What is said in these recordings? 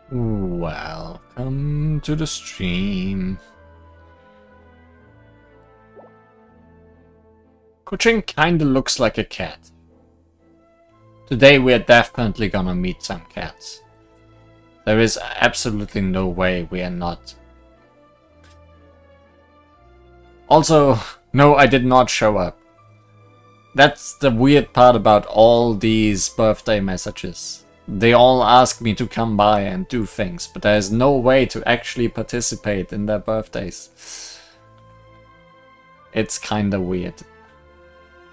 Welcome to the stream. Kuching kinda looks like a cat. Today we are definitely gonna meet some cats. There is absolutely no way we are not. Also, no, I did not show up. That's the weird part about all these birthday messages. They all ask me to come by and do things, but there's no way to actually participate in their birthdays. It's kinda weird.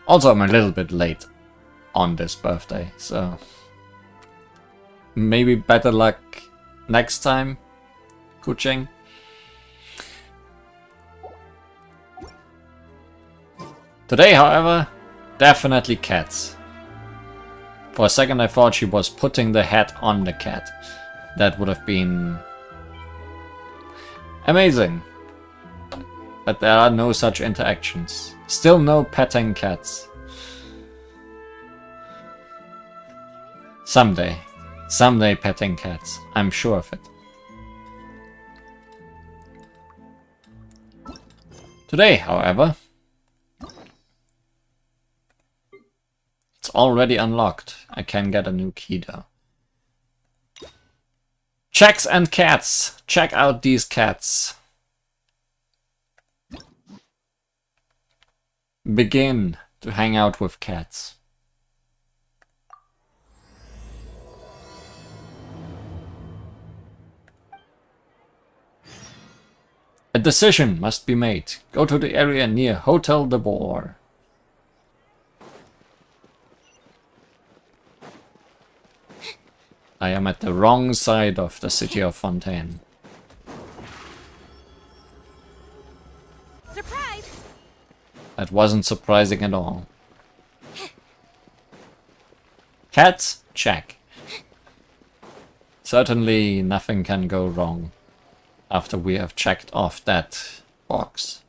Also, I'm a little bit late on this birthday, so maybe better luck next time, Kuching. Today, however, definitely cats. For a second I thought she was putting the hat on the cat. That would have been amazing. But there are no such interactions. Still no petting cats. Someday. Someday petting cats. I'm sure of it. Today, however, it's already unlocked. I can get a new key though. Checks and cats. Check out these cats. Begin to hang out with cats. A decision must be made. Go to the area near Hotel de Boer. I am at the wrong side of the city of Fontaine. Surprise! That wasn't surprising at all. Cats? Check. Certainly nothing can go wrong after we have checked off that box.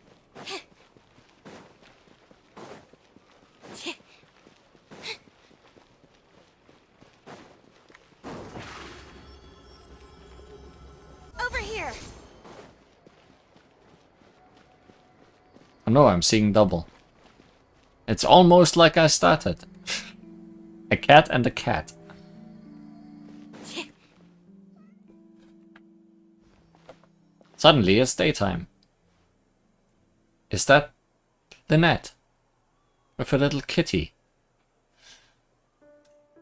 Over here! Oh no, I'm seeing double. It's almost like I started. A cat and a cat. Suddenly it's daytime. Is that Lynette? With a little kitty.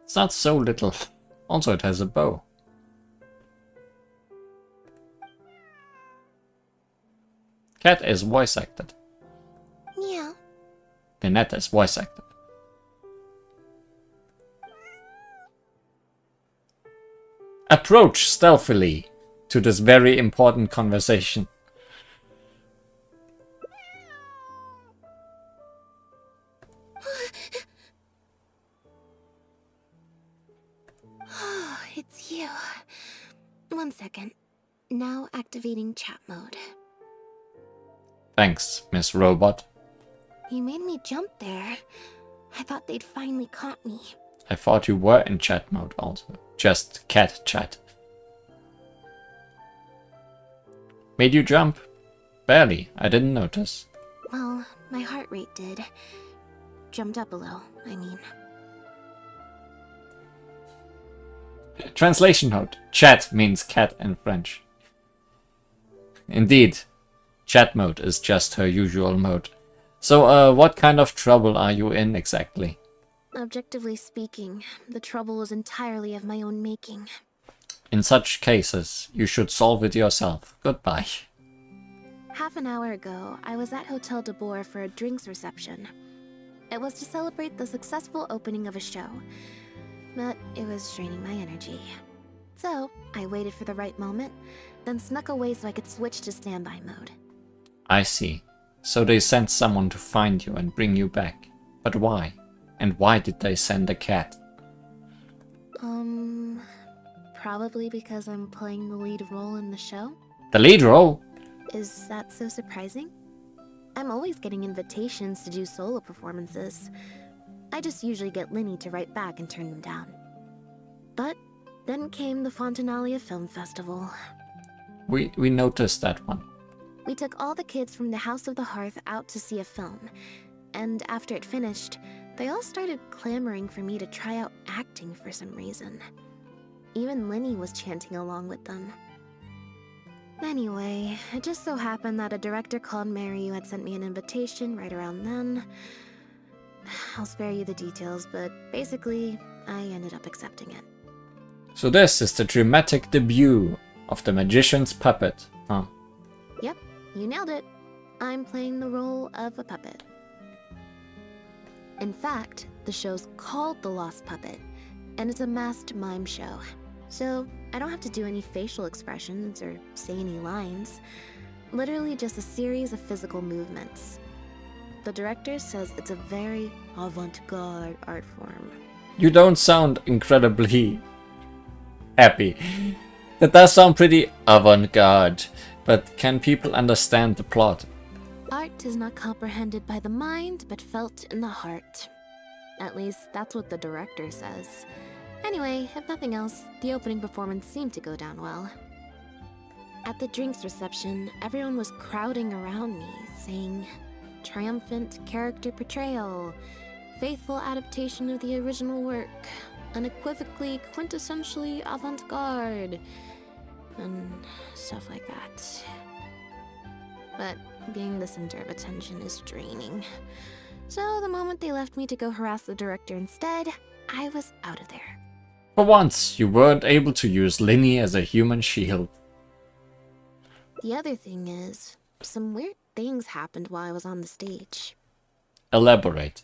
It's not so little. Also it has a bow. Cat is voice acted. Meow. Lynette is voice acted. Approach stealthily to this very important conversation. Oh, it's you. 1 second. Now activating chat mode. Thanks, Miss Robot. You made me jump there. I thought they'd finally caught me. I thought you were in chat mode also. Just cat chat. Made you jump? Barely. I didn't notice. Well, my heart rate did. Jumped up a little, I mean. Translation note. Chat means cat in French. Indeed. Chat mode is just her usual mode. So, what kind of trouble are you in exactly? Objectively speaking, the trouble was entirely of my own making. In such cases, you should solve it yourself. Goodbye. Half an hour ago, I was at Hotel de Boer for a drinks reception. It was to celebrate the successful opening of a show, but it was draining my energy. So, I waited for the right moment, then snuck away so I could switch to standby mode. I see. So they sent someone to find you and bring you back. But why? And why did they send a cat? Probably because I'm playing the lead role in the show. The lead role? Is that so surprising? I'm always getting invitations to do solo performances. I just usually get Linny to write back and turn them down. But then came the Fontanalia Film Festival. We noticed that one. We took all the kids from the House of the Hearth out to see a film, and after it finished, they all started clamoring for me to try out acting for some reason. Even Linny was chanting along with them. Anyway, it just so happened that a director called Mary who had sent me an invitation right around then. I'll spare you the details, but basically, I ended up accepting it. So this is the dramatic debut of the magician's puppet, huh? Yep, you nailed it. I'm playing the role of a puppet. In fact, the show's called The Lost Puppet, and it's a masked mime show. So, I don't have to do any facial expressions or say any lines. Literally just a series of physical movements. The director says it's a very avant-garde art form. You don't sound incredibly happy. That does sound pretty avant-garde, but can people understand the plot? Art is not comprehended by the mind, but felt in the heart. At least, that's what the director says. Anyway, if nothing else, the opening performance seemed to go down well. At the drinks reception, everyone was crowding around me, saying, "Triumphant character portrayal, faithful adaptation of the original work, unequivocally, quintessentially avant-garde," and stuff like that. But being the center of attention is draining. So the moment they left me to go harass the director instead, I was out of there. For once, you weren't able to use Linny as a human shield. The other thing is, some weird things happened while I was on the stage. Elaborate.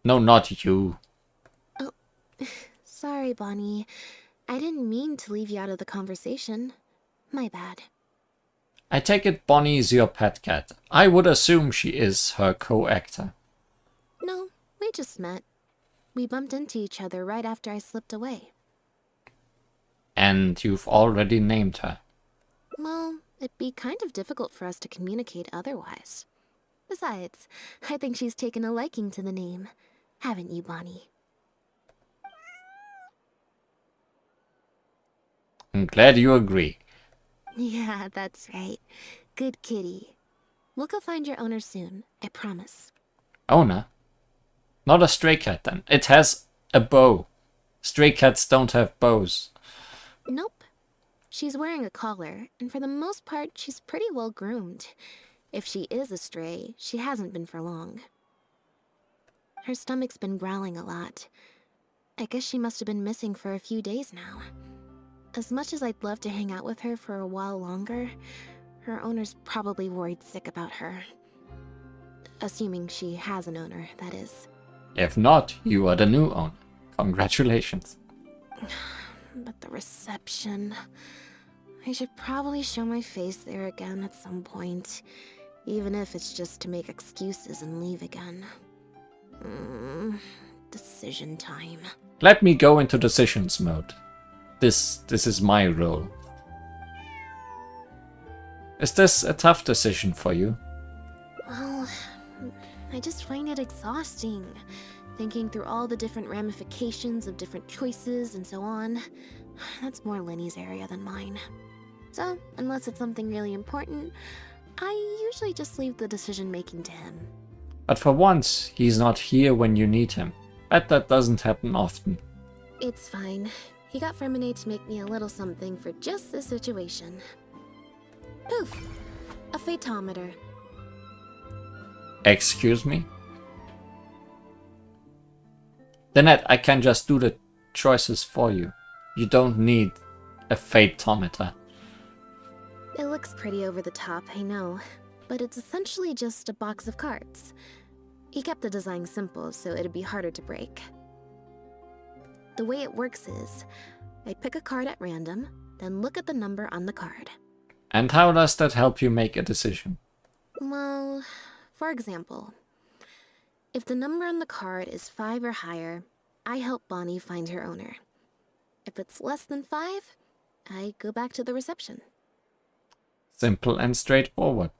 No, not you. Oh, sorry, Bonnie. I didn't mean to leave you out of the conversation. My bad. I take it Bonnie is your pet cat. I would assume she is her co-actor. No, we just met. We bumped into each other right after I slipped away. And you've already named her. Well, it'd be kind of difficult for us to communicate otherwise. Besides, I think she's taken a liking to the name. Haven't you, Bonnie? I'm glad you agree. Yeah, that's right. Good kitty. We'll go find your owner soon, I promise. Owner? Not a stray cat then. It has a bow. Stray cats don't have bows. Nope. She's wearing a collar, and for the most part, she's pretty well groomed. If she is a stray, she hasn't been for long. Her stomach's been growling a lot. I guess she must have been missing for a few days now. As much as I'd love to hang out with her for a while longer, her owner's probably worried sick about her. Assuming she has an owner, that is. If not, you are the new owner. Congratulations. But the reception... I should probably show my face there again at some point, even if it's just to make excuses and leave again. Decision time. Let me go into decisions mode. This is my role. Is this a tough decision for you? Well, I just find it exhausting, thinking through all the different ramifications of different choices and so on. That's more Linny's area than mine. So, unless it's something really important, I usually just leave the decision-making to him. But for once, he's not here when you need him. Bet that doesn't happen often. It's fine. He got Fremine to make me a little something for just this situation. Poof! A phaetometer. Excuse me? Lynette, I can just do the choices for you. You don't need a phaetometer. It looks pretty over the top, I know. But it's essentially just a box of cards. He kept the design simple, so it'd be harder to break. The way it works is, I pick a card at random, then look at the number on the card. And how does that help you make a decision? Well, for example, if the number on the card is 5 or higher, I help Bonnie find her owner. If it's less than 5, I go back to the reception. Simple and straightforward.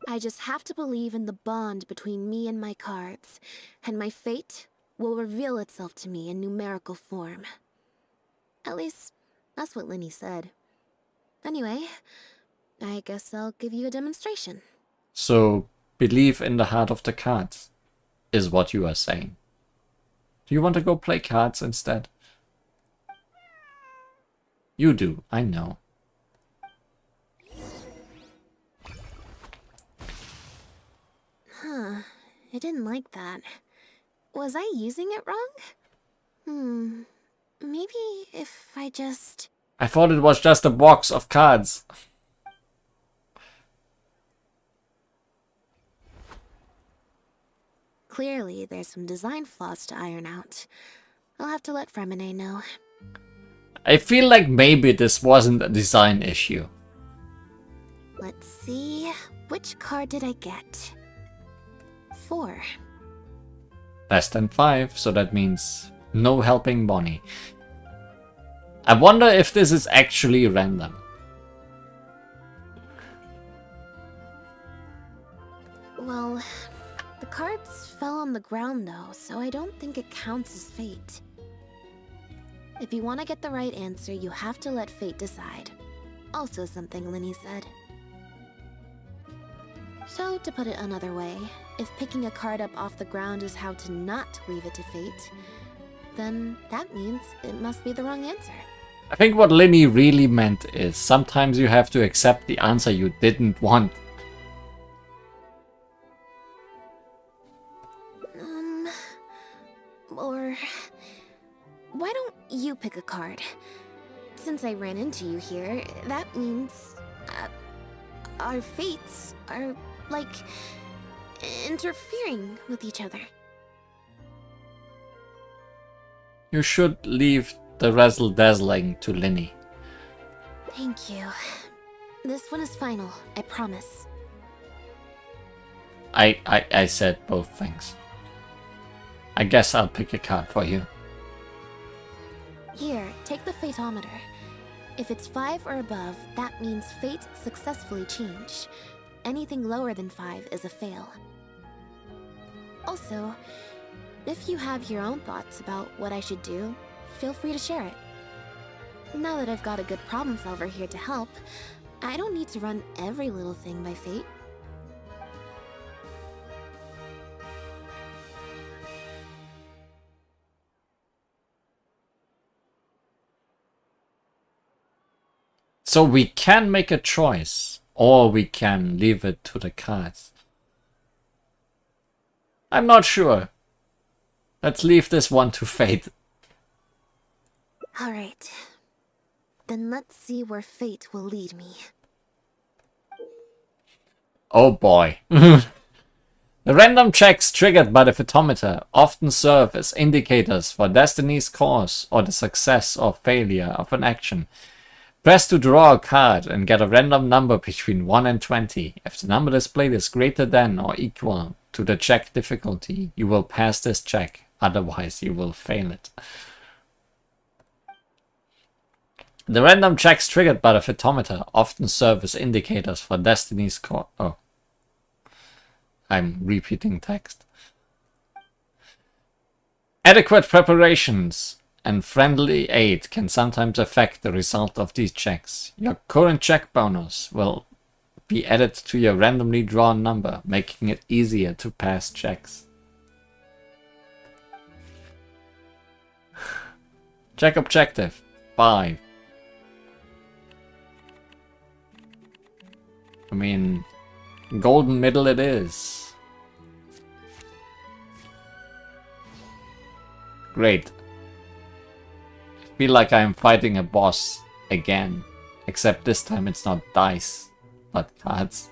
I just have to believe in the bond between me and my cards, and my fate will reveal itself to me in numerical form. At least, that's what Linny said. Anyway, I guess I'll give you a demonstration. So, believe in the heart of the cards, is what you are saying. Do you want to go play cards instead? You do, I know. Huh, I didn't like that. Was I using it wrong? Maybe if I just... I thought it was just a box of cards. Clearly, there's some design flaws to iron out. I'll have to let Fremine know. I feel like maybe this wasn't a design issue. Let's see, which card did I get? 4. Less than 5, so that means no helping Bonnie. I wonder if this is actually random. Well, the cards fell on the ground though, so I don't think it counts as fate. If you want to get the right answer, you have to let fate decide. Also something Linny said. So, to put it another way, if picking a card up off the ground is how to not leave it to fate, then that means it must be the wrong answer. I think what Linny really meant is sometimes you have to accept the answer you didn't want. Or... why don't you pick a card? Since I ran into you here, that means... our fates are, like, interfering with each other. You should leave the razzle-dazzling to Linny. Thank you. This one is final, I promise. I said both things. I guess I'll pick a card for you. Here, take the phaetometer. If it's 5 or above, that means fate successfully changed. Anything lower than 5 is a fail. Also, if you have your own thoughts about what I should do, feel free to share it. Now that I've got a good problem solver here to help, I don't need to run every little thing by fate. So we can make a choice, or we can leave it to the cards. I'm not sure. Let's leave this one to fate. Alright. Then let's see where fate will lead me. Oh boy. The random checks triggered by the phaetometer often serve as indicators for destiny's course or the success or failure of an action. Press to draw a card and get a random number between 1 and 20. If the number displayed is greater than or equal to the check difficulty, you will pass this check. Otherwise, you will fail it. The random checks triggered by the phaetometer often serve as indicators for destiny's course. Oh. I'm repeating text. Adequate preparations and friendly aid can sometimes affect the result of these checks. Your current check bonus will be added to your randomly drawn number, making it easier to pass checks. Check objective. 5. I mean, golden middle it is. Great. I feel like I'm fighting a boss again. Except this time it's not dice, but cards.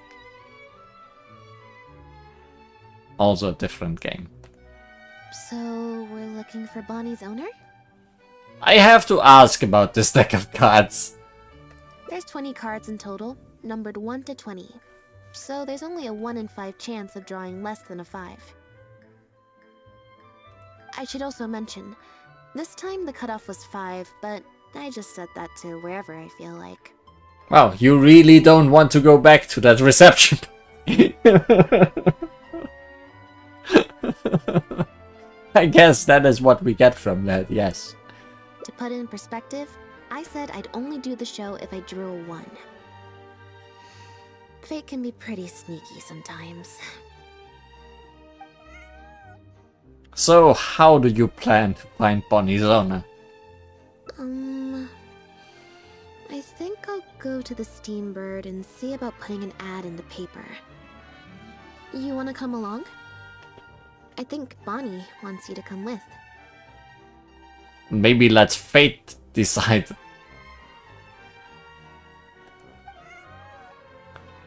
Also a different game. So, we're looking for Bonnie's owner? I have to ask about this deck of cards. There's 20 cards in total, numbered 1 to 20. So there's only a 1 in 5 chance of drawing less than a 5. I should also mention, this time the cutoff was 5, but I just set that to wherever I feel like. Wow, you really don't want to go back to that reception. I guess that is what we get from that, yes. To put it in perspective, I said I'd only do the show if I drew a 1. Fate can be pretty sneaky sometimes. So, how do you plan to find Bonnie's owner? I think I'll go to the Steambird and see about putting an ad in the paper. You wanna come along? I think Bonnie wants you to come with. Maybe let fate decide.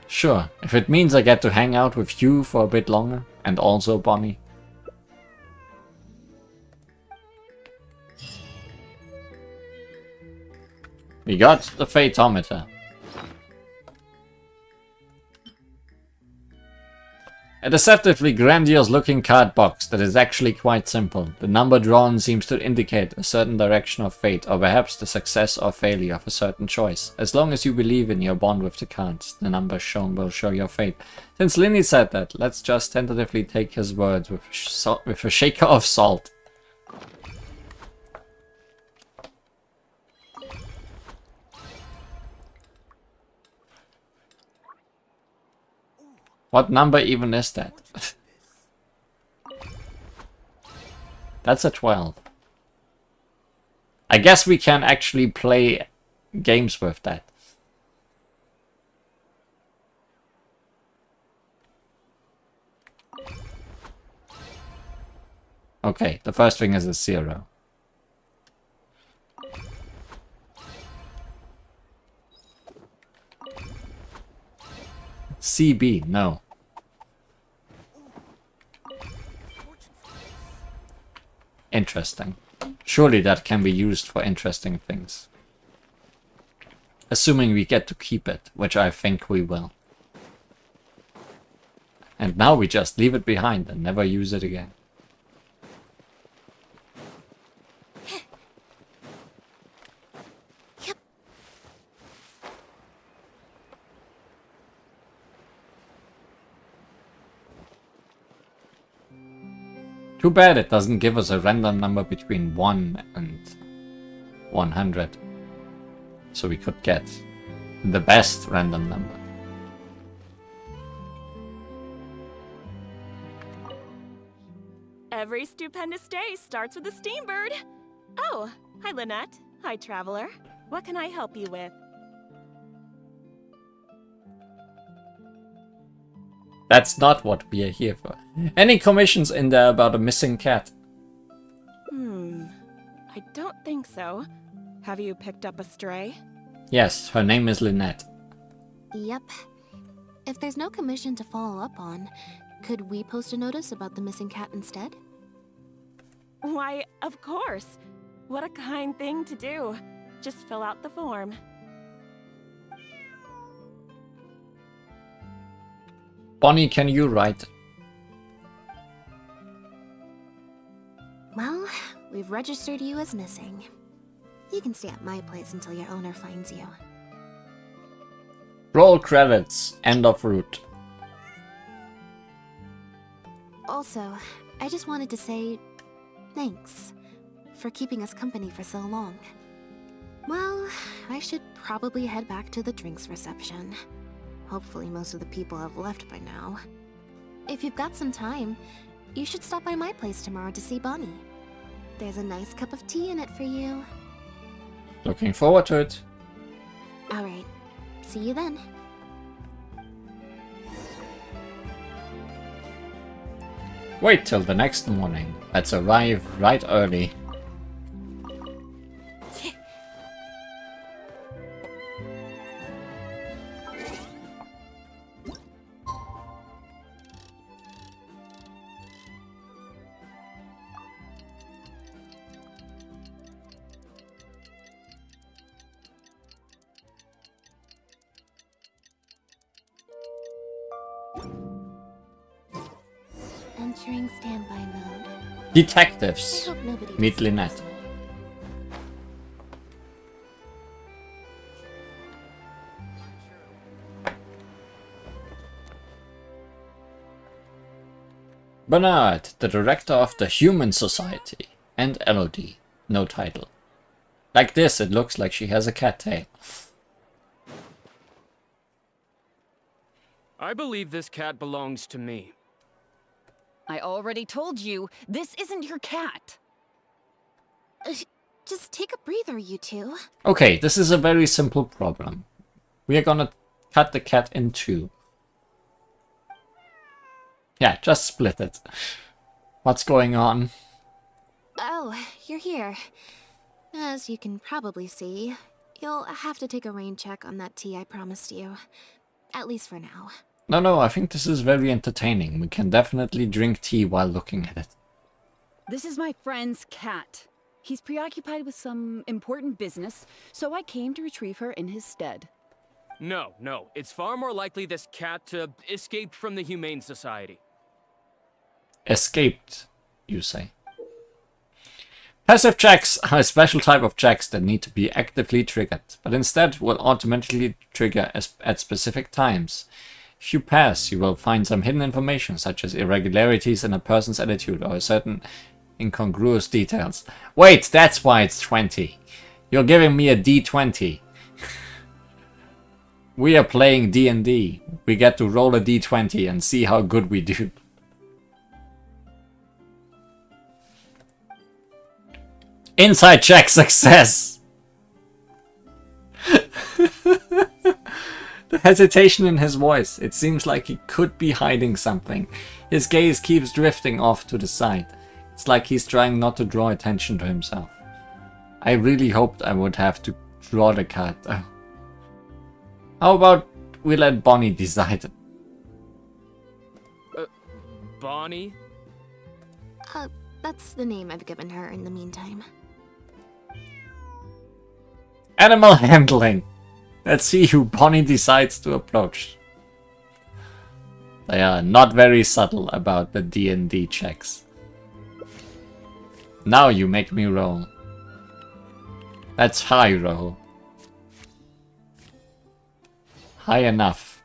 Sure, if it means I get to hang out with you for a bit longer, and also Bonnie. We got the Fateometer. A deceptively grandiose looking card box that is actually quite simple. The number drawn seems to indicate a certain direction of fate, or perhaps the success or failure of a certain choice. As long as you believe in your bond with the cards, the number shown will show your fate. Since Lynette said that, let's just tentatively take his words with a shaker of salt. What number even is that? That's a 12. I guess we can actually play games with that. Okay, the first thing is a 0. CB, no. Interesting. Surely that can be used for interesting things. Assuming we get to keep it, which I think we will. And now we just leave it behind and never use it again. Too bad it doesn't give us a random number between 1 and 100. So we could get the best random number. Every stupendous day starts with a Steambird. Oh, hi Lynette. Hi Traveler. What can I help you with? That's not what we are here for. Any commissions in there about a missing cat? I don't think so. Have you picked up a stray? Yes, her name is Lynette. Yep. If there's no commission to follow up on, could we post a notice about the missing cat instead? Why, of course. What a kind thing to do. Just fill out the form. Bonnie, can you write? Well, we've registered you as missing. You can stay at my place until your owner finds you. Roll credits. End of route. Also, I just wanted to say thanks for keeping us company for so long. Well, I should probably head back to the drinks reception. Hopefully most of the people have left by now. If you've got some time, you should stop by my place tomorrow to see Bonnie. There's a nice cup of tea in it for you. Looking forward to it. Alright, see you then. Wait till the next morning. Let's arrive right early. Entering standby mode. Detectives. Hope nobody Meet disturbs Lynette. me. Bernard, the director of the Human Society. And Elodie. No title. Like this, it looks like she has a cat tail. I believe this cat belongs to me. I already told you, this isn't your cat. Just take a breather, you two. Okay, this is a very simple problem. We are gonna cut the cat in two. Yeah, just split it. What's going on? Oh, you're here. As you can probably see, you'll have to take a rain check on that tea I promised you. At least for now. No, I think this is very entertaining. We can definitely drink tea while looking at it. This is my friend's cat. He's preoccupied with some important business, so I came to retrieve her in his stead. No, it's far more likely this cat escaped from the Humane Society. Escaped, you say. Passive checks are a special type of checks that need to be actively triggered, but instead will automatically trigger at specific times. If you pass, you will find some hidden information, such as irregularities in a person's attitude or certain incongruous details. Wait, that's why it's 20. You're giving me a D20. We are playing D&D. We get to roll a D20 and see how good we do. Inside check success! The hesitation in his voice. It seems like he could be hiding something. His gaze keeps drifting off to the side. It's like he's trying not to draw attention to himself. I really hoped I would have to draw the card. How about we let Bonnie decide? Bonnie? That's the name I've given her in the meantime. Animal handling. Let's see who Bonnie decides to approach. They are not very subtle about the D&D checks. Now you make me roll. That's high roll. High enough.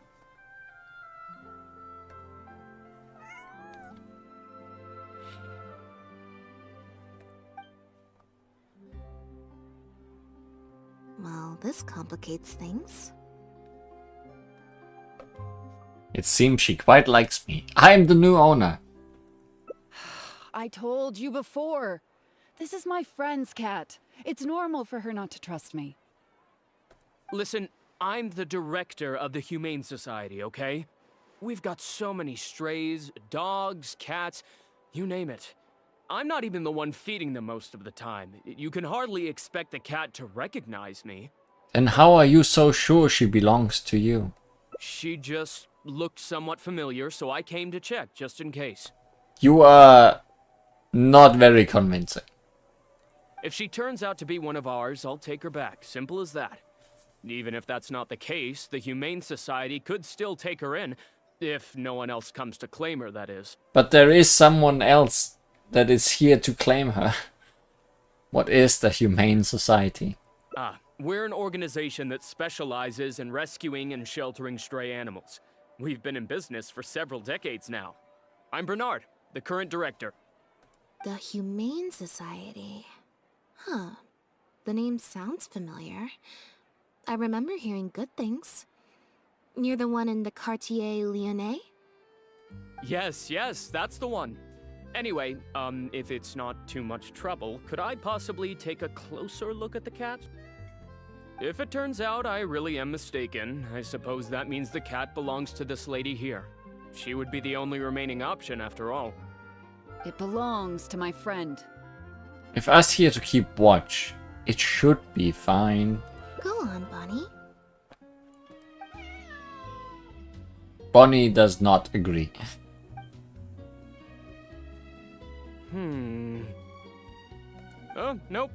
Well, this complicates things. It seems she quite likes me. I'm the new owner. I told you before. This is my friend's cat. It's normal for her not to trust me. Listen, I'm the director of the Humane Society, okay? We've got so many strays, dogs, cats, you name it. I'm not even the one feeding them most of the time. You can hardly expect the cat to recognize me. Then how are you so sure she belongs to you? She just looked somewhat familiar, so I came to check, just in case. You are not very convincing. If she turns out to be one of ours, I'll take her back. Simple as that. Even if that's not the case, the Humane Society could still take her in. If no one else comes to claim her, that is. But there is someone else that is here to claim her. What is the Humane Society? We're an organization that specializes in rescuing and sheltering stray animals. We've been in business for several decades now. I'm Bernard, the current director. The Humane Society. Huh. The name sounds familiar. I remember hearing good things. You're the one in the Quartier Lyonnais? Yes, that's the one. Anyway, if it's not too much trouble, could I possibly take a closer look at the cat? If it turns out I really am mistaken, I suppose that means the cat belongs to this lady here. She would be the only remaining option after all. It belongs to my friend. With us here to keep watch, it should be fine. Go on, Bonnie. Bonnie does not agree. Oh, nope.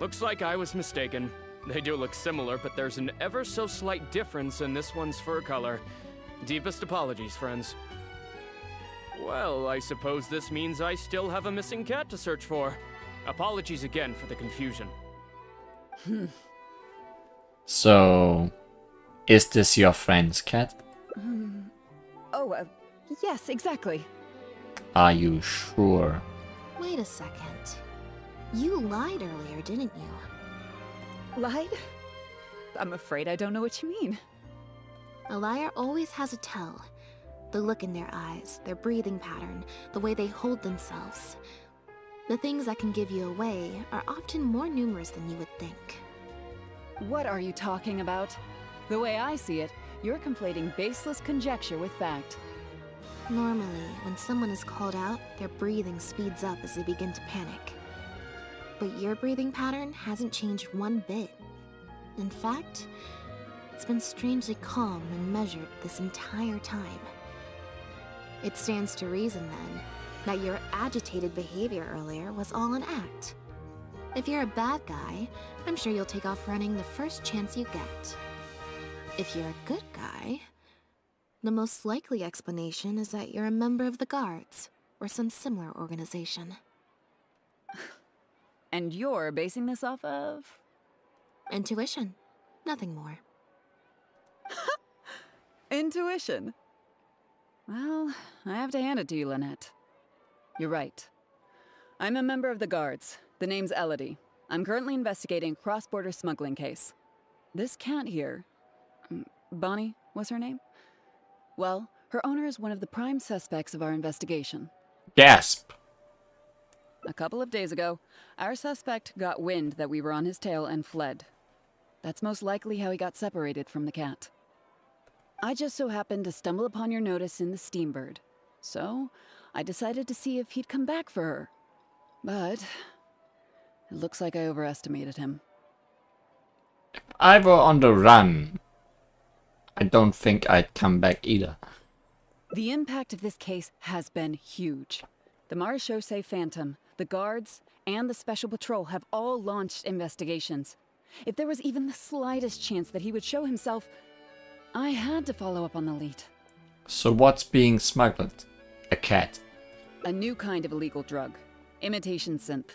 Looks like I was mistaken. They do look similar, but there's an ever so slight difference in this one's fur color. Deepest apologies, friends. Well, I suppose this means I still have a missing cat to search for. Apologies again for the confusion. So, is this your friend's cat? Oh, yes, exactly. Are you sure? Wait a second. You lied earlier, didn't you? Lied? I'm afraid I don't know what you mean. A liar always has a tell. The look in their eyes, their breathing pattern, the way they hold themselves. The things that can give you away are often more numerous than you would think. What are you talking about? The way I see it, you're conflating baseless conjecture with fact. Normally, when someone is called out, their breathing speeds up as they begin to panic. But your breathing pattern hasn't changed one bit. In fact, it's been strangely calm and measured this entire time. It stands to reason, then, that your agitated behavior earlier was all an act. If you're a bad guy, I'm sure you'll take off running the first chance you get. If you're a good guy, the most likely explanation is that you're a member of the Guards, or some similar organization. And you're basing this off of? Intuition. Nothing more. Intuition. Well, I have to hand it to you, Lynette. You're right. I'm a member of the Guards. The name's Elodie. I'm currently investigating a cross-border smuggling case. This cat here... Bonnie was her name? Well, her owner is one of the prime suspects of our investigation. Gasp! A couple of days ago, our suspect got wind that we were on his tail and fled. That's most likely how he got separated from the cat. I just so happened to stumble upon your notice in the Steambird, so I decided to see if he'd come back for her. But it looks like I overestimated him. If I were on the run, I don't think I'd come back either. The impact of this case has been huge. The Marechaussee Phantom, the Guards, and the Special Patrol have all launched investigations. If there was even the slightest chance that he would show himself, I had to follow up on the lead. So what's being smuggled? A cat. A new kind of illegal drug. Imitation synth.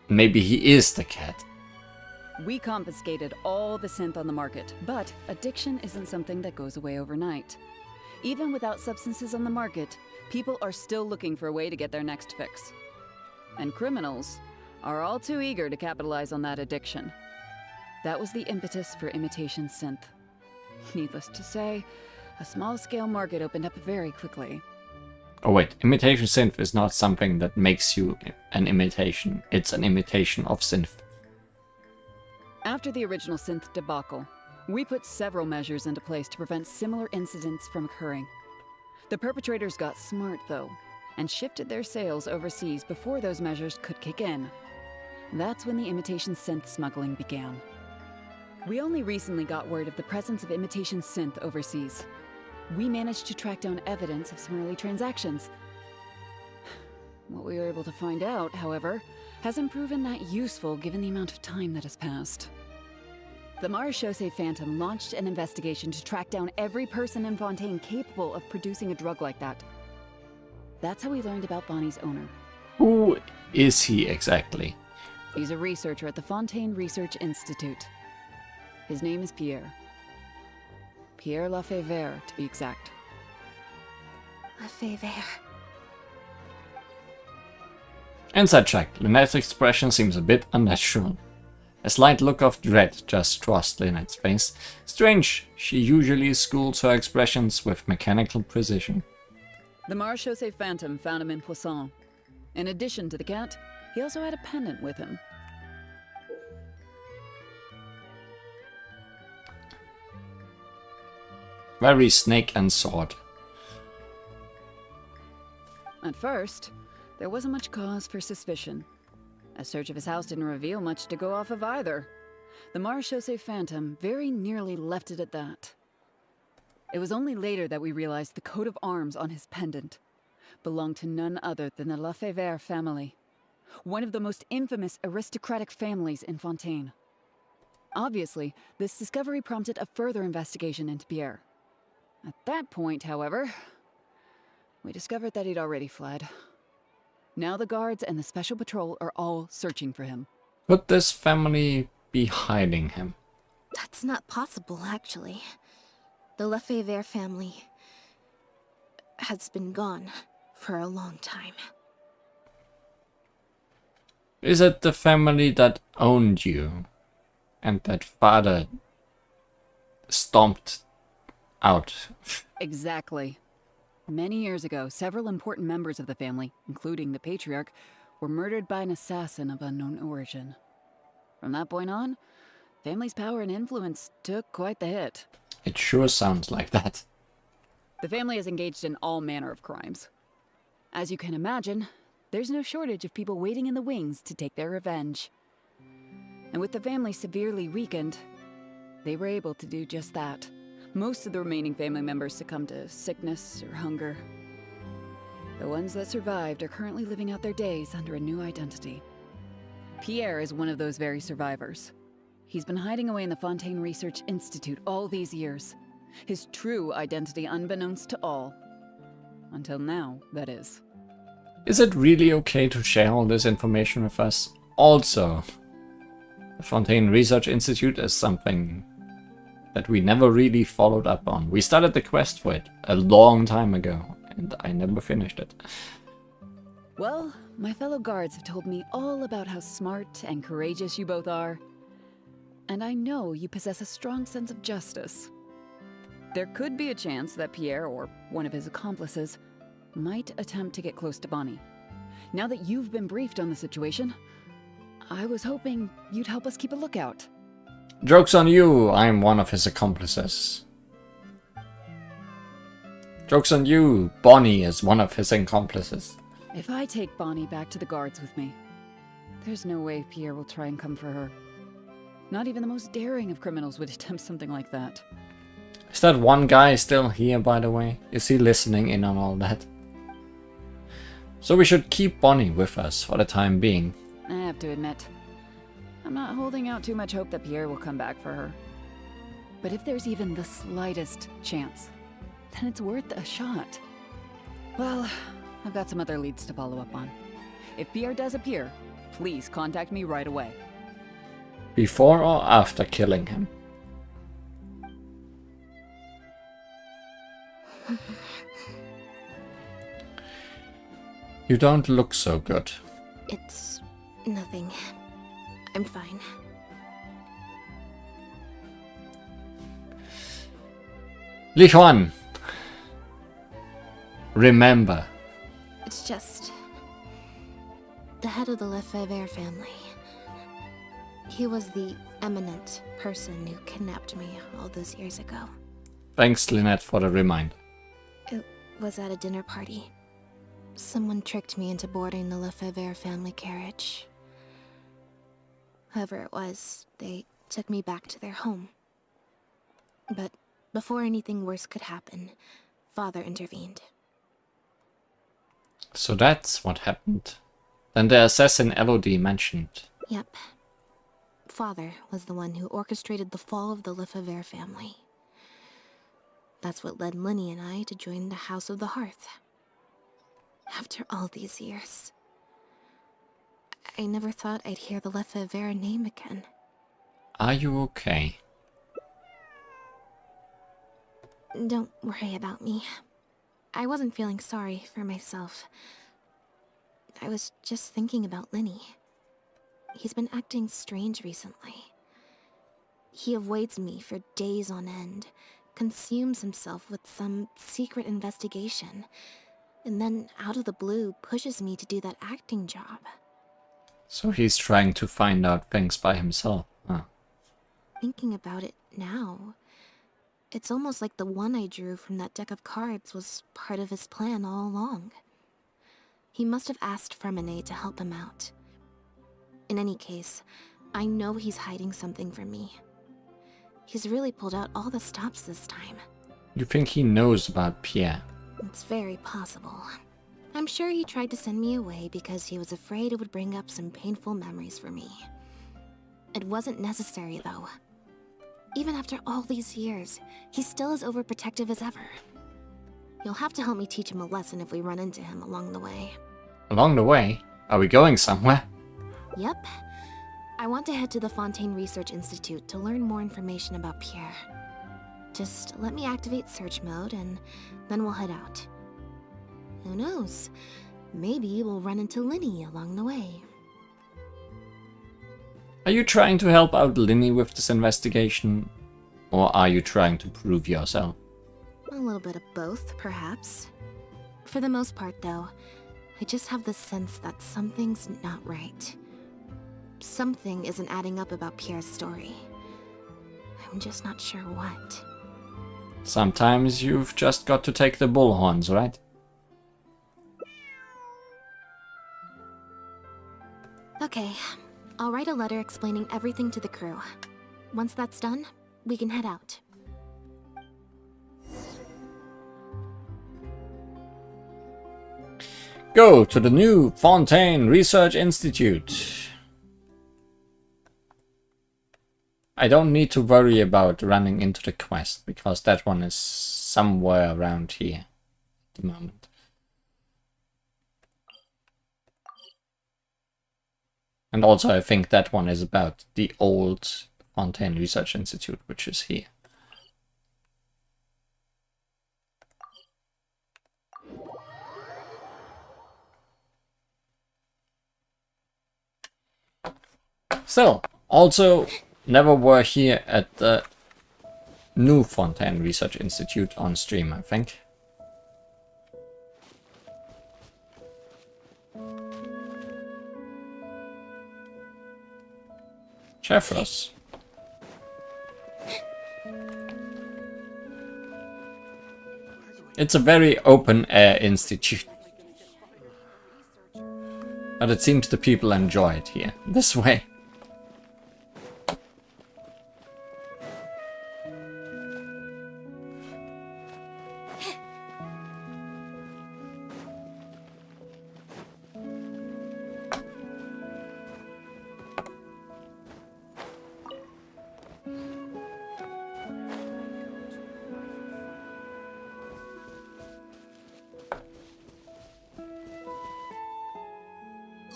Maybe he is the cat. We confiscated all the synth on the market, but addiction isn't something that goes away overnight. Even without substances on the market, people are still looking for a way to get their next fix. And criminals are all too eager to capitalize on that addiction. That was the impetus for imitation synth. Needless to say, a small-scale market opened up very quickly. Oh wait, imitation synth is not something that makes you an imitation. It's an imitation of synth. After the original synth debacle, we put several measures into place to prevent similar incidents from occurring. The perpetrators got smart, though, and shifted their sales overseas before those measures could kick in. That's when the imitation synth smuggling began. We only recently got word of the presence of imitation synth overseas. We managed to track down evidence of some early transactions. What we were able to find out, however, hasn't proven that useful given the amount of time that has passed. The Marechaussee Phantom launched an investigation to track down every person in Fontaine capable of producing a drug like that. That's how we learned about Bonnie's owner. Who is he exactly? He's a researcher at the Fontaine Research Institute. His name is Pierre. Pierre Lafayette, to be exact. Lafayette. Inside check. Lynette's expression seems a bit unnatural. A slight look of dread just crossed Lynette's face. Strange, she usually schools her expressions with mechanical precision. The Marechaussee Phantom found him in Poisson. In addition to the cat, he also had a pendant with him. Very snake and sword. At first, there wasn't much cause for suspicion. A search of his house didn't reveal much to go off of either. The Marechaussee Phantom very nearly left it at that. It was only later that we realized the coat of arms on his pendant belonged to none other than the Lefebvre family, one of the most infamous aristocratic families in Fontaine. Obviously, this discovery prompted a further investigation into Pierre. At that point, however, we discovered that he'd already fled. Now the guards and the Special Patrol are all searching for him. Could this family be hiding him? That's not possible, actually. The Lefebvre family has been gone for a long time. Is it the family that owned you and that father stomped out? Exactly. Many years ago, several important members of the family, including the patriarch, were murdered by an assassin of unknown origin. From that point on, family's power and influence took quite the hit. It sure sounds like that. The family is engaged in all manner of crimes. As you can imagine, there's no shortage of people waiting in the wings to take their revenge. And with the family severely weakened, they were able to do just that. Most of the remaining family members succumbed to sickness or hunger. The ones that survived are currently living out their days under a new identity. Pierre is one of those very survivors. He's been hiding away in the Fontaine Research Institute all these years. His true identity unbeknownst to all. Until now, that is. Is it really okay to share all this information with us? Also, the Fontaine Research Institute is something that we never really followed up on. We started the quest for it a long time ago, and I never finished it. Well, my fellow guards have told me all about how smart and courageous you both are. And I know you possess a strong sense of justice. There could be a chance that Pierre, or one of his accomplices, might attempt to get close to Bonnie. Now that you've been briefed on the situation, I was hoping you'd help us keep a lookout. Joke's on you, I'm one of his accomplices. Joke's on you, Bonnie is one of his accomplices. If I take Bonnie back to the guards with me, there's no way Pierre will try and come for her. Not even the most daring of criminals would attempt something like that. Is that one guy still here, by the way? Is he listening in on all that? So we should keep Bonnie with us for the time being. I have to admit, I'm not holding out too much hope that Pierre will come back for her. But if there's even the slightest chance, then it's worth a shot. Well, I've got some other leads to follow up on. If Pierre does appear, please contact me right away. Before or after killing him? You don't look so good. It's nothing. I'm fine. Li Huan, remember. It's just... the head of the Lefebvre family. He was the eminent person who kidnapped me all those years ago. Thanks, Lynette, for the reminder. It was at a dinner party. Someone tricked me into boarding the Lefebvre family carriage. Whoever it was, they took me back to their home. But before anything worse could happen, Father intervened. So that's what happened. Then the assassin Elodie mentioned. Yep. Father was the one who orchestrated the fall of the Lefebvre family. That's what led Lenny and I to join the House of the Hearth. After all these years, I never thought I'd hear the Lefebvre name again. Are you okay? Don't worry about me. I wasn't feeling sorry for myself. I was just thinking about Lenny. He's been acting strange recently. He avoids me for days on end, consumes himself with some secret investigation, and then out of the blue pushes me to do that acting job. So he's trying to find out things by himself, huh? Thinking about it now, It's almost like the one I drew from that deck of cards was part of his plan all along. He must have asked Fremine to help him out. In any case, I know he's hiding something from me. He's really pulled out all the stops this time. You think he knows about Pierre? It's very possible. I'm sure he tried to send me away because he was afraid it would bring up some painful memories for me. It wasn't necessary, though. Even after all these years, he's still as overprotective as ever. You'll have to help me teach him a lesson if we run into him along the way. Along the way? Are we going somewhere? Yep. I want to head to the Fontaine Research Institute to learn more information about Pierre. Just let me activate search mode and then we'll head out. Who knows? Maybe we'll run into Linny along the way. Are you trying to help out Linny with this investigation? Or are you trying to prove yourself? A little bit of both, perhaps. For the most part, though, I just have the sense that something's not right. Something isn't adding up about Pierre's story. I'm just not sure what. Sometimes you've just got to take the bullhorns, right? Okay, I'll write a letter explaining everything to the crew. Once that's done, we can head out. Go to the new Fontaine Research Institute. I don't need to worry about running into the quest, because that one is somewhere around here at the moment. And also I think that one is about the old Fontaine Research Institute, which is here. So, also never were here at the new Fontaine Research Institute on stream, I think. Chefros. It's a very open-air institute. But it seems the people enjoy it here, this way.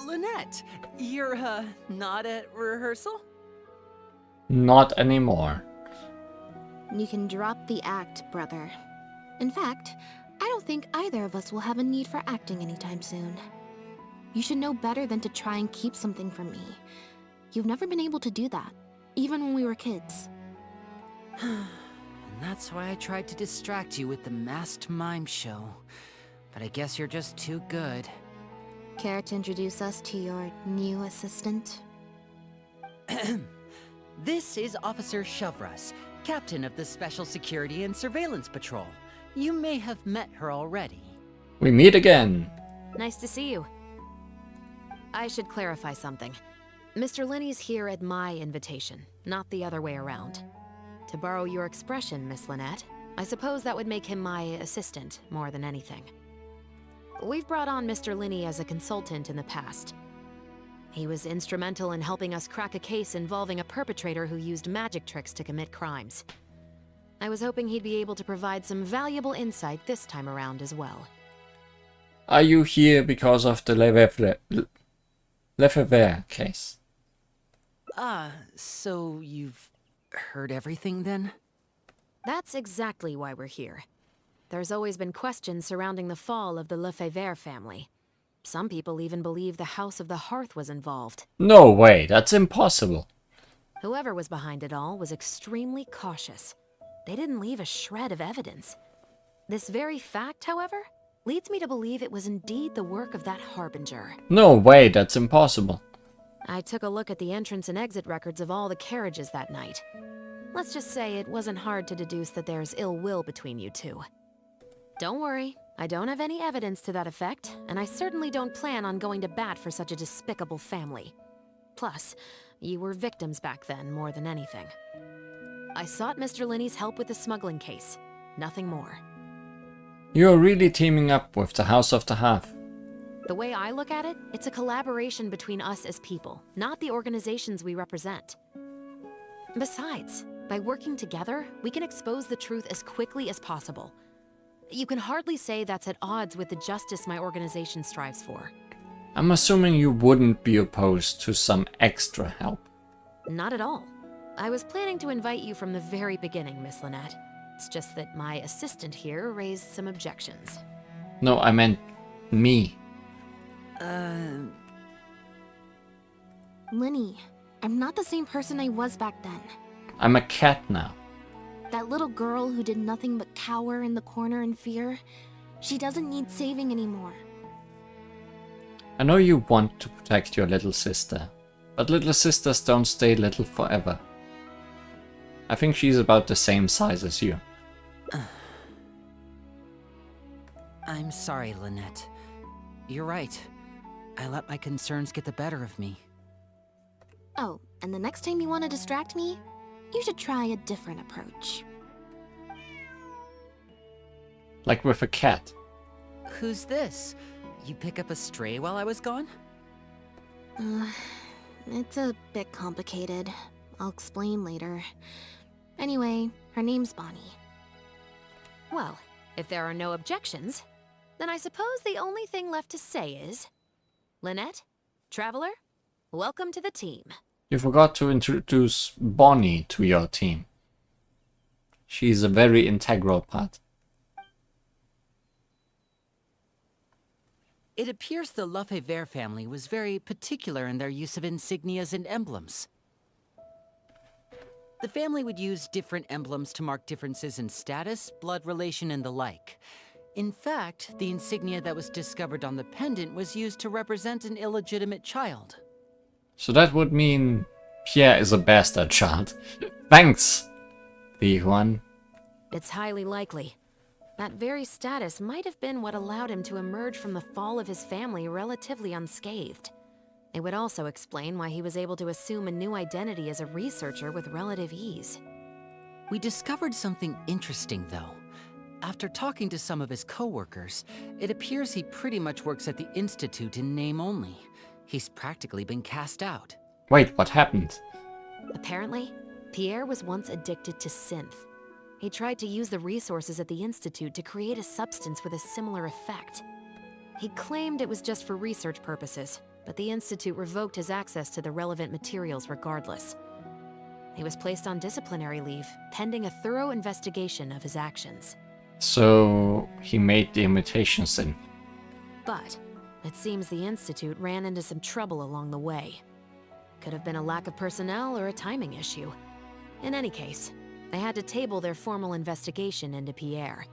Lynette, you're, not at rehearsal? Not anymore. You can drop the act, brother. In fact, I don't think either of us will have a need for acting anytime soon. You should know better than to try and keep something from me. You've never been able to do that, even when we were kids. And that's why I tried to distract you with the masked mime show. But I guess you're just too good. Care to introduce us to your new assistant? This is Officer Shovras, captain of the Special Security and Surveillance Patrol. You may have met her already. We meet again. Nice to see you. I should clarify something. Mr. Linney's here at my invitation, not the other way around. To borrow your expression, Miss Lynette, I suppose that would make him my assistant more than anything. We've brought on Mr. Linney as a consultant in the past. He was instrumental in helping us crack a case involving a perpetrator who used magic tricks to commit crimes. I was hoping he'd be able to provide some valuable insight this time around as well. Are you here because of the Lefebvre case? So you've heard everything then? That's exactly why we're here. There's always been questions surrounding the fall of the Lefebvre family. Some people even believe the House of the Hearth was involved. No way, that's impossible. Whoever was behind it all was extremely cautious. They didn't leave a shred of evidence. This very fact, however, leads me to believe it was indeed the work of that Harbinger. No way, that's impossible. I took a look at the entrance and exit records of all the carriages that night. Let's just say it wasn't hard to deduce that there's ill will between you two. Don't worry, I don't have any evidence to that effect, and I certainly don't plan on going to bat for such a despicable family. Plus, you were victims back then more than anything. I sought Mr. Linney's help with the smuggling case. Nothing more. You're really teaming up with the House of the Half. The way I look at it, it's a collaboration between us as people, not the organizations we represent. Besides, by working together, we can expose the truth as quickly as possible. You can hardly say that's at odds with the justice my organization strives for. I'm assuming you wouldn't be opposed to some extra help. Not at all. I was planning to invite you from the very beginning, Miss Lynette. It's just that my assistant here raised some objections. No, I meant me. Linny, I'm not the same person I was back then. I'm a cat now. That little girl who did nothing but cower in the corner in fear, she doesn't need saving anymore. I know you want to protect your little sister, but little sisters don't stay little forever. I think she's about the same size as you. I'm sorry, Lynette. You're right. I let my concerns get the better of me. Oh, and the next time you want to distract me, you should try a different approach. Like with a cat. Who's this? You pick up a stray while I was gone? It's a bit complicated. I'll explain later. Anyway, her name's Bonnie. Well, if there are no objections, then I suppose the only thing left to say is... Lynette, Traveler, welcome to the team. You forgot to introduce Bonnie to your team. She's a very integral part. It appears the Lefebvre family was very particular in their use of insignias and emblems. The family would use different emblems to mark differences in status, blood relation, and the like. In fact, the insignia that was discovered on the pendant was used to represent an illegitimate child. So that would mean Pierre is a bastard child. Thanks, the one. It's highly likely. That very status might have been what allowed him to emerge from the fall of his family relatively unscathed. It would also explain why he was able to assume a new identity as a researcher with relative ease. We discovered something interesting, though. After talking to some of his co-workers, it appears he pretty much works at the Institute in name only. He's practically been cast out. Wait, what happened? Apparently, Pierre was once addicted to synth. He tried to use the resources at the Institute to create a substance with a similar effect. He claimed it was just for research purposes, but the Institute revoked his access to the relevant materials regardless. He was placed on disciplinary leave, pending a thorough investigation of his actions. So he made the imitation synth. But it seems the Institute ran into some trouble along the way. Could have been a lack of personnel or a timing issue. In any case, they had to table their formal investigation into Pierre.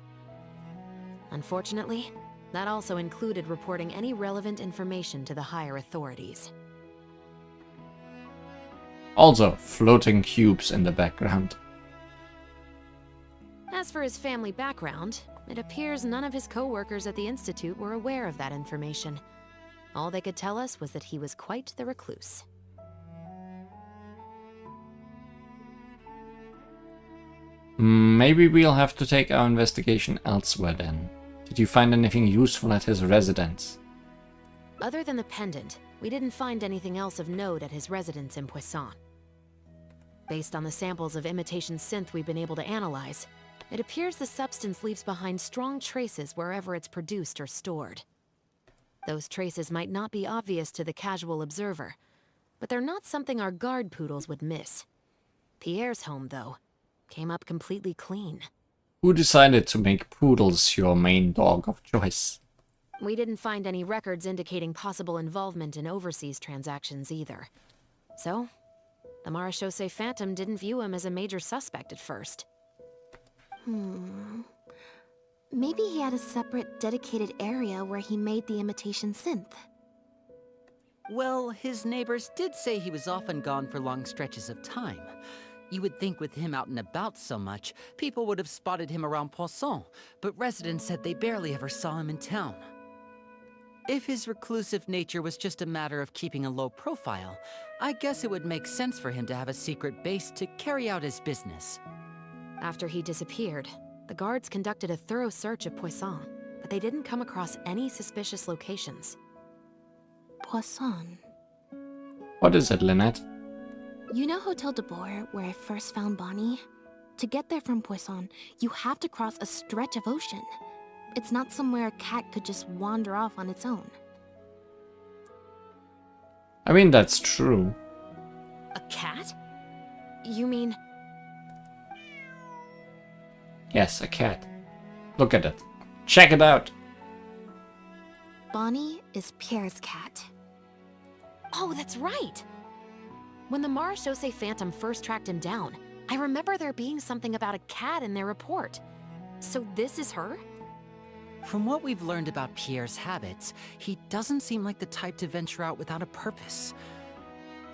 Unfortunately, that also included reporting any relevant information to the higher authorities. Also, floating cubes in the background. As for his family background, it appears none of his co-workers at the Institute were aware of that information. All they could tell us was that he was quite the recluse. Maybe we'll have to take our investigation elsewhere then. Did you find anything useful at his residence? Other than the pendant, we didn't find anything else of note at his residence in Poisson. Based on the samples of imitation synth we've been able to analyze, it appears the substance leaves behind strong traces wherever it's produced or stored. Those traces might not be obvious to the casual observer, but they're not something our guard poodles would miss. Pierre's home, though, came up completely clean. Who decided to make poodles your main dog of choice? We didn't find any records indicating possible involvement in overseas transactions either. So, the Marechaussee Phantom didn't view him as a major suspect at first. Maybe he had a separate, dedicated area where he made the imitation synth. Well, his neighbors did say he was often gone for long stretches of time. You would think with him out and about so much, people would have spotted him around Poisson, but residents said they barely ever saw him in town. If his reclusive nature was just a matter of keeping a low profile, I guess it would make sense for him to have a secret base to carry out his business. After he disappeared, the guards conducted a thorough search of Poisson, but they didn't come across any suspicious locations. Poisson. What is it, Lynette? You know Hotel de Boer, where I first found Bonnie? To get there from Poisson, you have to cross a stretch of ocean. It's not somewhere a cat could just wander off on its own. I mean, that's true. A cat? You mean... Yes, a cat. Look at it. Check it out. Bonnie is Pierre's cat. Oh, that's right! When the Marechaussee Phantom first tracked him down, I remember there being something about a cat in their report. So this is her? From what we've learned about Pierre's habits, he doesn't seem like the type to venture out without a purpose.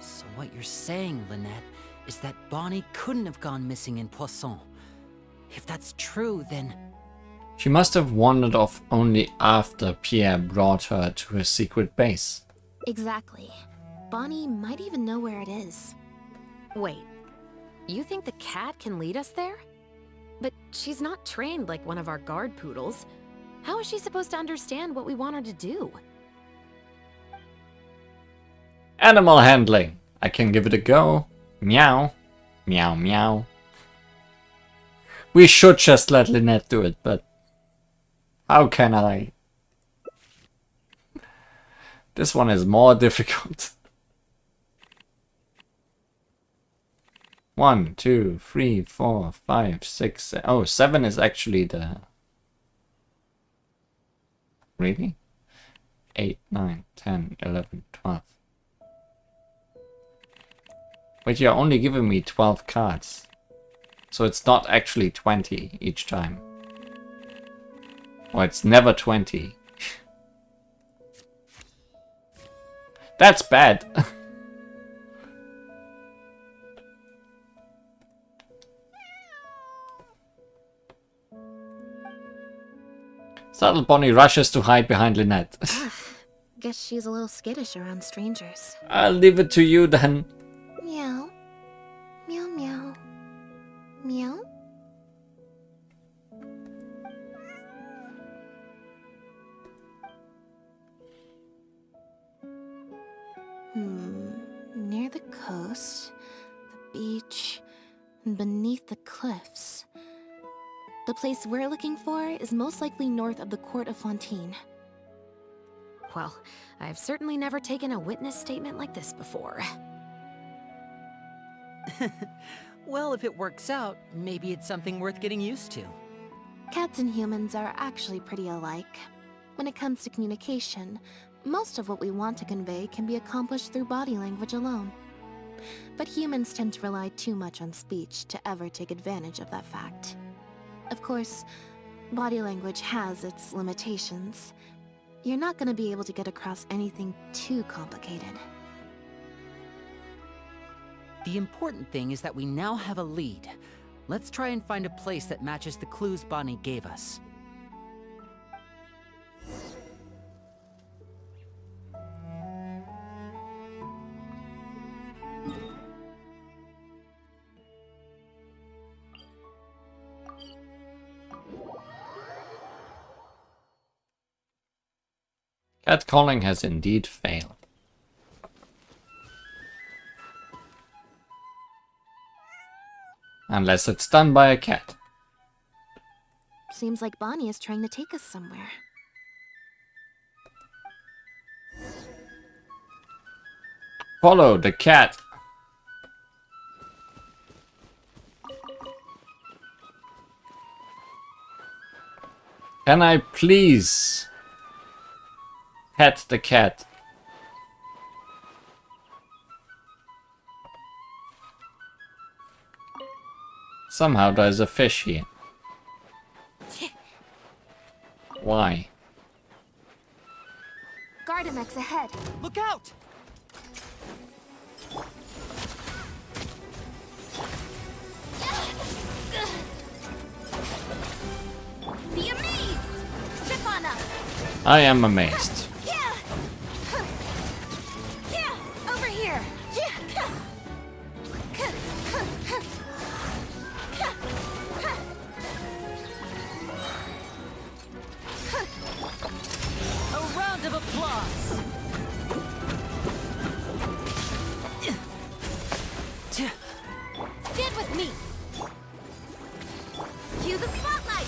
So what you're saying, Lynette, is that Bonnie couldn't have gone missing in Poisson. If that's true, then... She must have wandered off only after Pierre brought her to his secret base. Exactly. Bonnie might even know where it is. Wait, you think the cat can lead us there? But she's not trained like one of our guard poodles. How is she supposed to understand what we want her to do? Animal handling. I can give it a go. Meow. Meow meow. We should just let Lynette do it, but how can I? This one is more difficult. 1, 2, 3, 4, 5, 6, 7. Oh, 7 is actually the... Really? 8, 9, 10, 11, 12. Wait, you're only giving me 12 cards. So it's not actually 20 each time. Or it's never 20. That's bad. Saddle Bonnie rushes to hide behind Lynette. Guess she's a little skittish around strangers. I'll leave it to you then. Meow. Meow meow. Meow. Near the coast, the beach, and beneath the cliffs. The place we're looking for is most likely north of the Court of Fontaine. Well, I've certainly never taken a witness statement like this before. Well, if it works out, maybe it's something worth getting used to. Cats and humans are actually pretty alike. When it comes to communication, most of what we want to convey can be accomplished through body language alone. But humans tend to rely too much on speech to ever take advantage of that fact. Of course, body language has its limitations. You're not going to be able to get across anything too complicated. The important thing is that we now have a lead. Let's try and find a place that matches the clues Bonnie gave us. Catcalling has indeed failed. Unless it's done by a cat. Seems like Bonnie is trying to take us somewhere. Follow the cat. Can I please pet the cat? Somehow there's a fish here. Why? Gardamex ahead. Look out! I am amazed. Yeah! Yeah! Over here! A round of applause! Stand with me! Cue the spotlight!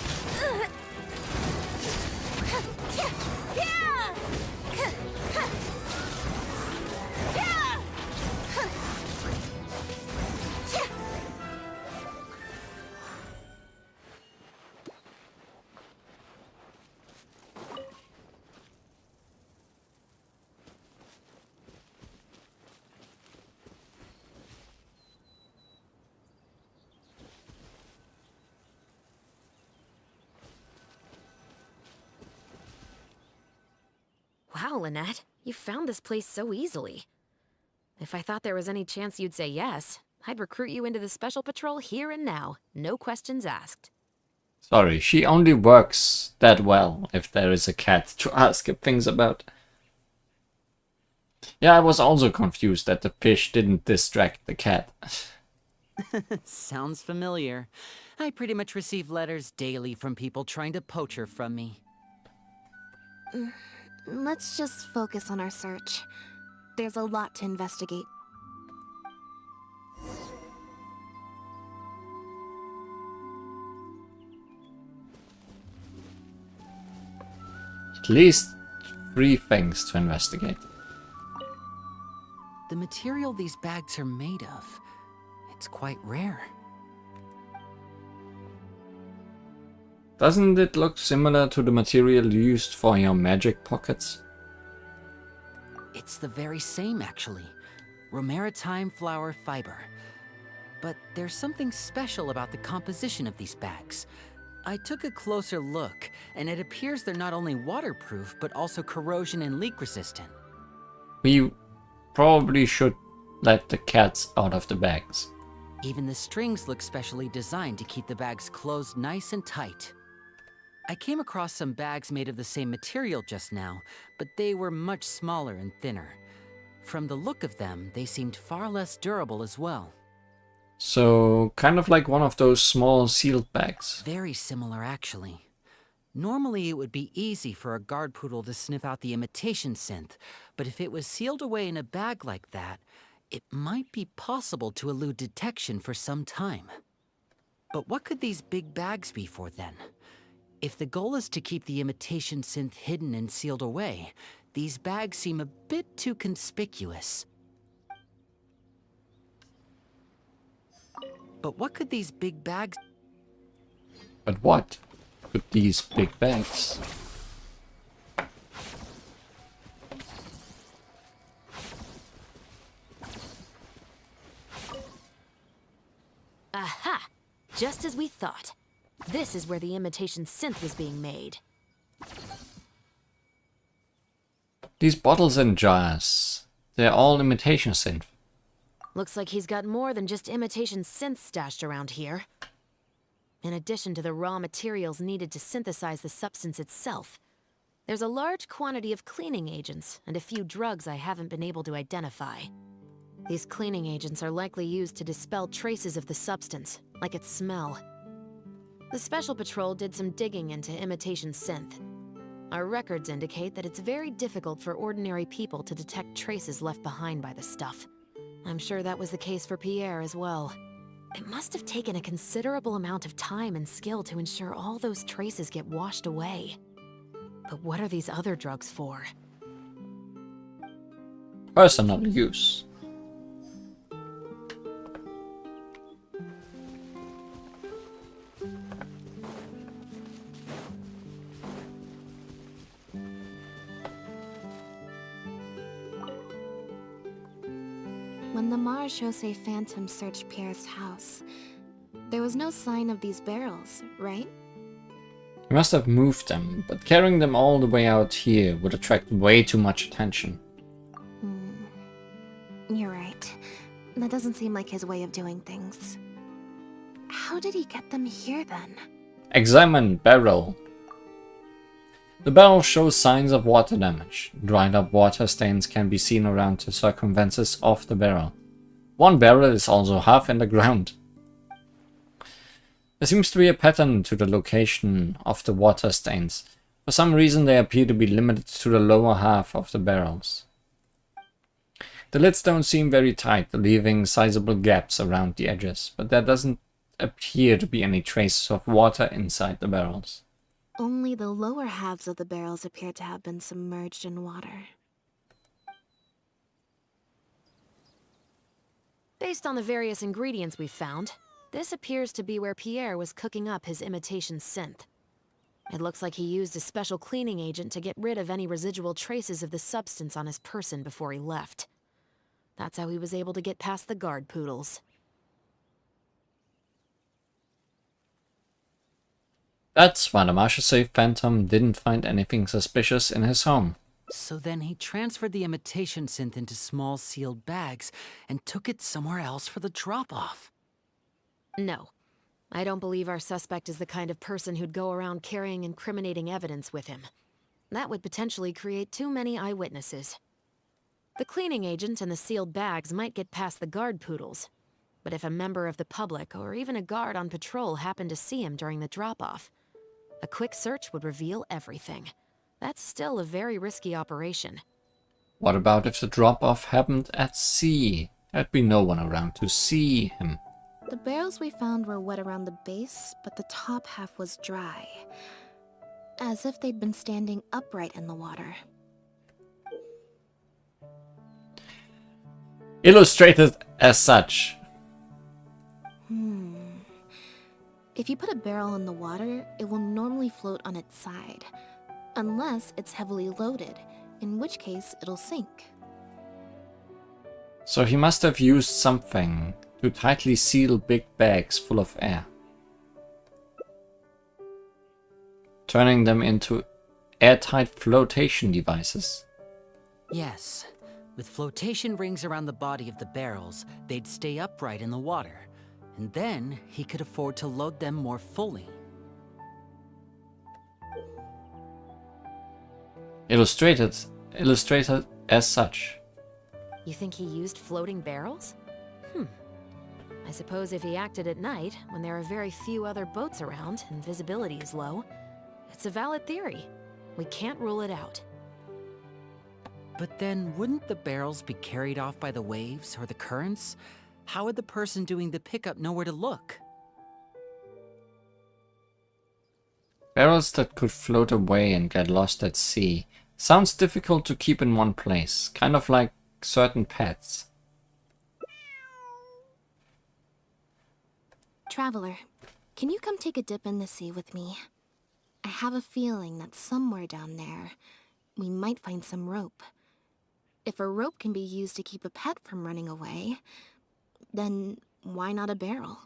Wow, Lynette, you found this place so easily. If I thought there was any chance you'd say yes, I'd recruit you into the Special Patrol here and now, no questions asked. Sorry, she only works that well if there is a cat to ask her things about. Yeah, I was also confused that the fish didn't distract the cat. Sounds familiar. I pretty much receive letters daily from people trying to poach her from me. Let's just focus on our search. There's a lot to investigate. At least 3 things to investigate. The material these bags are made of, it's quite rare. Doesn't it look similar to the material used for your magic pockets? It's the very same, actually. Romaritime flower fiber. But there's something special about the composition of these bags. I took a closer look, and it appears they're not only waterproof, but also corrosion and leak resistant. We probably should let the cats out of the bags. Even the strings look specially designed to keep the bags closed nice and tight. I came across some bags made of the same material just now, but they were much smaller and thinner. From the look of them, they seemed far less durable as well. So, kind of like one of those small sealed bags. Very similar, actually. Normally, it would be easy for a guard poodle to sniff out the imitation synth, but if it was sealed away in a bag like that, it might be possible to elude detection for some time. But what could these big bags be for then? If the goal is to keep the imitation synth hidden and sealed away, these bags seem a bit too conspicuous. But what could these big bags... But what could these big bags? Aha! Just as we thought. This is where the imitation synth was being made. These bottles and jars, they're all imitation synth. Looks like he's got more than just imitation synth stashed around here. In addition to the raw materials needed to synthesize the substance itself, there's a large quantity of cleaning agents and a few drugs I haven't been able to identify. These cleaning agents are likely used to dispel traces of the substance, like its smell. The Special Patrol did some digging into imitation synth. Our records indicate that it's very difficult for ordinary people to detect traces left behind by the stuff. I'm sure that was the case for Pierre as well. It must have taken a considerable amount of time and skill to ensure all those traces get washed away. But what are these other drugs for? Personal use. When the Marechaussee Phantom searched Pierre's house, there was no sign of these barrels, right? He must have moved them, but carrying them all the way out here would attract way too much attention. You're right. That doesn't seem like his way of doing things. How did he get them here then? Examine barrel. The barrel shows signs of water damage. Dried up water stains can be seen around the circumferences of the barrel. One barrel is also half in the ground. There seems to be a pattern to the location of the water stains. For some reason they appear to be limited to the lower half of the barrels. The lids don't seem very tight, leaving sizable gaps around the edges, but there doesn't appear to be any traces of water inside the barrels. Only the lower halves of the barrels appear to have been submerged in water. Based on the various ingredients we've found, this appears to be where Pierre was cooking up his imitation synth. It looks like he used a special cleaning agent to get rid of any residual traces of the substance on his person before he left. That's how he was able to get past the guard poodles. That's why the Marshal Phantom didn't find anything suspicious in his home. So then he transferred the imitation synth into small sealed bags and took it somewhere else for the drop-off. No. I don't believe our suspect is the kind of person who'd go around carrying incriminating evidence with him. That would potentially create too many eyewitnesses. The cleaning agent and the sealed bags might get past the guard poodles, but if a member of the public or even a guard on patrol happened to see him during the drop-off, a quick search would reveal everything. That's still a very risky operation. What about if the drop-off happened at sea? There'd be no one around to see him. The barrels we found were wet around the base, but the top half was dry. As if they'd been standing upright in the water. Illustrated as such. If you put a barrel in the water, it will normally float on its side. Unless it's heavily loaded, in which case it'll sink. So he must have used something to tightly seal big bags full of air, turning them into airtight flotation devices. Yes. With flotation rings around the body of the barrels, they'd stay upright in the water. And then he could afford to load them more fully. Illustrated as such. You think he used floating barrels? I suppose if he acted at night, when there are very few other boats around and visibility is low, it's a valid theory. We can't rule it out. But then, wouldn't the barrels be carried off by the waves or the currents? How would the person doing the pickup know where to look? Barrels that could float away and get lost at sea. Sounds difficult to keep in one place, kind of like certain pets. Traveler, can you come take a dip in the sea with me? I have a feeling that somewhere down there, we might find some rope. If a rope can be used to keep a pet from running away, then why not a barrel?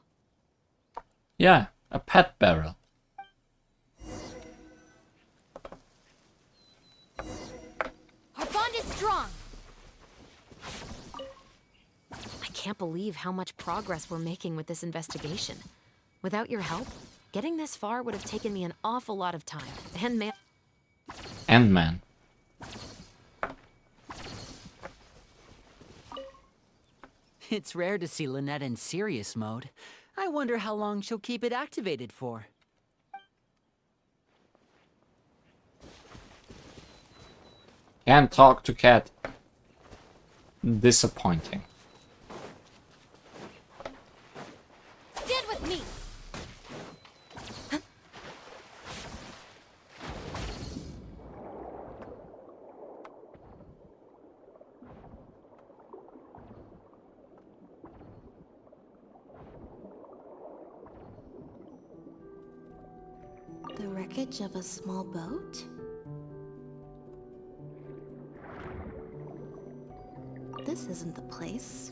Yeah, a pet barrel. Our bond is strong! I can't believe how much progress we're making with this investigation. Without your help, getting this far would have taken me an awful lot of time. And man. It's rare to see Lynette in serious mode. I wonder how long she'll keep it activated for. Can't talk to cat. Disappointing. Stand with me! The wreckage of a small boat? This isn't the place.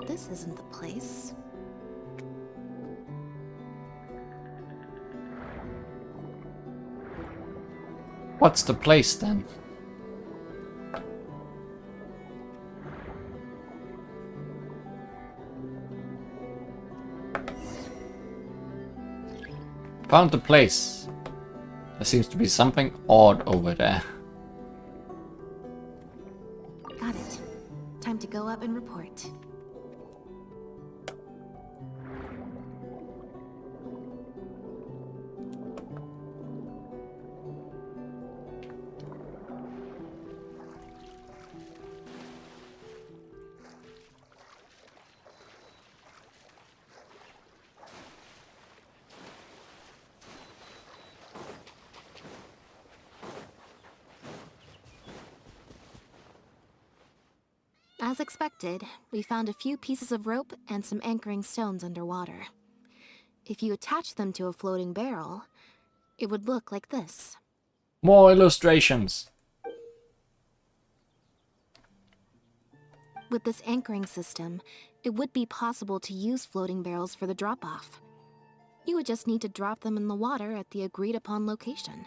This isn't the place. What's the place then? Found the place. There seems to be something odd over there. Got it. Time to go up and report. As expected, we found a few pieces of rope and some anchoring stones underwater. If you attach them to a floating barrel, it would look like this. More illustrations. With this anchoring system, it would be possible to use floating barrels for the drop-off. You would just need to drop them in the water at the agreed-upon location.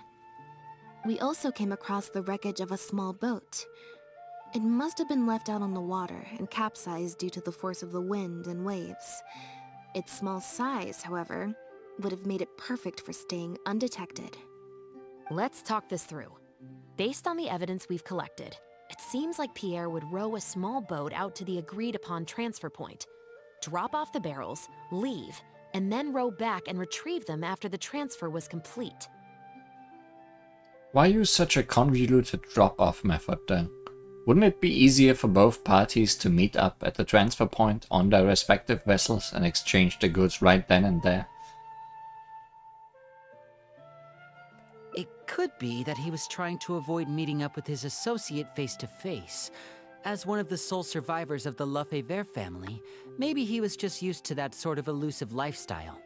We also came across the wreckage of a small boat. It must have been left out on the water and capsized due to the force of the wind and waves. Its small size, however, would have made it perfect for staying undetected. Let's talk this through. Based on the evidence we've collected, it seems like Pierre would row a small boat out to the agreed-upon transfer point, drop off the barrels, leave, and then row back and retrieve them after the transfer was complete. Why use such a convoluted drop-off method then? Wouldn't it be easier for both parties to meet up at the transfer point on their respective vessels and exchange the goods right then and there? It could be that he was trying to avoid meeting up with his associate face to face. As one of the sole survivors of the Lefebvre family, maybe he was just used to that sort of elusive lifestyle.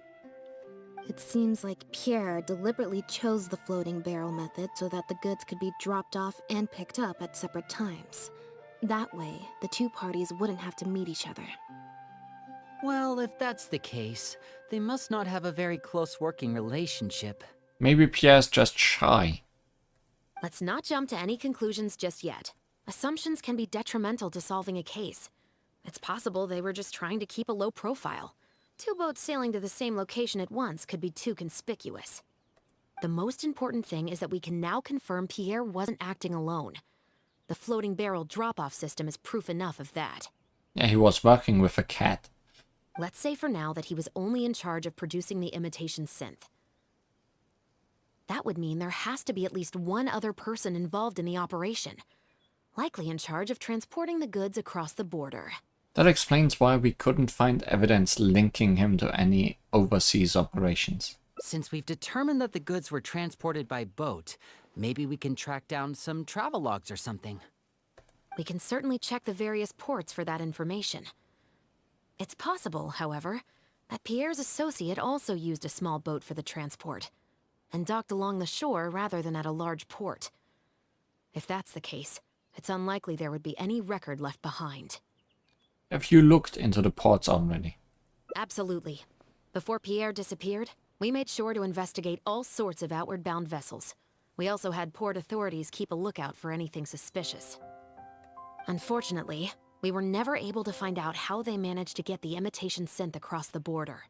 It seems like Pierre deliberately chose the floating barrel method so that the goods could be dropped off and picked up at separate times. That way, the two parties wouldn't have to meet each other. Well, if that's the case, they must not have a very close working relationship. Maybe Pierre's just shy. Let's not jump to any conclusions just yet. Assumptions can be detrimental to solving a case. It's possible they were just trying to keep a low profile. Two boats sailing to the same location at once could be too conspicuous. The most important thing is that we can now confirm Pierre wasn't acting alone. The floating barrel drop-off system is proof enough of that. Yeah, he was working with a cat. Let's say for now that he was only in charge of producing the imitation synth. That would mean there has to be at least one other person involved in the operation, likely in charge of transporting the goods across the border. That explains why we couldn't find evidence linking him to any overseas operations. Since we've determined that the goods were transported by boat, maybe we can track down some travel logs or something. We can certainly check the various ports for that information. It's possible, however, that Pierre's associate also used a small boat for the transport, and docked along the shore rather than at a large port. If that's the case, it's unlikely there would be any record left behind. Have you looked into the ports already? Absolutely. Before Pierre disappeared, we made sure to investigate all sorts of outward-bound vessels. We also had port authorities keep a lookout for anything suspicious. Unfortunately, we were never able to find out how they managed to get the imitation synth across the border.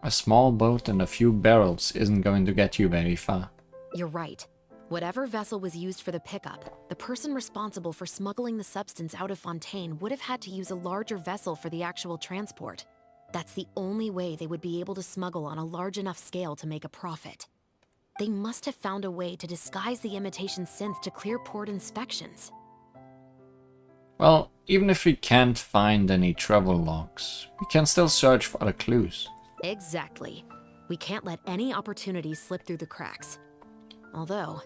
A small boat and a few barrels isn't going to get you very far. You're right. Whatever vessel was used for the pickup, the person responsible for smuggling the substance out of Fontaine would have had to use a larger vessel for the actual transport. That's the only way they would be able to smuggle on a large enough scale to make a profit. They must have found a way to disguise the imitation synth to clear port inspections. Well, even if we can't find any travel logs, we can still search for other clues. Exactly. We can't let any opportunities slip through the cracks. Although,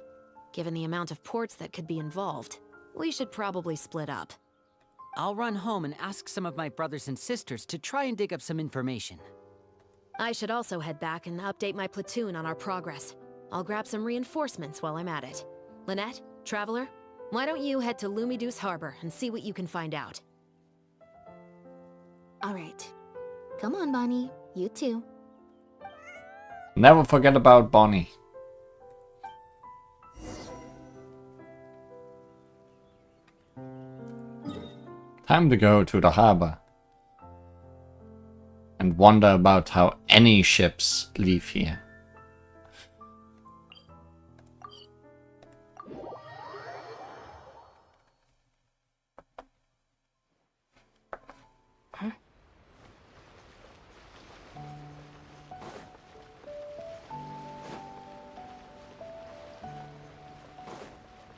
given the amount of ports that could be involved, we should probably split up. I'll run home and ask some of my brothers and sisters to try and dig up some information. I should also head back and update my platoon on our progress. I'll grab some reinforcements while I'm at it. Lynette, Traveler, why don't you head to Lumiduce Harbor and see what you can find out? All right. Come on, Bonnie. You too. Never forget about Bonnie. Time to go to the harbor and wonder about how any ships leave here.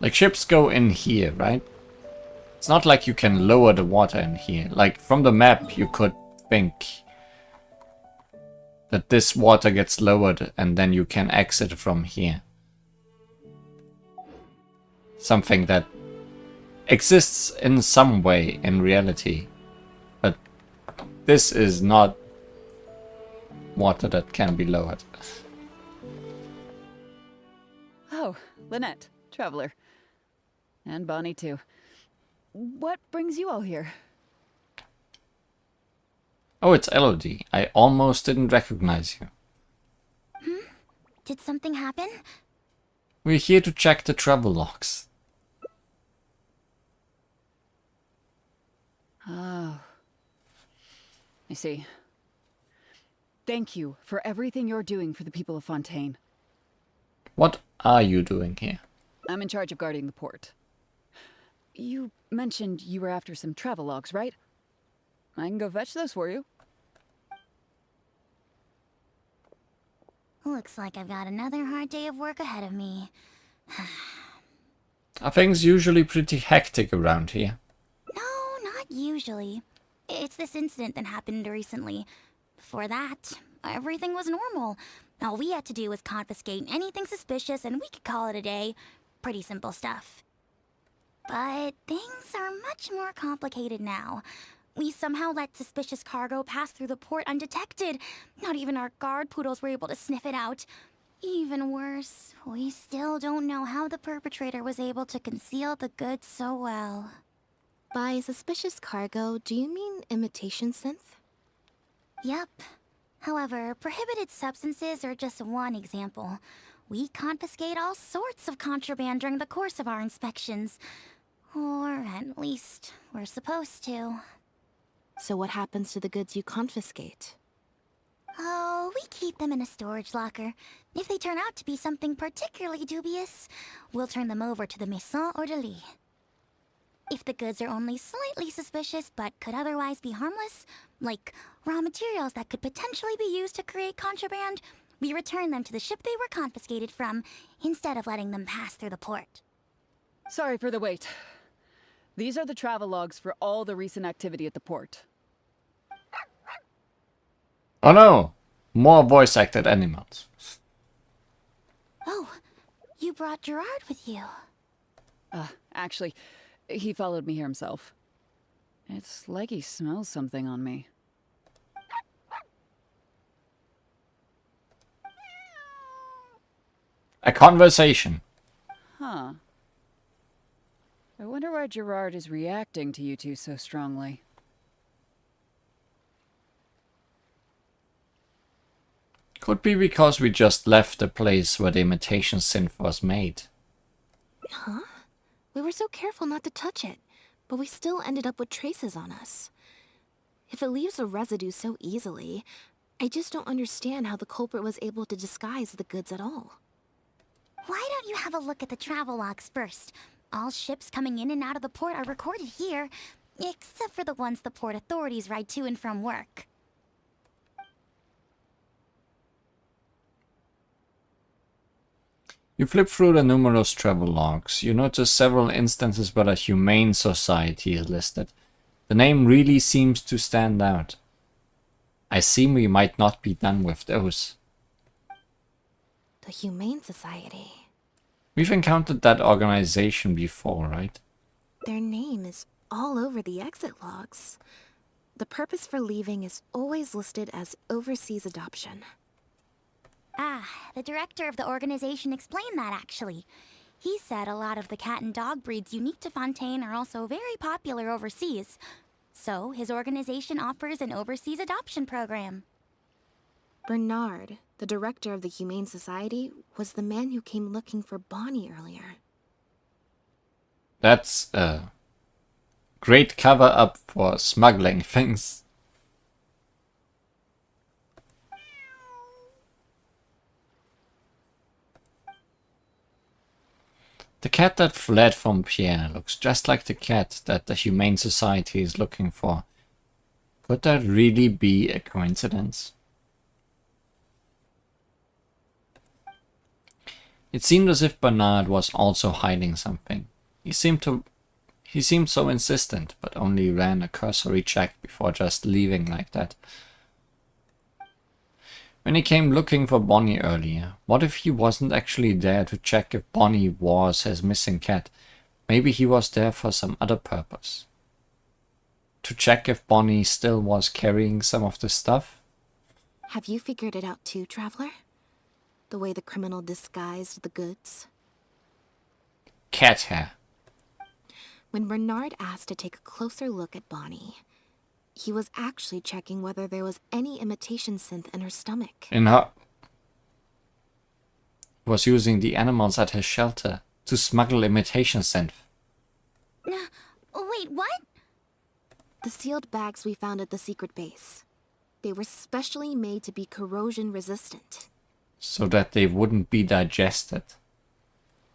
Like, ships go in here, right? It's not like you can lower the water in here. Like, from the map, you could think that this water gets lowered and then you can exit from here. Something that exists in some way in reality. But this is not water that can be lowered. Oh, Lynette, traveler. And Bonnie, too. What brings you all here? Oh, it's Elodie. I almost didn't recognize you. Did something happen? We're here to check the travel logs. Oh. I see. Thank you for everything you're doing for the people of Fontaine. What are you doing here? I'm in charge of guarding the port. You mentioned you were after some travel logs, right? I can go fetch those for you. Looks like I've got another hard day of work ahead of me. Are things usually pretty hectic around here? No, not usually. It's this incident that happened recently. Before that, everything was normal. All we had to do was confiscate anything suspicious and we could call it a day. Pretty simple stuff. But things are much more complicated now. We somehow let suspicious cargo pass through the port undetected. Not even our guard poodles were able to sniff it out. Even worse, we still don't know how the perpetrator was able to conceal the goods so well. By suspicious cargo, do you mean imitation synth? Yep. However, prohibited substances are just one example. We confiscate all sorts of contraband during the course of our inspections. Or at least, we're supposed to. So what happens to the goods you confiscate? Oh, we keep them in a storage locker. If they turn out to be something particularly dubious, we'll turn them over to the Maison Orderly. If the goods are only slightly suspicious but could otherwise be harmless, like raw materials that could potentially be used to create contraband, we return them to the ship they were confiscated from, instead of letting them pass through the port. Sorry for the wait. These are the travel logs for all the recent activity at the port. Oh no! More voice-acted animals. Oh, you brought Gerard with you. Actually, he followed me here himself. It's like he smells something on me. A conversation. Huh. I wonder why Gerard is reacting to you two so strongly. Could be because we just left the place where the imitation synth was made. Huh? We were so careful not to touch it, but we still ended up with traces on us. If it leaves a residue so easily, I just don't understand how the culprit was able to disguise the goods at all. Why don't you have a look at the travel logs first? All ships coming in and out of the port are recorded here, except for the ones the port authorities ride to and from work. You flip through the numerous travel logs. You notice several instances where the Humane Society is listed. The name really seems to stand out. I see we might not be done with those. The Humane Society. We've encountered that organization before, right? Their name is all over the exit logs. The purpose for leaving is always listed as overseas adoption. Ah, the director of the organization explained that, actually. He said a lot of the cat and dog breeds unique to Fontaine are also very popular overseas. So, his organization offers an overseas adoption program. Bernard, the director of the Humane Society, was the man who came looking for Bonnie earlier. That's, Great cover up for smuggling things. The cat that fled from Pierre looks just like the cat that the Humane Society is looking for. Could that really be a coincidence? It seemed as if Bernard was also hiding something. He seemed so insistent, but only ran a cursory check before just leaving like that. When he came looking for Bonnie earlier, what if he wasn't actually there to check if Bonnie was his missing cat? Maybe he was there for some other purpose. To check if Bonnie still was carrying some of the stuff? Have you figured it out too, Traveler? The way the criminal disguised the goods? Cat hair. When Bernard asked to take a closer look at Bonnie, he was actually checking whether there was any imitation synth in her stomach. In her... He was using the animals at his shelter to smuggle imitation synth. Wait, what? The sealed bags we found at the secret base. They were specially made to be corrosion resistant. So that they wouldn't be digested.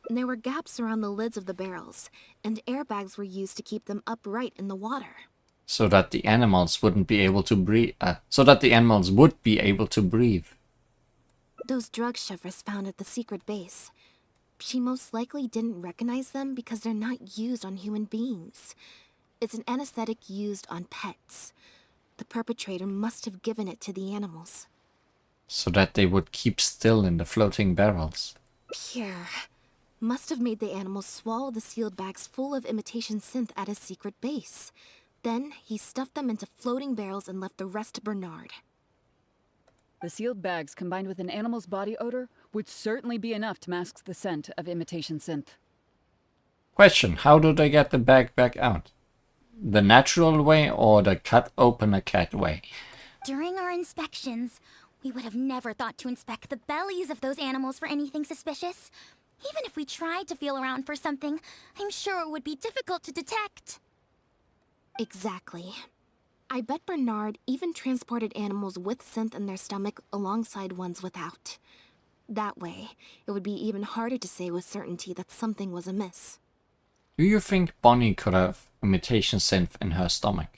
There were gaps around the lids of the barrels, and airbags were used to keep them upright in the water. So that the animals wouldn't be able to breathe. Would be able to breathe. Those drug shovers found at the secret base. She most likely didn't recognize them because they're not used on human beings. It's an anesthetic used on pets. The perpetrator must have given it to the animals. So that they would keep still in the floating barrels. Pierre must have made the animals swallow the sealed bags full of imitation synth at his secret base. Then he stuffed them into floating barrels and left the rest to Bernard. The sealed bags combined with an animal's body odor would certainly be enough to mask the scent of imitation synth. Question, how do they get the bag back out? The natural way or the cut open a cat way? During our inspections, we would have never thought to inspect the bellies of those animals for anything suspicious. Even if we tried to feel around for something, I'm sure it would be difficult to detect. Exactly. I bet Bernard even transported animals with synth in their stomach alongside ones without. That way, it would be even harder to say with certainty that something was amiss. Do you think Bonnie could have imitation synth in her stomach?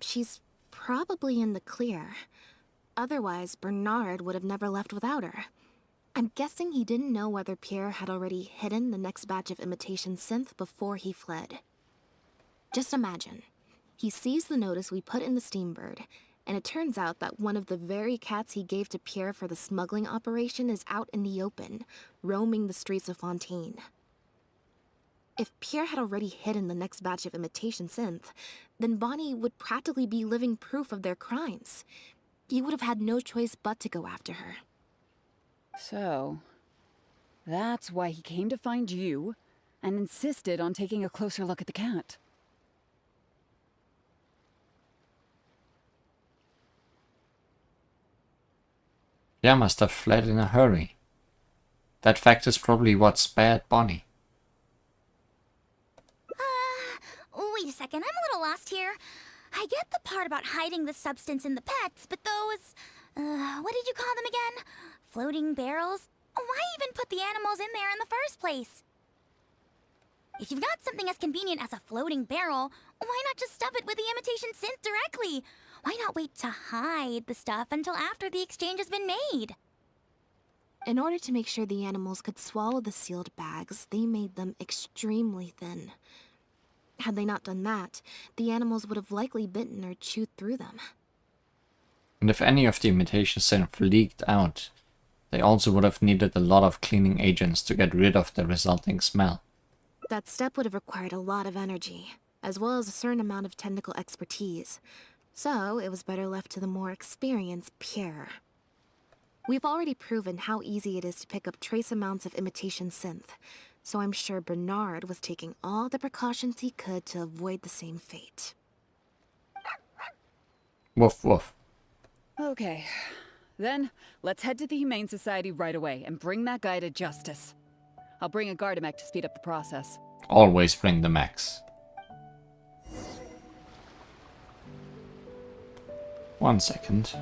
She's probably in the clear. Otherwise, Bernard would have never left without her. I'm guessing he didn't know whether Pierre had already hidden the next batch of imitation synth before he fled. Just imagine. He sees the notice we put in the Steambird, and it turns out that one of the very cats he gave to Pierre for the smuggling operation is out in the open, roaming the streets of Fontaine. If Pierre had already hidden the next batch of imitation synth, then Bonnie would practically be living proof of their crimes. He would have had no choice but to go after her. So, that's why he came to find you and insisted on taking a closer look at the cat. Pierre must have fled in a hurry. That fact is probably what spared Bonnie. Wait a second, I'm a little lost here. I get the part about hiding the substance in the pets, but those... what did you call them again? Floating barrels? Why even put the animals in there in the first place? If you've got something as convenient as a floating barrel, why not just stuff it with the imitation synth directly? Why not wait to hide the stuff until after the exchange has been made? In order to make sure the animals could swallow the sealed bags, they made them extremely thin. Had they not done that, the animals would have likely bitten or chewed through them. And if any of the imitation synth leaked out, they also would have needed a lot of cleaning agents to get rid of the resulting smell. That step would have required a lot of energy, as well as a certain amount of technical expertise. So it was better left to the more experienced Pierre. We've already proven how easy it is to pick up trace amounts of imitation synth, so I'm sure Bernard was taking all the precautions he could to avoid the same fate. Woof woof. Okay, then let's head to the Humane Society right away and bring that guy to justice. I'll bring a Gardamek to speed up the process. Always bring the max. 1 second.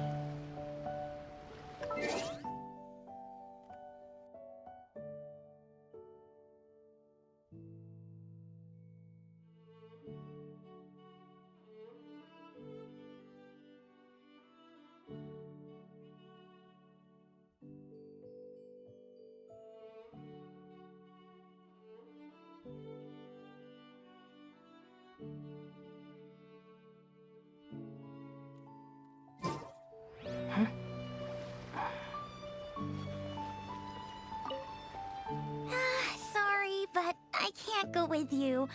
Sorry, but I can't go with you.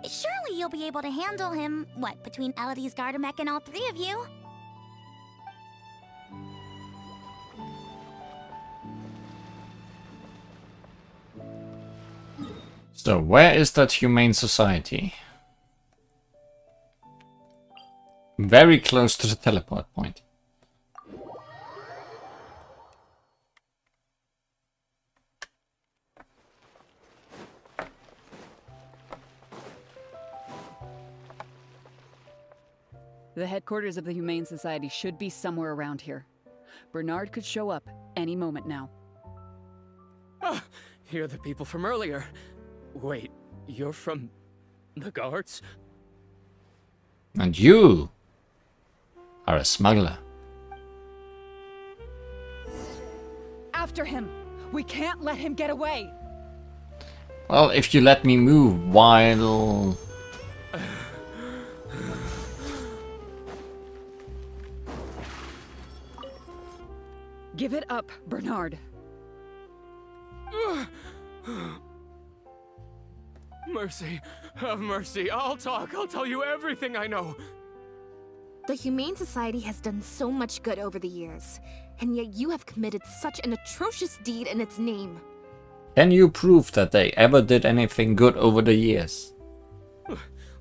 Surely you'll be able to handle him, what, between Elodie's Gardamek and all three of you? So, where is that humane society? Very close to the teleport point. The headquarters of the Humane Society should be somewhere around here. Bernard could show up any moment now. Ah, you're the people from earlier. Wait, you're from the guards? And you are a smuggler. After him! We can't let him get away! Well, if you let me move while... Give it up, Bernard. Mercy, have mercy. I'll talk. I'll tell you everything I know. The Humane Society has done so much good over the years, and yet you have committed such an atrocious deed in its name. Can you prove that they ever did anything good over the years?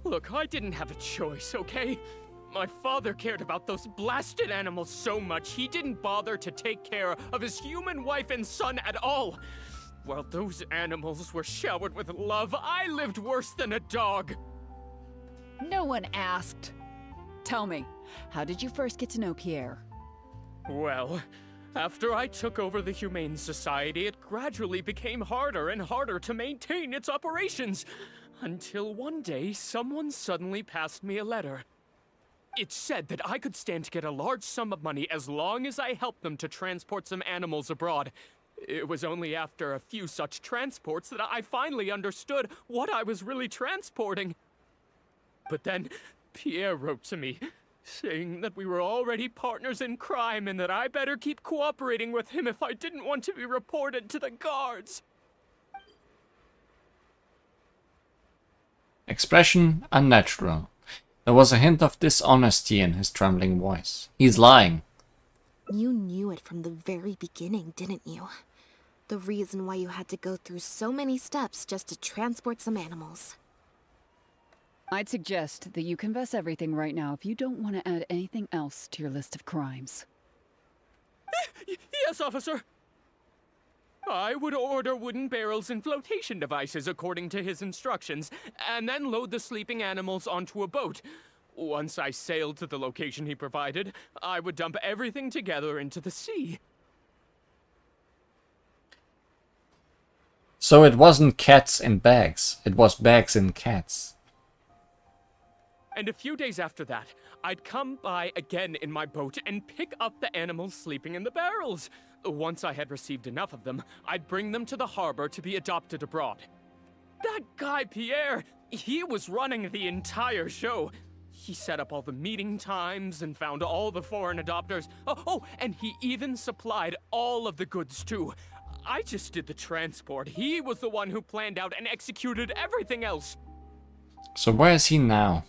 Look, I didn't have a choice, okay? My father cared about those blasted animals so much, he didn't bother to take care of his human wife and son at all. While those animals were showered with love, I lived worse than a dog. No one asked. Tell me, how did you first get to know Pierre? Well, after I took over the Humane Society, it gradually became harder and harder to maintain its operations. Until one day, someone suddenly passed me a letter. It said that I could stand to get a large sum of money as long as I helped them to transport some animals abroad. It was only after a few such transports that I finally understood what I was really transporting. But then, Pierre wrote to me, saying that we were already partners in crime and that I better keep cooperating with him if I didn't want to be reported to the guards. Expression unnatural. There was a hint of dishonesty in his trembling voice. He's lying. You knew it from the very beginning, didn't you? The reason why you had to go through so many steps just to transport some animals. I'd suggest that you confess everything right now if you don't want to add anything else to your list of crimes. Yes, officer. I would order wooden barrels and flotation devices according to his instructions, and then load the sleeping animals onto a boat. Once I sailed to the location he provided, I would dump everything together into the sea. So it wasn't cats in bags, it was bags in cats. And a few days after that, I'd come by again in my boat and pick up the animals sleeping in the barrels. Once I had received enough of them, I'd bring them to the harbor to be adopted abroad. That guy, Pierre, he was running the entire show. He set up all the meeting times and found all the foreign adopters. Oh, and he even supplied all of the goods too. I just did the transport. He was the one who planned out and executed everything else. So where is he now?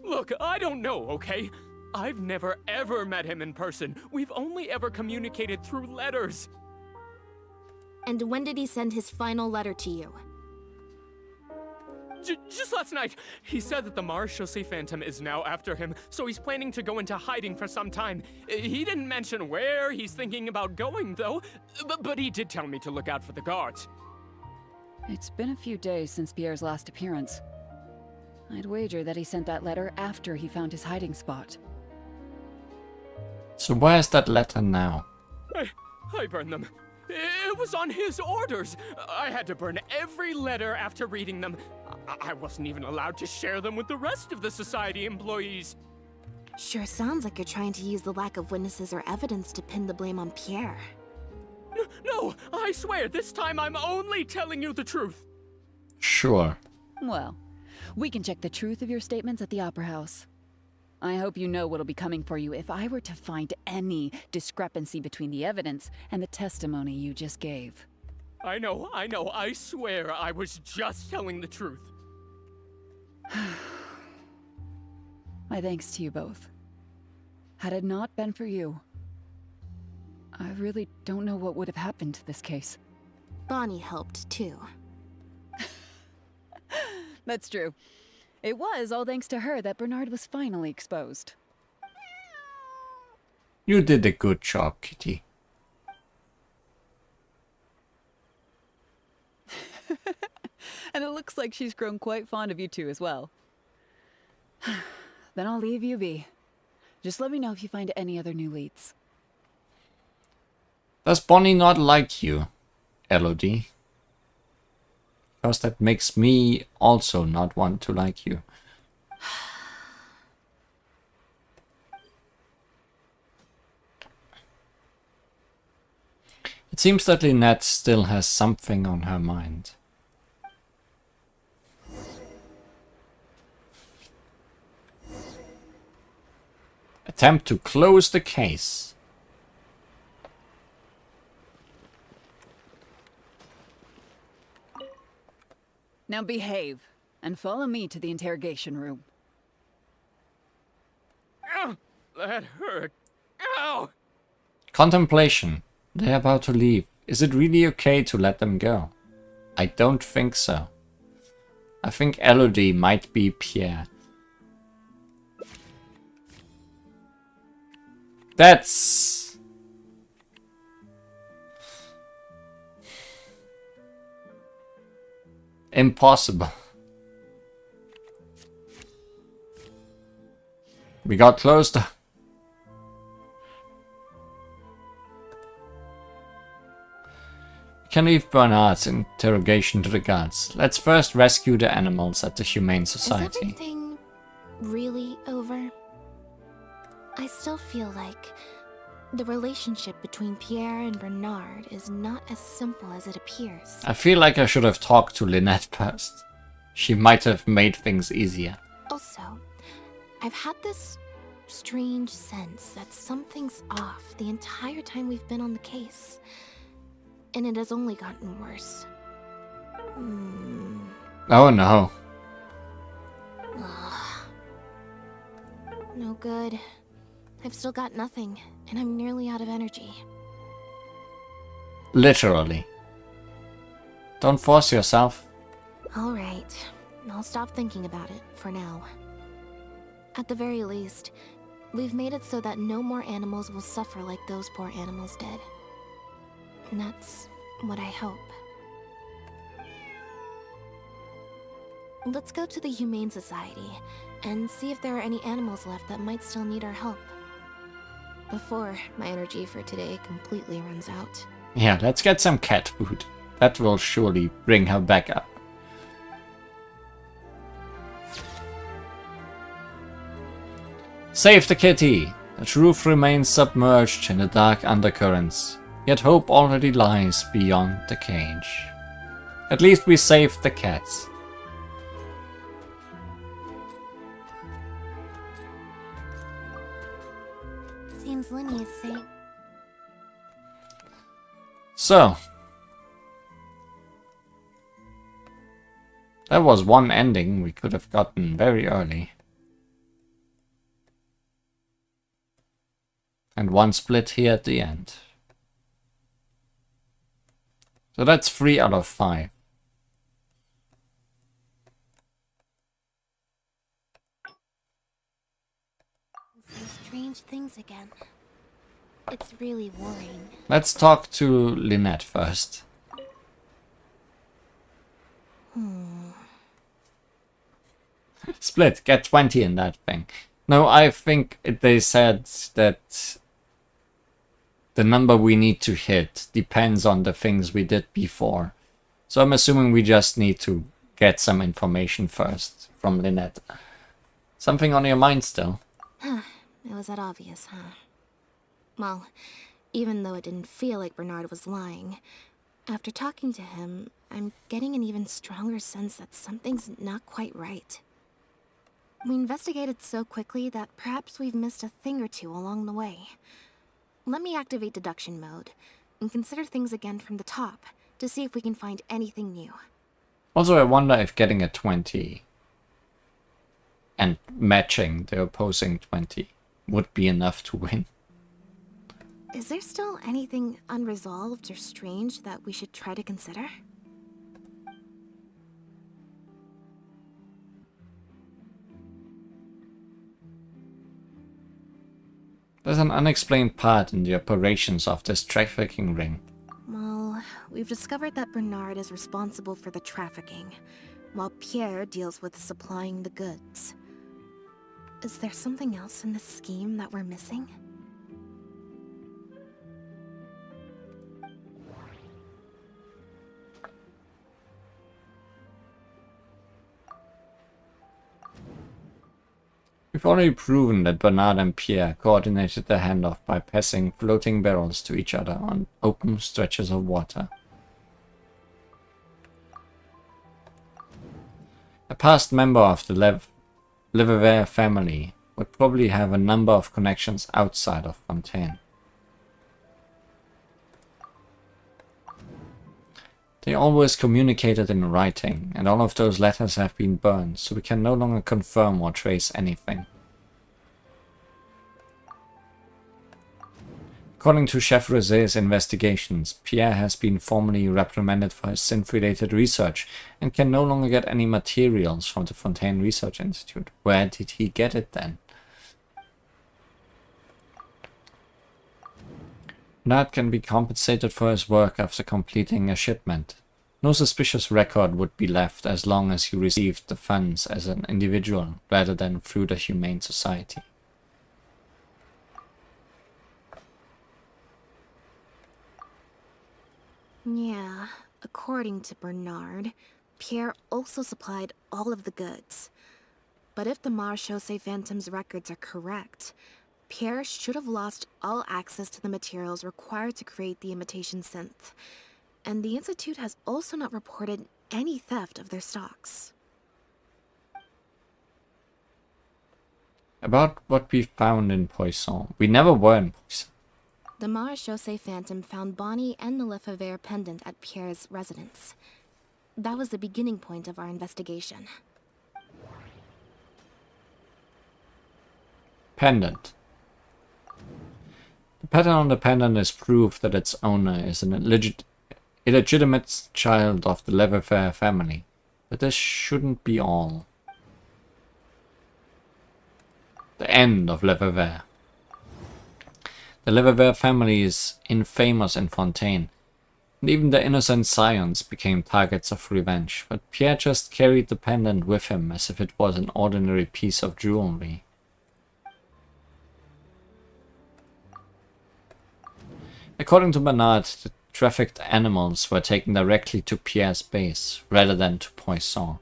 Look, I don't know, okay? I've never ever met him in person. We've only ever communicated through letters. And when did he send his final letter to you? Just last night, he said that the Marechaussee Phantom is now after him, so he's planning to go into hiding for some time. He didn't mention where he's thinking about going, though, but he did tell me to look out for the guards. It's been a few days since Pierre's last appearance. I'd wager that he sent that letter after he found his hiding spot. So where's that letter now? I burned them. It was on his orders. I had to burn every letter after reading them. I wasn't even allowed to share them with the rest of the society employees. Sure sounds like you're trying to use the lack of witnesses or evidence to pin the blame on Pierre. No, I swear, this time I'm only telling you the truth. Sure. Well, we can check the truth of your statements at the Opera House. I hope you know what'll be coming for you if I were to find any discrepancy between the evidence and the testimony you just gave. I know, I swear I was just telling the truth. My thanks to you both. Had it not been for you, I really don't know what would have happened to this case. Bonnie helped, too. That's true. It was all thanks to her that Bernard was finally exposed. You did a good job, Kitty. And it looks like she's grown quite fond of you two as well. Then I'll leave you be. Just let me know if you find any other new leads. Does Bonnie not like you, Elodie? Because that makes me also not want to like you. It seems that Lynette still has something on her mind. Attempt to close the case. Now behave, and follow me to the interrogation room. Ow, that hurt. Ow! Contemplation. They're about to leave. Is it really okay to let them go? I don't think so. I think Elodie might be Pierre. That's... impossible. We got close to... Can leave Bernard's interrogation to the guards. Let's first rescue the animals at the Humane Society. Is everything really over? I still feel like the relationship between Pierre and Bernard is not as simple as it appears. I feel like I should have talked to Lynette first. She might have made things easier. Also, I've had this strange sense that something's off the entire time we've been on the case. And it has only gotten worse. Oh no. Ugh. No good. I've still got nothing, and I'm nearly out of energy. Literally. Don't force yourself. Alright, I'll stop thinking about it, for now. At the very least, we've made it so that no more animals will suffer like those poor animals did. And that's what I hope. Let's go to the Humane Society and see if there are any animals left that might still need our help. Before my energy for today completely runs out. Yeah, let's get some cat food. That will surely bring her back up. Save the kitty! The truth remains submerged in the dark undercurrents. Yet hope already lies beyond the cage. At least we saved the cats. Seems Linny is safe. So. That was one ending we could have gotten very early. And one split here at the end. So that's 3 out of 5. Some strange things again. It's really worrying. Let's talk to Lynette first. Split, get 20 in that thing. No, I think they said that the number we need to hit depends on the things we did before. So I'm assuming we just need to get some information first from Lynette. Something on your mind still? It was that obvious, huh? Well, even though it didn't feel like Bernard was lying, after talking to him, I'm getting an even stronger sense that something's not quite right. We investigated so quickly that perhaps we've missed a thing or two along the way. Let me activate deduction mode and consider things again from the top to see if we can find anything new. Also, I wonder if getting a 20 and matching the opposing 20 would be enough to win. Is there still anything unresolved or strange that we should try to consider? There's an unexplained part in the operations of this trafficking ring. Well, we've discovered that Bernard is responsible for the trafficking, while Pierre deals with supplying the goods. Is there something else in this scheme that we're missing? We've already proven that Bernard and Pierre coordinated the handoff by passing floating barrels to each other on open stretches of water. A past member of the Leverrier family would probably have a number of connections outside of Fontaine. They always communicated in writing, and all of those letters have been burned, so we can no longer confirm or trace anything. According to Chef Rosé's investigations, Pierre has been formally reprimanded for his synth-related research and can no longer get any materials from the Fontaine Research Institute. Where did he get it then? Bernard can be compensated for his work after completing a shipment. No suspicious record would be left as long as he received the funds as an individual rather than through the Humane Society. Yeah, according to Bernard, Pierre also supplied all of the goods. But if the Marechaussee Phantom's records are correct, Pierre should have lost all access to the materials required to create the imitation synth. And the Institute has also not reported any theft of their stocks. About what we found in Poisson. We never were in Poisson. The Marechaussee Phantom found Bonnie and the Lefebvre pendant at Pierre's residence. That was the beginning point of our investigation. Pendant. The pattern on the pendant is proof that its owner is an illegitimate child of the Lefebvre family. But this shouldn't be all. The end of Lefebvre. The Lefebvre family is infamous in Fontaine, and even the innocent scions became targets of revenge, but Pierre just carried the pendant with him as if it was an ordinary piece of jewelry. According to Bernard, the trafficked animals were taken directly to Pierre's base, rather than to Poisson.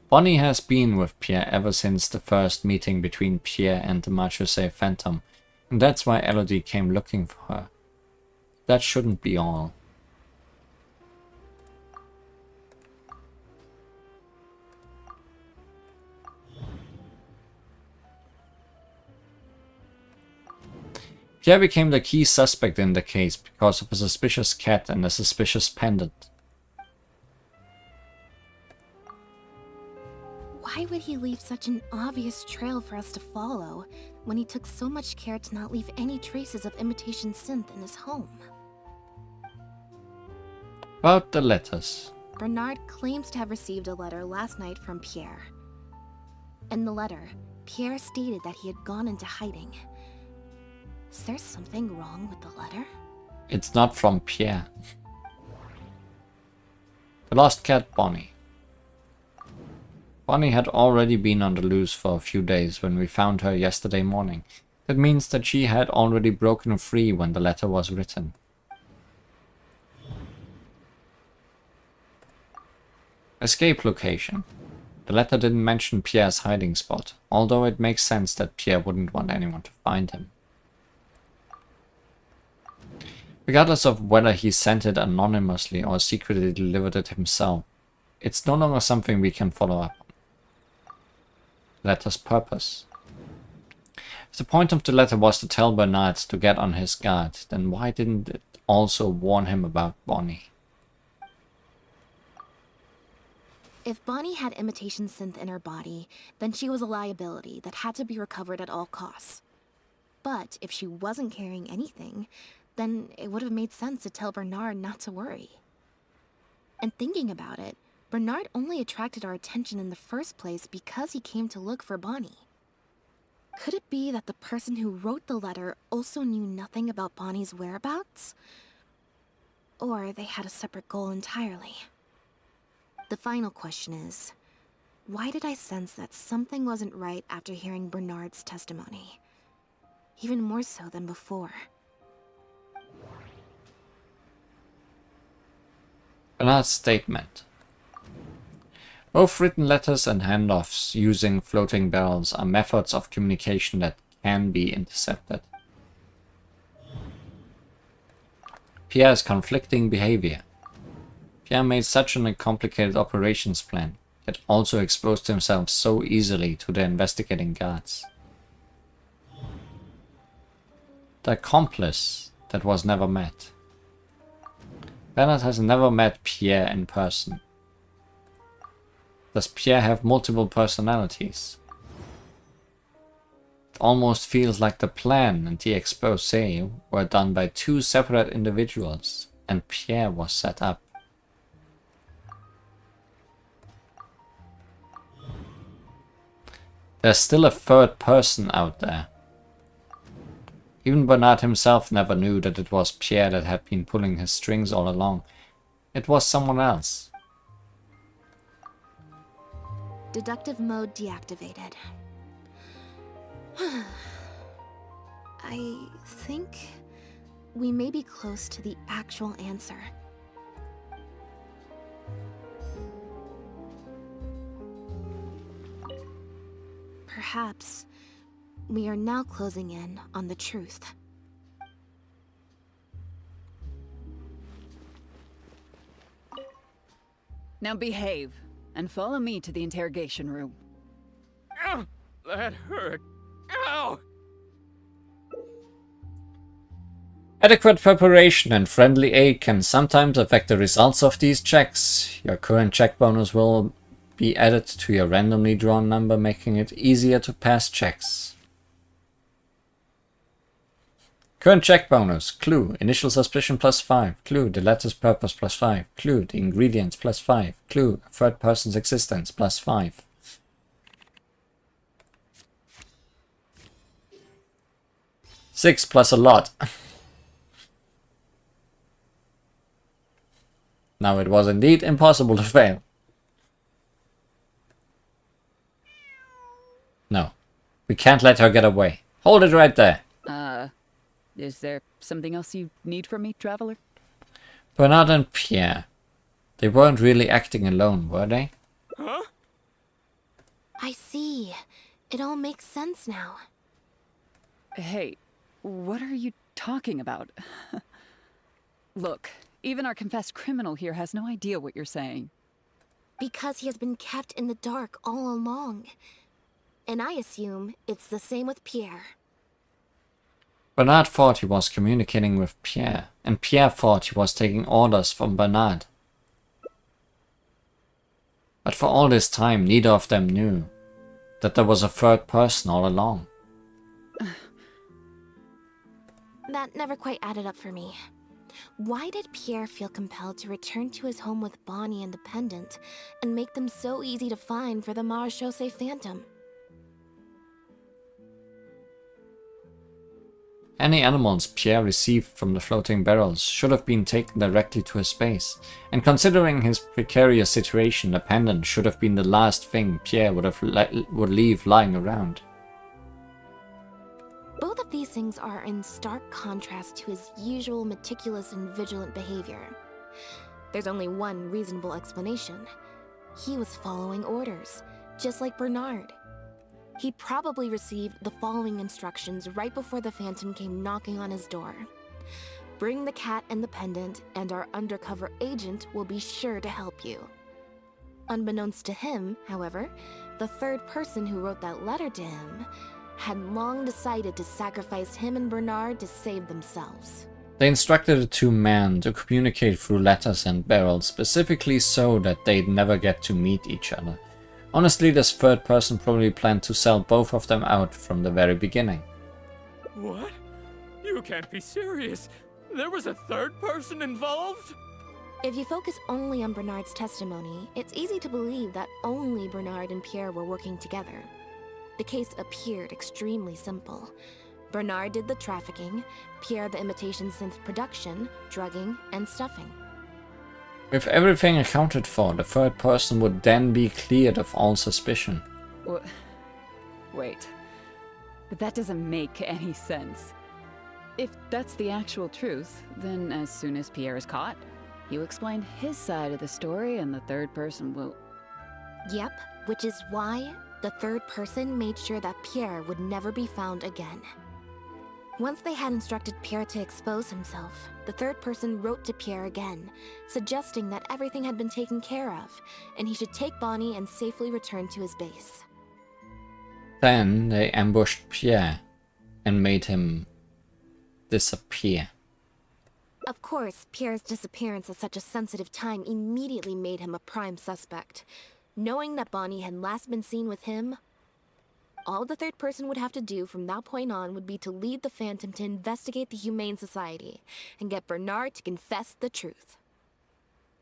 Bonnie has been with Pierre ever since the first meeting between Pierre and the Marechaussee Phantom, and that's why Elodie came looking for her. That shouldn't be all. Pierre became the key suspect in the case because of a suspicious cat and a suspicious pendant. Why would he leave such an obvious trail for us to follow, when he took so much care to not leave any traces of imitation synth in his home? About the letters. Bernard claims to have received a letter last night from Pierre. In the letter, Pierre stated that he had gone into hiding. Is there something wrong with the letter? It's not from Pierre. The lost cat, Bonnie. Bonnie had already been on the loose for a few days when we found her yesterday morning. That means that she had already broken free when the letter was written. Escape location. The letter didn't mention Pierre's hiding spot, although it makes sense that Pierre wouldn't want anyone to find him. Regardless of whether he sent it anonymously or secretly delivered it himself, it's no longer something we can follow up on. Letter's purpose. If the point of the letter was to tell Bernard to get on his guard, then why didn't it also warn him about Bonnie? If Bonnie had imitation synth in her body, then she was a liability that had to be recovered at all costs. But if she wasn't carrying anything, then it would have made sense to tell Bernard not to worry. And thinking about it, Bernard only attracted our attention in the first place because he came to look for Bonnie. Could it be that the person who wrote the letter also knew nothing about Bonnie's whereabouts? Or they had a separate goal entirely? The final question is, why did I sense that something wasn't right after hearing Bernard's testimony? Even more so than before. Bernard's statement. Both written letters and handoffs using floating barrels are methods of communication that can be intercepted. Pierre's conflicting behavior. Pierre made such a complicated operations plan, yet also exposed himself so easily to the investigating guards. The accomplice that was never met. Bernard has never met Pierre in person. Does Pierre have multiple personalities? It almost feels like the plan and the exposé were done by two separate individuals, and Pierre was set up. There's still a third person out there. Even Bernard himself never knew that it was Pierre that had been pulling his strings all along. It was someone else. Deductive mode deactivated. I think we may be close to the actual answer. Perhaps we are now closing in on the truth. Now behave, and follow me to the interrogation room. Ow! That hurt. Ow! Adequate preparation and friendly aid can sometimes affect the results of these checks. Your current check bonus will be added to your randomly drawn number, making it easier to pass checks. Current check bonus. Clue. Initial suspicion +5. Clue. The letter's purpose +5. Clue. The ingredients +5. Clue. A third person's existence +5. Six plus a lot. Now it was indeed impossible to fail. No. We can't let her get away. Hold it right there. Is there something else you need from me, Traveler? Bernard and Pierre. They weren't really acting alone, were they? Huh? I see. It all makes sense now. Hey, what are you talking about? Look, even our confessed criminal here has no idea what you're saying. Because he has been kept in the dark all along. And I assume it's the same with Pierre. Bernard thought he was communicating with Pierre, and Pierre thought he was taking orders from Bernard. But for all this time, neither of them knew that there was a third person all along. That never quite added up for me. Why did Pierre feel compelled to return to his home with Bonnie and the pendant, and make them so easy to find for the Marechaussee Phantom? Any animals Pierre received from the floating barrels should have been taken directly to his base, and considering his precarious situation, the pendant should have been the last thing Pierre would leave lying around. Both of these things are in stark contrast to his usual meticulous and vigilant behavior. There's only one reasonable explanation. He was following orders, just like Bernard. He probably received the following instructions right before the Phantom came knocking on his door. Bring the cat and the pendant, and our undercover agent will be sure to help you. Unbeknownst to him, however, the third person who wrote that letter to him had long decided to sacrifice him and Bernard to save themselves. They instructed the two men to communicate through letters and barrels, specifically so that they'd never get to meet each other. Honestly, this third person probably planned to sell both of them out from the very beginning. What? You can't be serious. There was a third person involved? If you focus only on Bernard's testimony, it's easy to believe that only Bernard and Pierre were working together. The case appeared extremely simple. Bernard did the trafficking, Pierre the imitation synth production, drugging, and stuffing. With everything accounted for, the third person would then be cleared of all suspicion. Wait. But that doesn't make any sense. If that's the actual truth, then as soon as Pierre is caught, he'll explain his side of the story and the third person will... Yep, which is why the third person made sure that Pierre would never be found again. Once they had instructed Pierre to expose himself, the third person wrote to Pierre again, suggesting that everything had been taken care of, and he should take Bonnie and safely return to his base. Then they ambushed Pierre and made him disappear. Of course, Pierre's disappearance at such a sensitive time immediately made him a prime suspect. Knowing that Bonnie had last been seen with him, all the third person would have to do from that point on would be to lead the Phantom to investigate the Humane Society and get Bernard to confess the truth.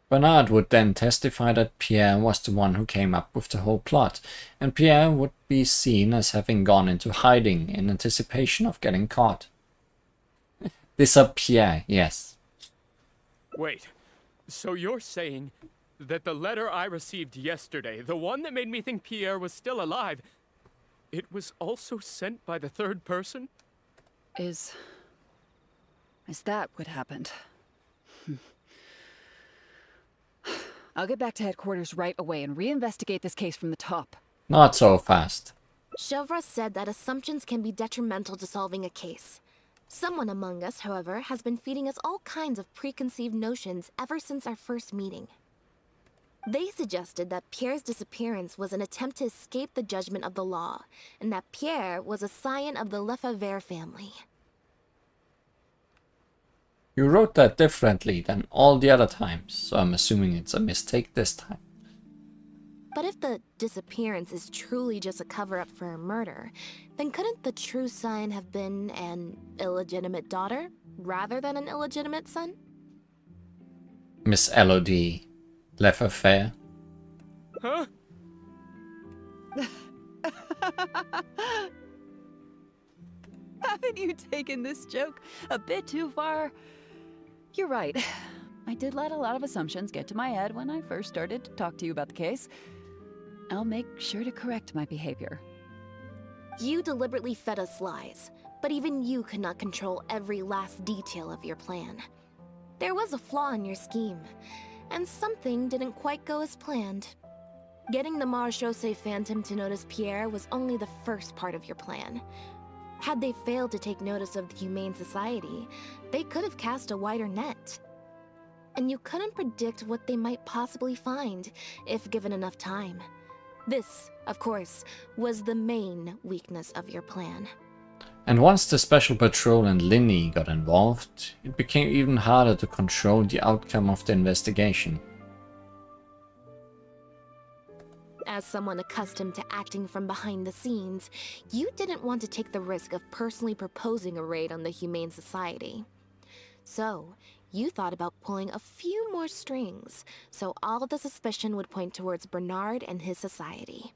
Bernard would then testify that Pierre was the one who came up with the whole plot, and Pierre would be seen as having gone into hiding in anticipation of getting caught. Disappear, yes. Wait, so you're saying that the letter I received yesterday, the one that made me think Pierre was still alive, it was also sent by the third person? Is that what happened? I'll get back to headquarters right away and reinvestigate this case from the top. Not so fast. Chevra said that assumptions can be detrimental to solving a case. Someone among us, however, has been feeding us all kinds of preconceived notions ever since our first meeting. They suggested that Pierre's disappearance was an attempt to escape the judgment of the law, and that Pierre was a scion of the Lefebvre family. You wrote that differently than all the other times, so I'm assuming it's a mistake this time. But if the disappearance is truly just a cover-up for a murder, then couldn't the true scion have been an illegitimate daughter, rather than an illegitimate son? Miss Elodie Lefebvre. Huh? Haven't you taken this joke a bit too far? You're right. I did let a lot of assumptions get to my head when I first started to talk to you about the case. I'll make sure to correct my behavior. You deliberately fed us lies, but even you could not control every last detail of your plan. There was a flaw in your scheme, and something didn't quite go as planned. Getting the Marechaussee Phantom to notice Pierre was only the first part of your plan. Had they failed to take notice of the Humane Society, they could have cast a wider net. And you couldn't predict what they might possibly find, if given enough time. This, of course, was the main weakness of your plan. And once the Special Patrol and Lynette got involved, it became even harder to control the outcome of the investigation. As someone accustomed to acting from behind the scenes, you didn't want to take the risk of personally proposing a raid on the Humane Society. So, you thought about pulling a few more strings, so all of the suspicion would point towards Bernard and his society.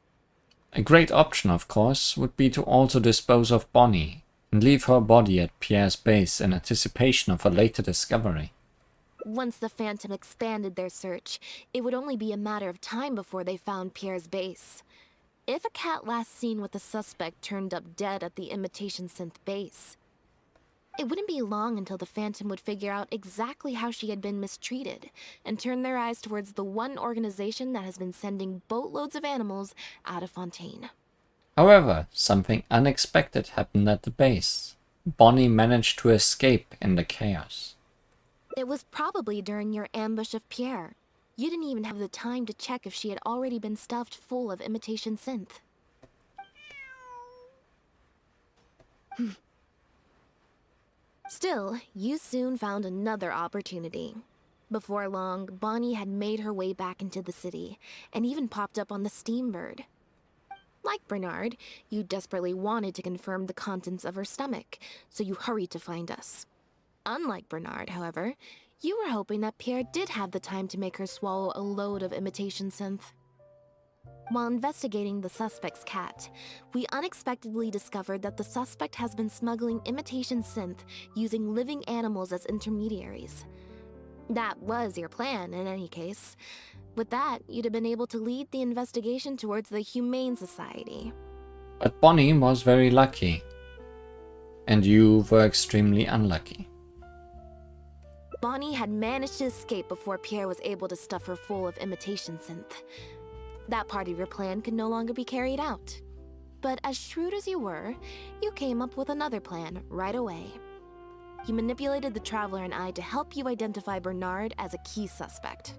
A great option, of course, would be to also dispose of Bonnie, and leave her body at Pierre's base in anticipation of a later discovery. Once the Phantom expanded their search, it would only be a matter of time before they found Pierre's base. If a cat last seen with the suspect turned up dead at the imitation synth base, it wouldn't be long until the Phantom would figure out exactly how she had been mistreated and turn their eyes towards the one organization that has been sending boatloads of animals out of Fontaine. However, something unexpected happened at the base. Bonnie managed to escape in the chaos. It was probably during your ambush of Pierre. You didn't even have the time to check if she had already been stuffed full of imitation synth. Still, you soon found another opportunity. Before long, Bonnie had made her way back into the city, and even popped up on the Steambird. Like Bernard, you desperately wanted to confirm the contents of her stomach, so you hurried to find us. Unlike Bernard, however, you were hoping that Pierre did have the time to make her swallow a load of imitation synth. While investigating the suspect's cat, we unexpectedly discovered that the suspect has been smuggling imitation synth using living animals as intermediaries. That was your plan, in any case. With that, you'd have been able to lead the investigation towards the Humane Society. But Bonnie was very lucky. And you were extremely unlucky. Bonnie had managed to escape before Pierre was able to stuff her full of imitation synth. That part of your plan could no longer be carried out. But as shrewd as you were, you came up with another plan right away. You manipulated the Traveler and I to help you identify Bernard as a key suspect.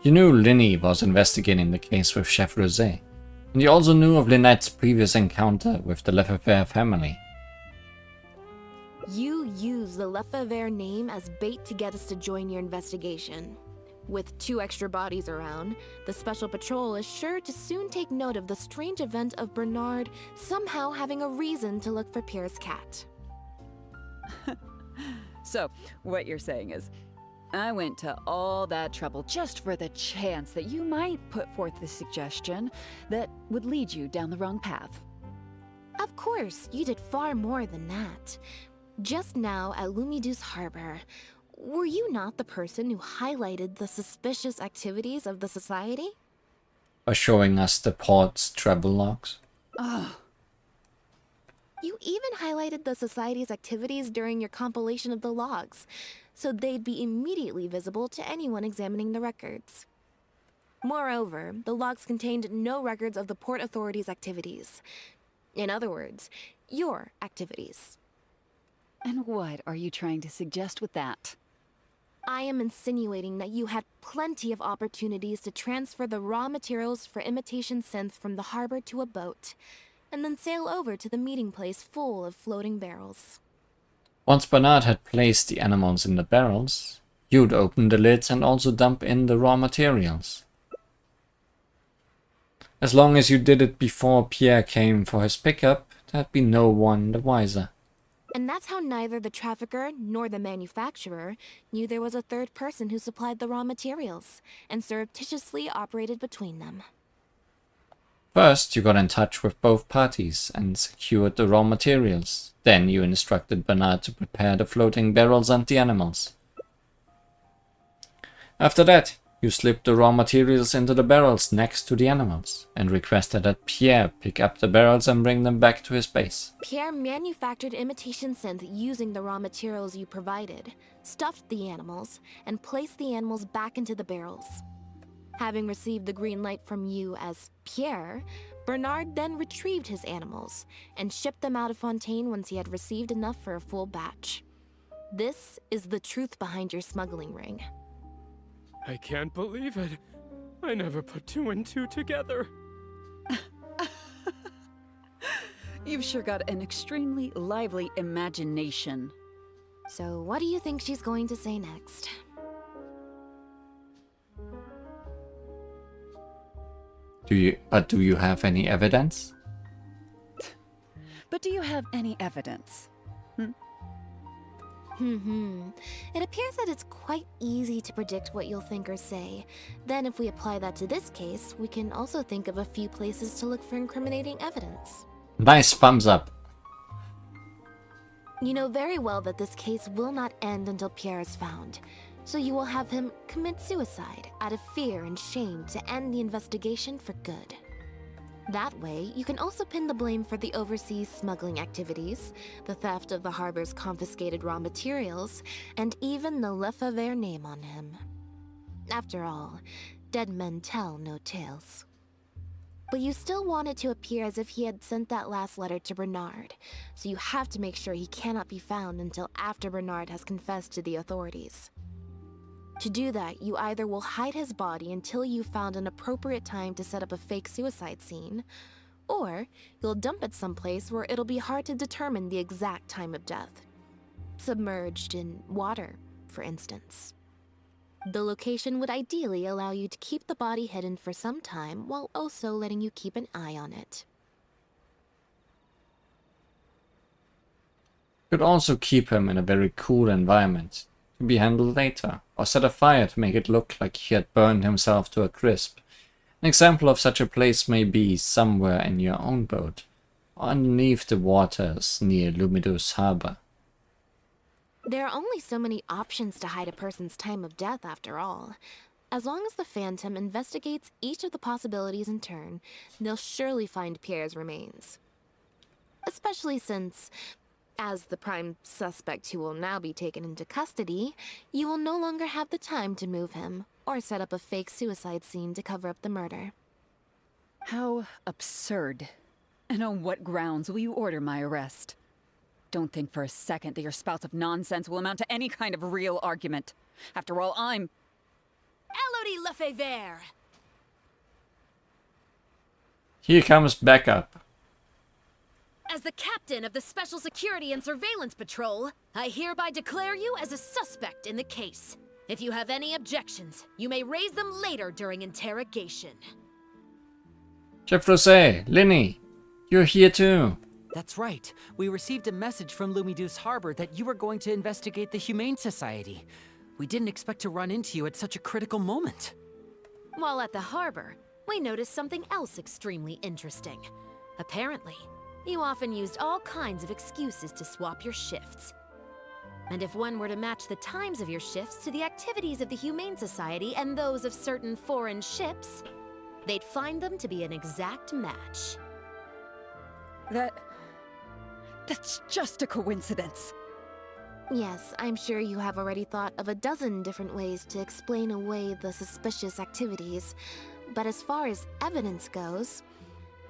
You knew Linny was investigating the case with Chef Rosé, and you also knew of Lynette's previous encounter with the Lefebvre family. You used the Lefebvre name as bait to get us to join your investigation. With 2 extra bodies around, the Special Patrol is sure to soon take note of the strange event of Bernard somehow having a reason to look for Pierre's cat. So, what you're saying is, I went to all that trouble just for the chance that you might put forth the suggestion that would lead you down the wrong path. Of course, you did far more than that. Just now at Lumidu's harbor, were you not the person who highlighted the suspicious activities of the Society? By showing us the port's travel logs. Ugh. You even highlighted the Society's activities during your compilation of the logs, so they'd be immediately visible to anyone examining the records. Moreover, the logs contained no records of the Port Authority's activities. In other words, your activities. And what are you trying to suggest with that? I am insinuating that you had plenty of opportunities to transfer the raw materials for imitation synth from the harbor to a boat, and then sail over to the meeting place full of floating barrels. Once Bernard had placed the animals in the barrels, you'd open the lids and also dump in the raw materials. As long as you did it before Pierre came for his pickup, there'd be no one the wiser. And that's how neither the trafficker nor the manufacturer knew there was a third person who supplied the raw materials, and surreptitiously operated between them. First, you got in touch with both parties and secured the raw materials. Then you instructed Bernard to prepare the floating barrels and the animals. After that, you slipped the raw materials into the barrels next to the animals, and requested that Pierre pick up the barrels and bring them back to his base. Pierre manufactured imitation synth using the raw materials you provided, stuffed the animals, and placed the animals back into the barrels. Having received the green light from you as Pierre, Bernard then retrieved his animals, and shipped them out of Fontaine once he had received enough for a full batch. This is the truth behind your smuggling ring. I can't believe it. I never put 2 and 2 together. You've sure got an extremely lively imagination. So what do you think she's going to say next? Do you have any evidence? But do you have any evidence? It appears that it's quite easy to predict what you'll think or say. Then if we apply that to this case, we can also think of a few places to look for incriminating evidence. Nice thumbs up. You know very well that this case will not end until Pierre is found, so you will have him commit suicide out of fear and shame to end the investigation for good. That way, you can also pin the blame for the overseas smuggling activities, the theft of the harbor's confiscated raw materials, and even the Lefebvre name on him. After all, dead men tell no tales. But you still want it to appear as if he had sent that last letter to Bernard, so you have to make sure he cannot be found until after Bernard has confessed to the authorities. To do that, you either will hide his body until you've found an appropriate time to set up a fake suicide scene, or you'll dump it someplace where it'll be hard to determine the exact time of death. Submerged in water, for instance. The location would ideally allow you to keep the body hidden for some time while also letting you keep an eye on it. Could also keep him in a very cool environment to be handled later, or set a fire to make it look like he had burned himself to a crisp. An example of such a place may be somewhere in your own boat, or underneath the waters near Lumidus Harbor. There are only so many options to hide a person's time of death, after all. As long as the Phantom investigates each of the possibilities in turn, they'll surely find Pierre's remains. Especially since, as the prime suspect who will now be taken into custody, you will no longer have the time to move him, or set up a fake suicide scene to cover up the murder. How absurd. And on what grounds will you order my arrest? Don't think for a second that your spouts of nonsense will amount to any kind of real argument. After all, I'm... Elodie Lefebvre! Here comes backup. As the captain of the Special Security and Surveillance Patrol, I hereby declare you as a suspect in the case. If you have any objections, you may raise them later during interrogation. Chef Rosé, Linny, you're here too. That's right. We received a message from Lumidus Harbor that you were going to investigate the Humane Society. We didn't expect to run into you at such a critical moment. While at the harbor, we noticed something else extremely interesting. Apparently, you often used all kinds of excuses to swap your shifts. And if one were to match the times of your shifts to the activities of the Humane Society and those of certain foreign ships, they'd find them to be an exact match. That's just a coincidence. Yes, I'm sure you have already thought of a dozen different ways to explain away the suspicious activities, but as far as evidence goes,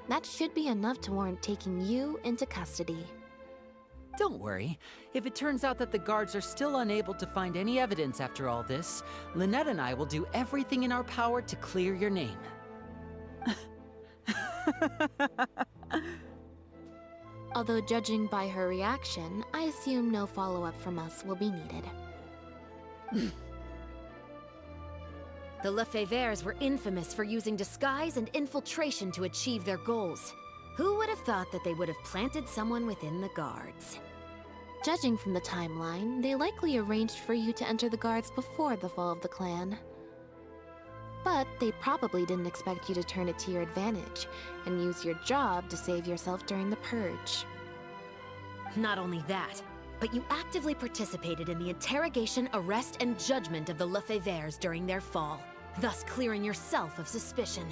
that should be enough to warrant taking you into custody. Don't worry. If it turns out that the guards are still unable to find any evidence after all this, Lynette and I will do everything in our power to clear your name. Although judging by her reaction, I assume no follow-up from us will be needed. The Lefebvres were infamous for using disguise and infiltration to achieve their goals. Who would have thought that they would have planted someone within the guards? Judging from the timeline, they likely arranged for you to enter the guards before the fall of the clan. But they probably didn't expect you to turn it to your advantage and use your job to save yourself during the purge. Not only that, but you actively participated in the interrogation, arrest, and judgment of the Lefebvres during their fall, thus clearing yourself of suspicion.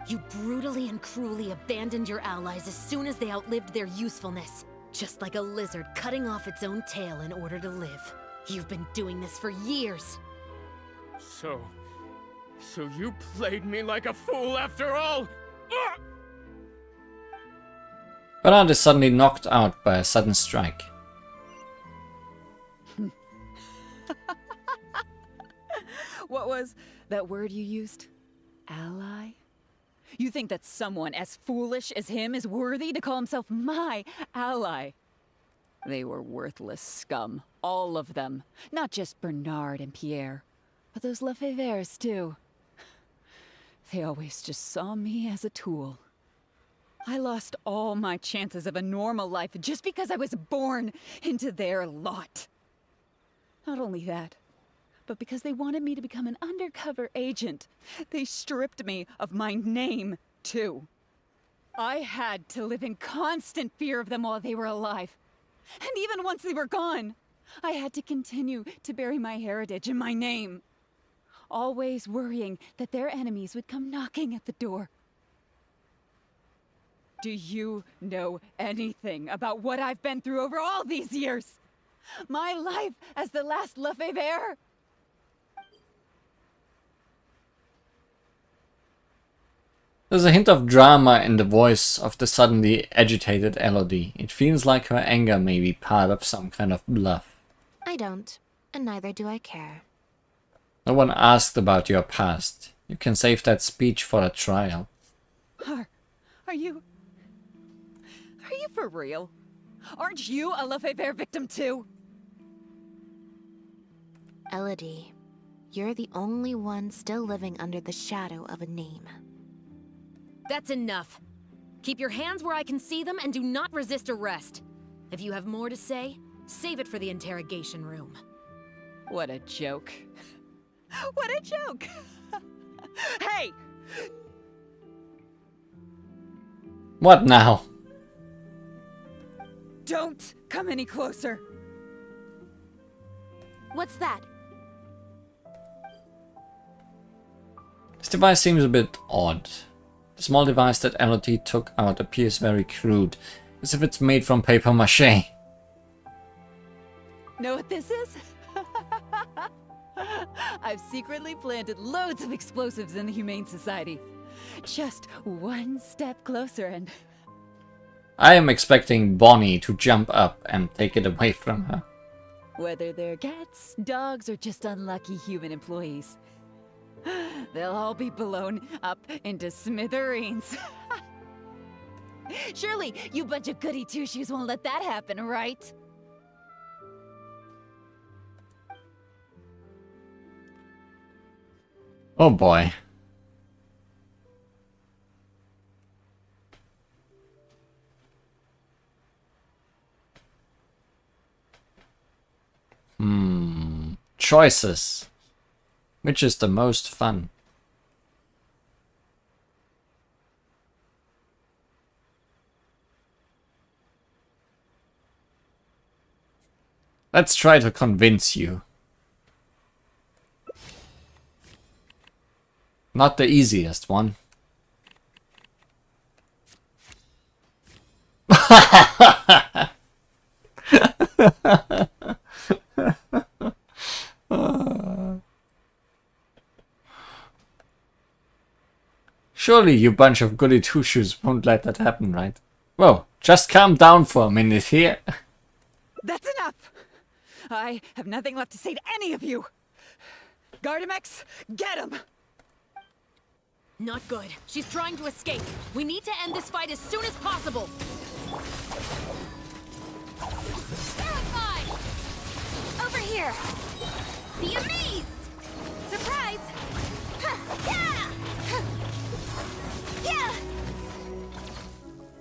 You brutally and cruelly abandoned your allies as soon as they outlived their usefulness, just like a lizard cutting off its own tail in order to live. You've been doing this for years. So you played me like a fool after all? Ugh! Bernard is suddenly knocked out by a sudden strike. What was that word you used? Ally? You think that someone as foolish as him is worthy to call himself my ally? They were worthless scum, all of them. Not just Bernard and Pierre, but those Lefebvres too. They always just saw me as a tool. I lost all my chances of a normal life just because I was born into their lot. Not only that, but because they wanted me to become an undercover agent, they stripped me of my name, too. I had to live in constant fear of them while they were alive. And even once they were gone, I had to continue to bury my heritage and my name. Always worrying that their enemies would come knocking at the door. Do you know anything about what I've been through over all these years? My life as the last Lefebvre? There's a hint of drama in the voice of the suddenly agitated Elodie. It feels like her anger may be part of some kind of bluff. I don't, and neither do I care. No one asked about your past. You can save that speech for a trial. Are you for real? Aren't you a Lefebvre victim too? Elodie, you're the only one still living under the shadow of a name. That's enough. Keep your hands where I can see them and do not resist arrest. If you have more to say, save it for the interrogation room. What a joke. What a joke! Hey! What now? Don't come any closer. What's that? This device seems a bit odd. The small device that Elodie took out appears very crude, as if it's made from paper mache. Know what this is? I've secretly planted loads of explosives in the Humane Society. Just one step closer and... I am expecting Bonnie to jump up and take it away from her. Whether they're cats, dogs, or just unlucky human employees, they'll all be blown up into smithereens. Surely, you bunch of goody two-shoes won't let that happen, right? Oh boy. Choices. Which is the most fun? Let's try to convince you. Not the easiest one. Surely you bunch of goody two-shoes won't let that happen, right? Whoa, just calm down for a minute here. That's enough! I have nothing left to say to any of you! Gardamex, get him! Not good. She's trying to escape. We need to end this fight as soon as possible. Terrified! Over here! Be amazed! Surprise! Yeah! Yeah!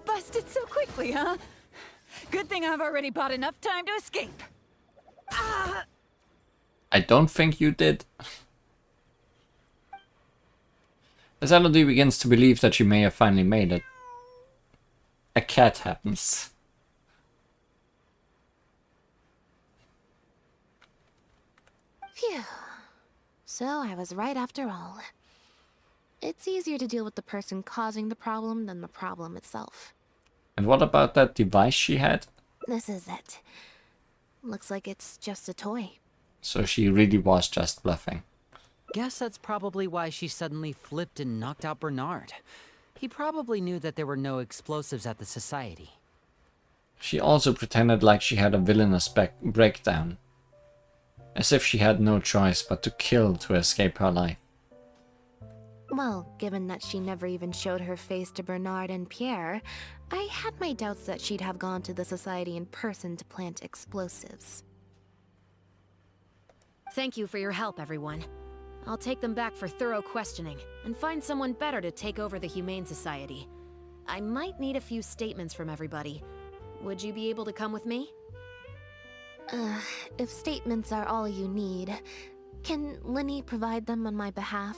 Busted so quickly, huh? Good thing I've already bought enough time to escape. I don't think you did. As Elodie begins to believe that she may have finally made it, a cat happens. Phew. So I was right after all. It's easier to deal with the person causing the problem than the problem itself. And what about that device she had? This is it. Looks like it's just a toy. So she really was just bluffing. Guess that's probably why she suddenly flipped and knocked out Bernard. He probably knew that there were no explosives at the society. She also pretended like she had a villainous breakdown. As if she had no choice but to kill to escape her life. Well, given that she never even showed her face to Bernard and Pierre, I had my doubts that she'd have gone to the society in person to plant explosives. Thank you for your help, everyone. I'll take them back for thorough questioning and find someone better to take over the Humane Society. I might need a few statements from everybody. Would you be able to come with me? If statements are all you need, can Lynette provide them on my behalf?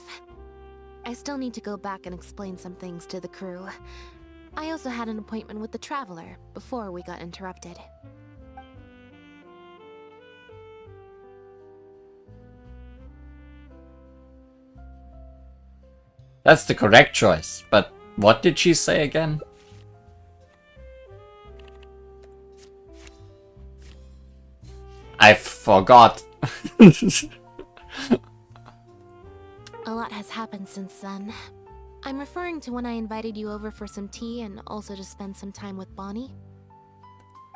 I still need to go back and explain some things to the crew. I also had an appointment with the Traveler before we got interrupted. That's the correct choice. But what did she say again? I forgot. A lot has happened since then. I'm referring to when I invited you over for some tea and also to spend some time with Bonnie.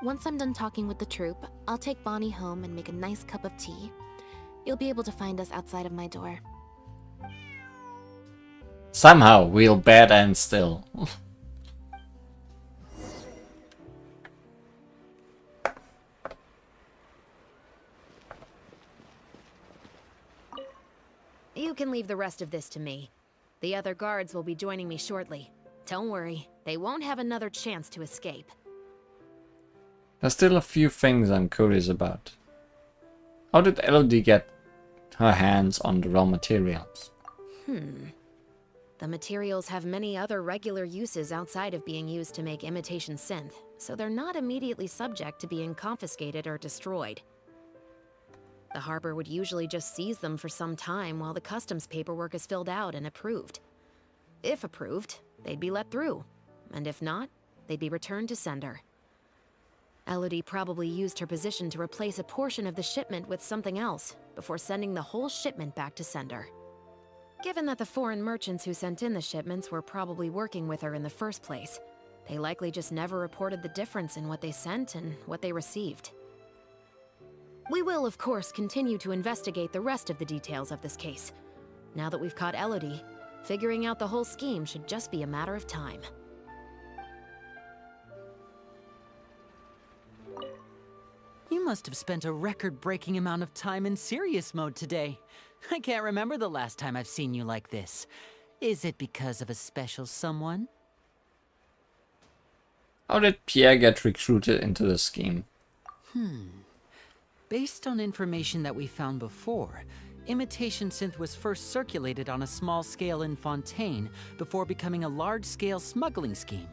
Once I'm done talking with the troupe, I'll take Bonnie home and make a nice cup of tea. You'll be able to find us outside of my door. Somehow we'll bad end still. You can leave the rest of this to me. The other guards will be joining me shortly. Don't worry, they won't have another chance to escape. There's still a few things I'm curious about. How did Elodie get her hands on the raw materials? The materials have many other regular uses outside of being used to make imitation synth, so they're not immediately subject to being confiscated or destroyed. The harbor would usually just seize them for some time while the customs paperwork is filled out and approved. If approved, they'd be let through, and if not, they'd be returned to sender. Elodie probably used her position to replace a portion of the shipment with something else before sending the whole shipment back to sender. Given that the foreign merchants who sent in the shipments were probably working with her in the first place, they likely just never reported the difference in what they sent and what they received. We will, of course, continue to investigate the rest of the details of this case. Now that we've caught Elodie, figuring out the whole scheme should just be a matter of time. You must have spent a record-breaking amount of time in serious mode today. I can't remember the last time I've seen you like this. Is it because of a special someone? How did Pierre get recruited into the scheme? Based on information that we found before, imitation synth was first circulated on a small scale in Fontaine before becoming a large-scale smuggling scheme.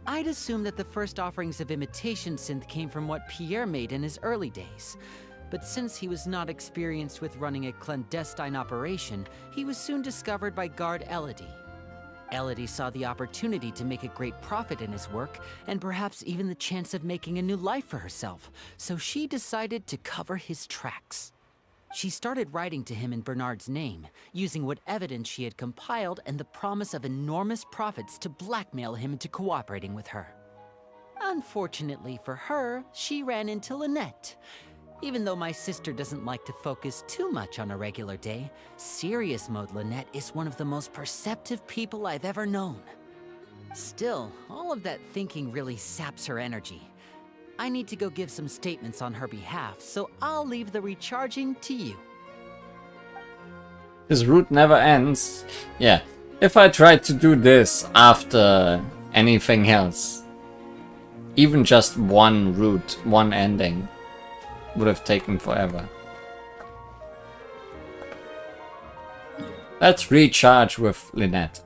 I'd assume that the first offerings of imitation synth came from what Pierre made in his early days. But since he was not experienced with running a clandestine operation, he was soon discovered by guard Elodie. Elodie saw the opportunity to make a great profit in his work, and perhaps even the chance of making a new life for herself, so she decided to cover his tracks. She started writing to him in Bernard's name, using what evidence she had compiled and the promise of enormous profits to blackmail him into cooperating with her. Unfortunately for her, she ran into Lynette. Even though my sister doesn't like to focus too much on a regular day, serious mode Lynette is one of the most perceptive people I've ever known. Still, all of that thinking really saps her energy. I need to go give some statements on her behalf, so I'll leave the recharging to you. This route never ends. Yeah, if I tried to do this after anything else, even just one route, one ending, would have taken forever. Let's recharge with Lynette.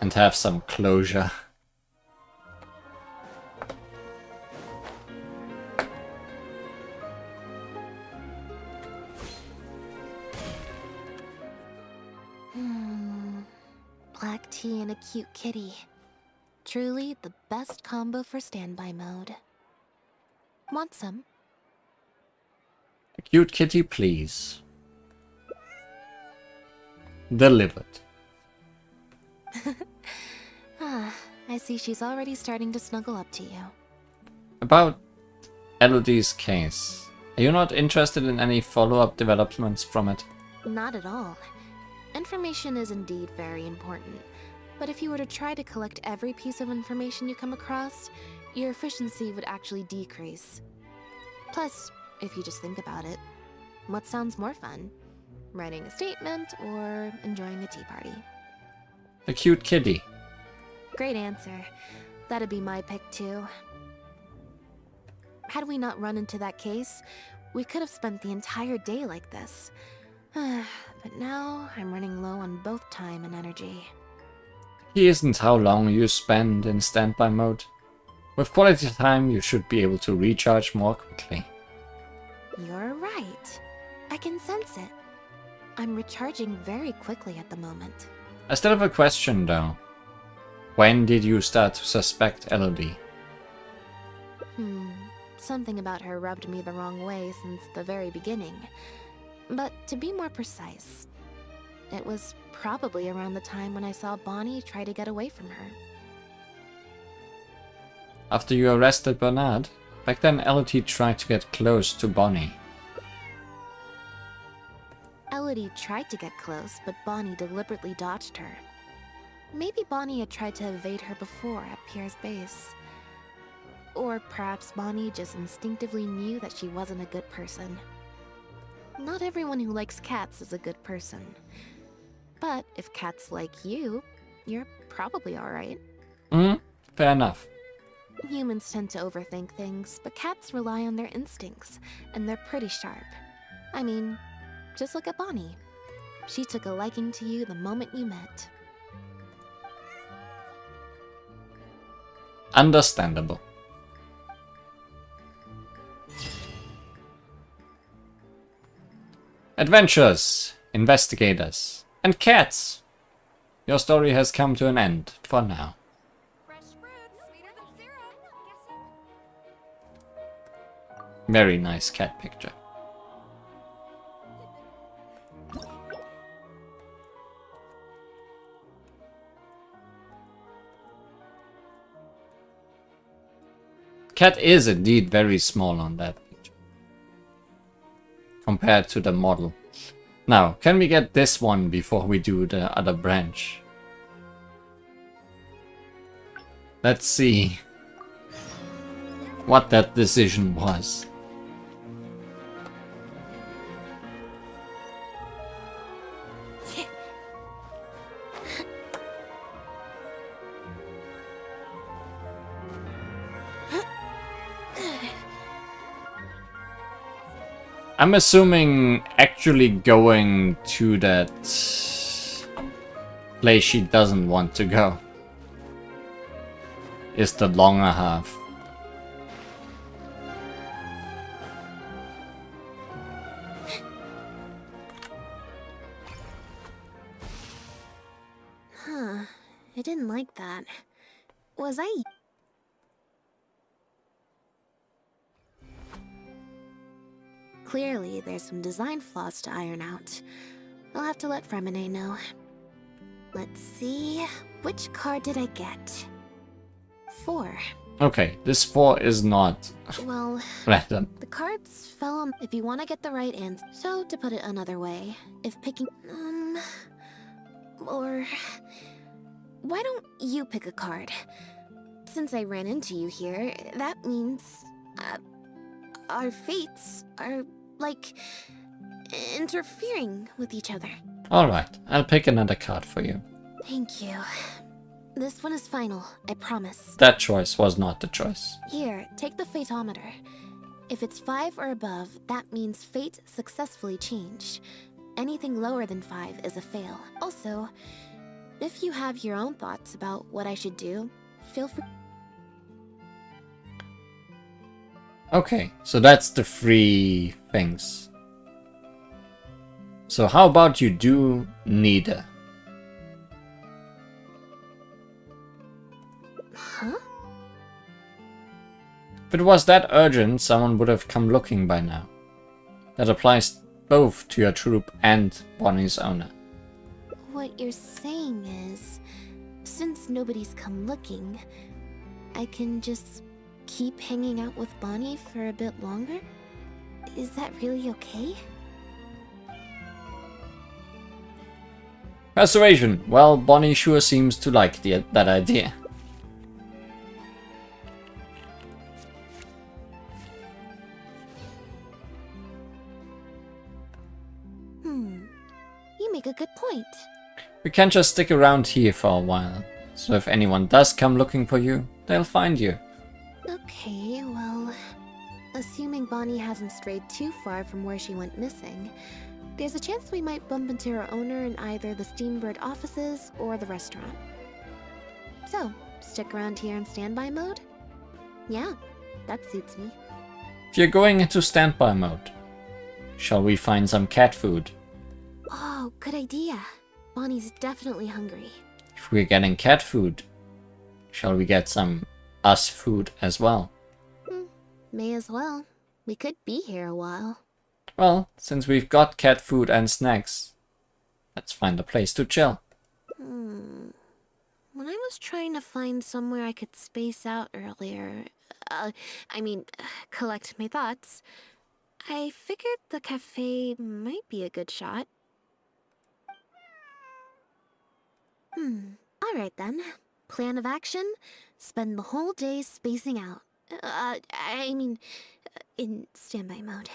And have some closure. Black tea and a cute kitty. Truly the best combo for standby mode. Want some? A cute kitty, please. Delivered. I see she's already starting to snuggle up to you. About Elodie's case. Are you not interested in any follow-up developments from it? Not at all. Information is indeed very important, but if you were to try to collect every piece of information you come across, your efficiency would actually decrease. Plus, if you just think about it, what sounds more fun? Writing a statement or enjoying a tea party? A cute kitty. Great answer. That'd be my pick too. Had we not run into that case, we could have spent the entire day like this. But now, I'm running low on both time and energy. He isn't how long you spend in standby mode. With quality time, you should be able to recharge more quickly. You're right. I can sense it. I'm recharging very quickly at the moment. I still have a question though. When did you start to suspect Elodie? Something about her rubbed me the wrong way since the very beginning. But to be more precise, it was probably around the time when I saw Bonnie try to get away from her. After you arrested Bernard? Back then Elodie tried to get close to Bonnie. Elodie tried to get close, but Bonnie deliberately dodged her. Maybe Bonnie had tried to evade her before at Pierre's base. Or perhaps Bonnie just instinctively knew that she wasn't a good person. Not everyone who likes cats is a good person. But if cats like you, you're probably alright. Fair enough. Humans tend to overthink things, but cats rely on their instincts, and they're pretty sharp. I mean, just look at Bonnie. She took a liking to you the moment you met. Understandable. Adventures, investigators, and cats. Your story has come to an end for now. Very nice cat picture. Cat is indeed very small on that picture compared to the model. Now, can we get this one before we do the other branch? Let's see what that decision was. I'm assuming actually going to that place she doesn't want to go is the longer half. I didn't like that. Was I... Clearly, there's some design flaws to iron out. I'll have to let Fremine know. Let's see... Which card did I get? 4. Okay, this 4 is not Well, random. the cards fell on... If you want to get the right answer... So, to put it another way, if picking... Or... Why don't you pick a card? Since I ran into you here, that means... our fates are, like, interfering with each other. Alright, I'll pick another card for you. Thank you. This one is final, I promise. That choice was not the choice. Here, take the Fateometer. If it's 5 or above, that means fate successfully changed. Anything lower than 5 is a fail. Also, if you have your own thoughts about what I should do, feel free. Okay, so that's the 3 things. So how about you do neither? Huh? If it was that urgent, someone would have come looking by now. That applies both to your troop and Bonnie's owner. What you're saying is, since nobody's come looking, I can just keep hanging out with Bonnie for a bit longer? Is that really okay? Persuasion. Well, Bonnie sure seems to like that idea. You make a good point. We can't just stick around here for a while. So if anyone does come looking for you, they'll find you. Okay, well, assuming Bonnie hasn't strayed too far from where she went missing, there's a chance we might bump into her owner in either the Steambird offices or the restaurant. So, stick around here in standby mode? Yeah, that suits me. If you're going into standby mode, shall we find some cat food? Oh, Oh, good idea. Bonnie's definitely hungry. If we're getting cat food, shall we get some us food as well? May as well. We could be here a while. Well, since we've got cat food and snacks, let's find a place to chill. When I was trying to find somewhere I could space out earlier, collect my thoughts, I figured the cafe might be a good shot. Alright then. Plan of action, spend the whole day spacing out. In standby mode.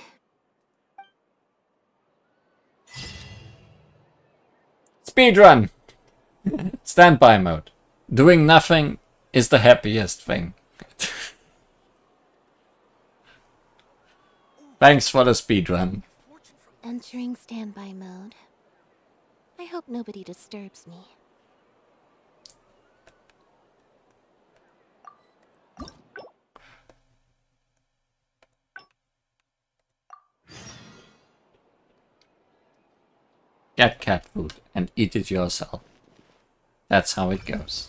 Speedrun! Standby mode. Doing nothing is the happiest thing. Thanks for the speedrun. Entering standby mode. I hope nobody disturbs me. Get cat food and eat it yourself. That's how it goes.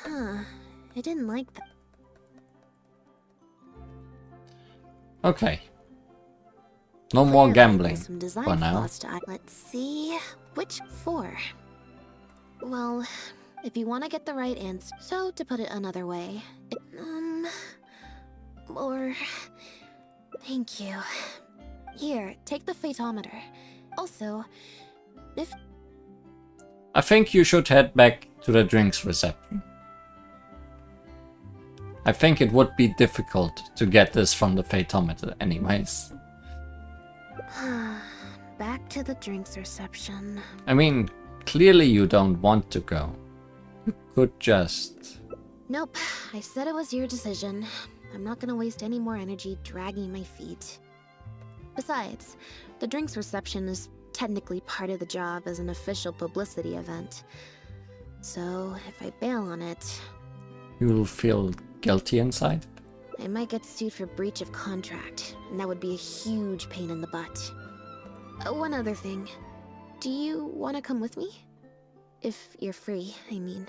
I didn't like that. Okay. No more Clearly, gambling there's some design for now. flaws to Let's see, which for? Well, if you want to get the right answer, so to put it another way, or thank you. Here, take the photometer. Also, if I think you should head back to the drinks reception. I think it would be difficult to get this from the photometer anyways. back to the drinks reception. I mean, clearly you don't want to go. You could just... Nope, I said it was your decision. I'm not gonna waste any more energy dragging my feet. Besides, the drinks reception is technically part of the job as an official publicity event. So, if I bail on it, You'll feel guilty inside? I might get sued for breach of contract, and that would be a huge pain in the butt. One other thing. Do you want to come with me? If you're free, I mean.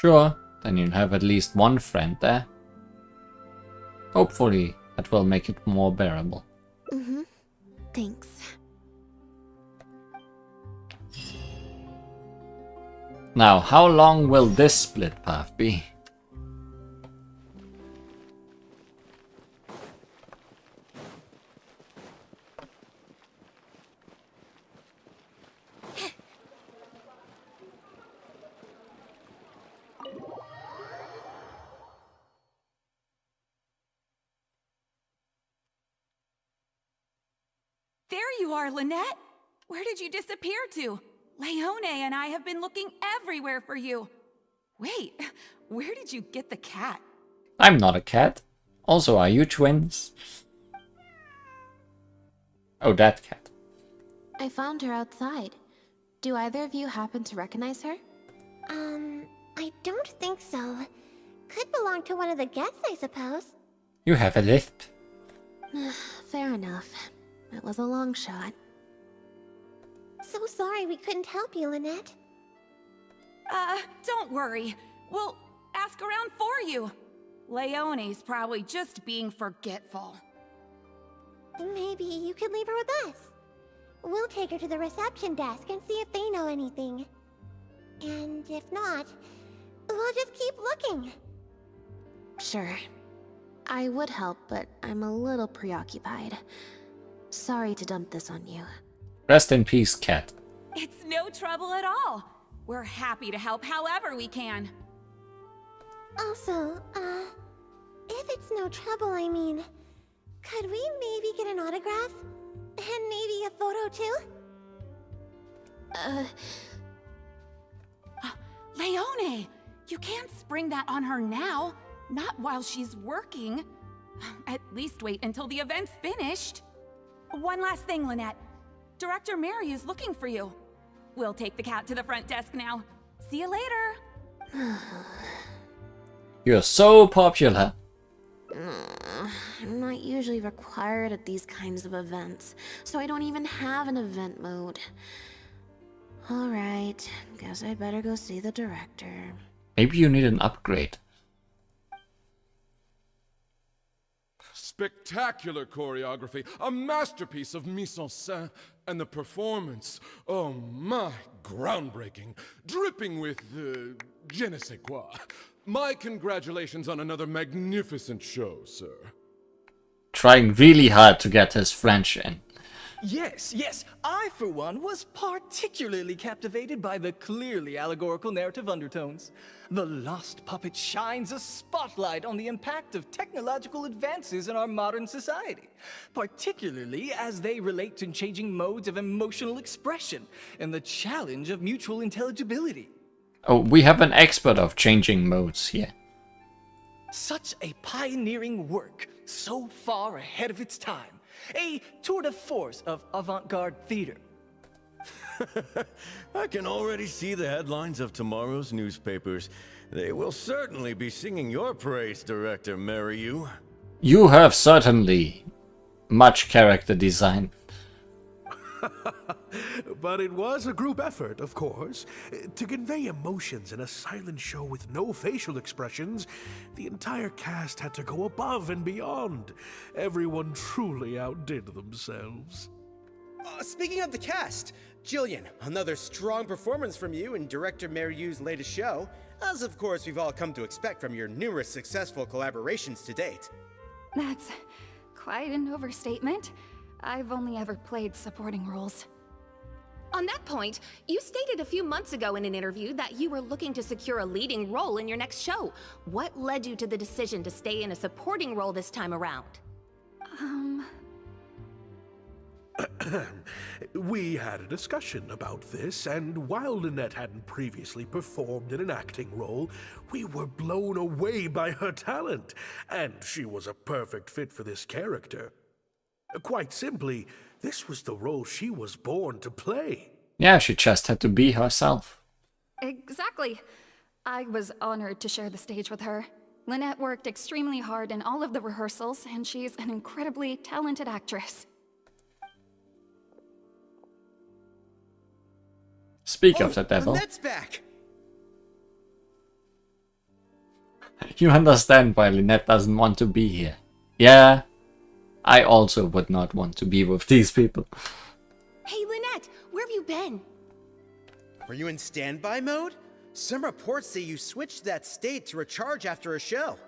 Sure, then you'll have at least one friend there. Hopefully, that will make it more bearable. Thanks. Now, how long will this split path be? There you are, Lynette! Where did you disappear to? Leone and I have been looking everywhere for you. Wait, where did you get the cat? I'm not a cat. Also, are you twins? Oh, that cat. I found her outside. Do either of you happen to recognize her? I don't think so. Could belong to one of the guests, I suppose. You have a lisp. Fair enough. It was a long shot. So sorry we couldn't help you, Lynette. Don't worry. We'll ask around for you. Leone's probably just being forgetful. Maybe you could leave her with us. We'll take her to the reception desk and see if they know anything. And if not, we'll just keep looking. Sure. I would help, but I'm a little preoccupied. Sorry to dump this on you. Rest in peace, cat. It's no trouble at all. We're happy to help however we can. Also, if it's no trouble, I mean, could we maybe get an autograph? And maybe a photo too? Leone! You can't spring that on her now. Not while she's working. At least wait until the event's finished. One last thing, Lynette. Director Mary is looking for you. We'll take the cat to the front desk now. See you later. You're so popular. I'm not usually required at these kinds of events, so I don't even have an event mode. Alright, guess I better go see the director. Maybe you need an upgrade. Spectacular choreography, a masterpiece of mise en scène, and the performance, oh my, groundbreaking, dripping with je ne sais quoi. My congratulations on another magnificent show, sir. Trying really hard to get his French in. Yes, yes. I, for one, was particularly captivated by the clearly allegorical narrative undertones. The Lost Puppet shines a spotlight on the impact of technological advances in our modern society, particularly as they relate to changing modes of emotional expression and the challenge of mutual intelligibility. Oh, we have an expert of changing modes here. Such a pioneering work, so far ahead of its time. A tour de force of avant-garde theater. I can already see the headlines of tomorrow's newspapers. They will certainly be singing your praise, Director Mariyu. You have certainly much character design. But it was a group effort, of course. To convey emotions in a silent show with no facial expressions, the entire cast had to go above and beyond. Everyone truly outdid themselves. Speaking of the cast, Jillian, another strong performance from you in Director Mariyu's latest show, as of course we've all come to expect from your numerous successful collaborations to date. That's quite an overstatement. I've only ever played supporting roles. On that point, you stated a few months ago in an interview that you were looking to secure a leading role in your next show. What led you to the decision to stay in a supporting role this time around? We had a discussion about this, and while Lynette hadn't previously performed in an acting role, we were blown away by her talent, and she was a perfect fit for this character. Quite simply, this was the role she was born to play. Yeah, she just had to be herself. Exactly. I was honored to share the stage with her. Lynette worked extremely hard in all of the rehearsals, and she's an incredibly talented actress. Speak of the devil. Lynette's back! You understand why Lynette doesn't want to be here. Yeah, I also would not want to be with these people. Hey, Lynette, where have you been? Were you in standby mode? Some reports say you switched that state to recharge after a show.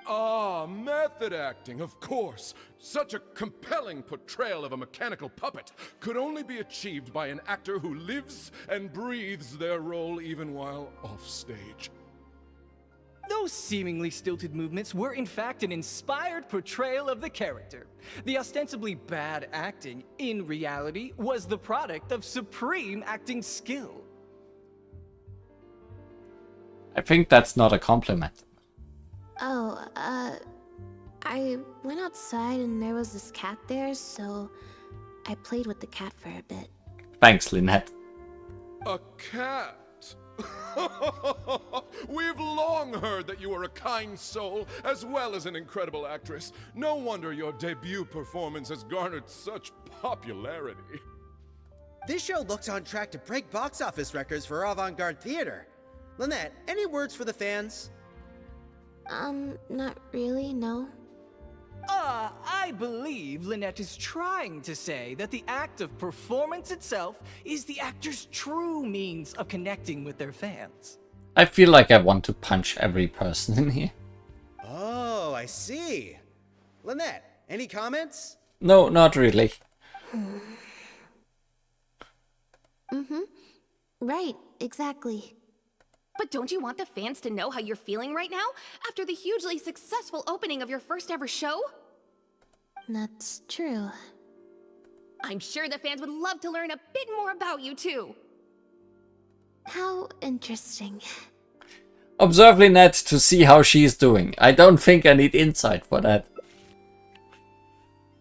Ah, method acting, of course. Such a compelling portrayal of a mechanical puppet could only be achieved by an actor who lives and breathes their role even while offstage. Those seemingly stilted movements were in fact an inspired portrayal of the character. The ostensibly bad acting, in reality, was the product of supreme acting skill. I think that's not a compliment. Oh, I went outside and there was this cat there, so I played with the cat for a bit. Thanks, Lynette. A cat? We've long heard that you are a kind soul, as well as an incredible actress. No wonder your debut performance has garnered such popularity. This show looks on track to break box office records for avant-garde theater. Lynette, any words for the fans? Not really, no. I believe Lynette is trying to say that the act of performance itself is the actor's true means of connecting with their fans. I feel like I want to punch every person in here. Oh, I see. Lynette, any comments? No, not really. Right, exactly. But don't you want the fans to know how you're feeling right now, after the hugely successful opening of your first ever show? That's true. I'm sure the fans would love to learn a bit more about you too. How interesting. Observe Lynette to see how she's doing. I don't think I need insight for that.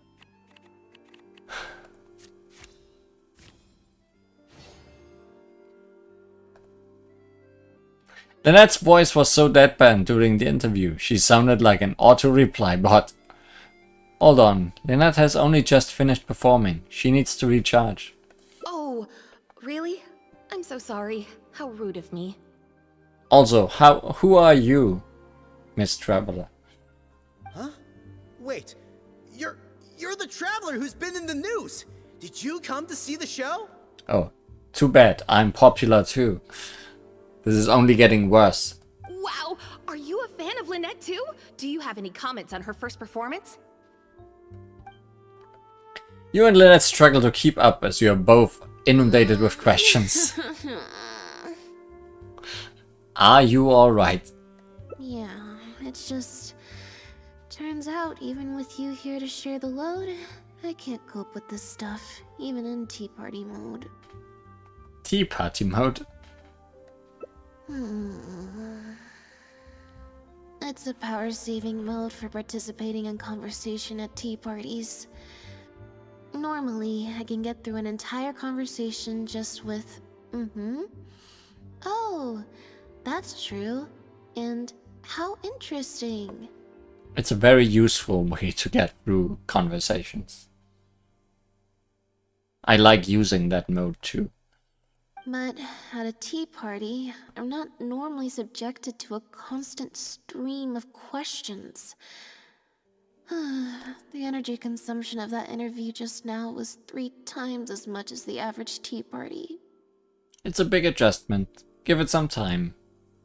Lynette's voice was so deadpan during the interview. She sounded like an auto-reply bot. I'm sure the fans would love to learn a bit more about you too. How interesting. Observe Lynette to see how she's doing. I don't think I need insight for that. Lynette's voice was so deadpan during the interview. She sounded like an auto-reply bot. Hold on, Lynette has only just finished performing. She needs to recharge. Oh, really? I'm so sorry. How rude of me. Also, who are you, Miss Traveler? Huh? Wait, you're the traveler who's been in the news. Did you come to see the show? Oh, too bad. I'm popular too. This is only getting worse. Wow, are you a fan of Lynette too? Do you have any comments on her first performance? You and Lynette struggle to keep up as you are both inundated with questions. Are you alright? Yeah, it's just... Turns out, even with you here to share the load, I can't cope with this stuff, even in Tea Party mode. Tea Party mode? It's a power-saving mode for participating in conversation at tea parties. Normally, I can get through an entire conversation just with, oh, that's true. And how interesting. It's a very useful way to get through conversations. I like using that mode too. But at a tea party, I'm not normally subjected to a constant stream of questions. The energy consumption of that interview just now was 3 times as much as the average tea party. It's a big adjustment. Give it some time.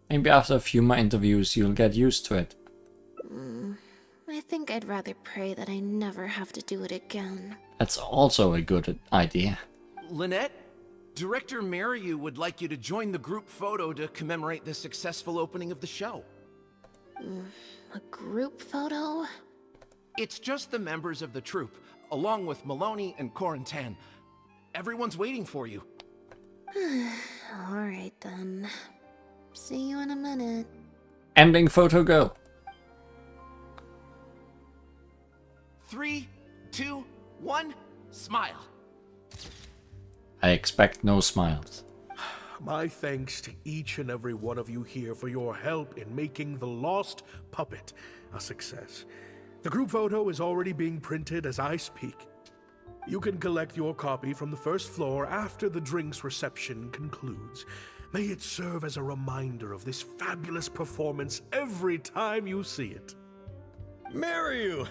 Maybe after a few more interviews you'll get used to it. I think I'd rather pray that I never have to do it again. That's also a good idea. Lynette, Director Mariu would like you to join the group photo to commemorate the successful opening of the show. A group photo? It's just the members of the troupe, along with Maloney and Corentin. Everyone's waiting for you. Alright then. See you in a minute. Ending photo go. 3, 2, 1, smile. I expect no smiles. My thanks to each and every one of you here for your help in making The Lost Puppet a success. The group photo is already being printed as I speak. You can collect your copy from the first floor after the drinks reception concludes. May it serve as a reminder of this fabulous performance every time you see it. Mariu!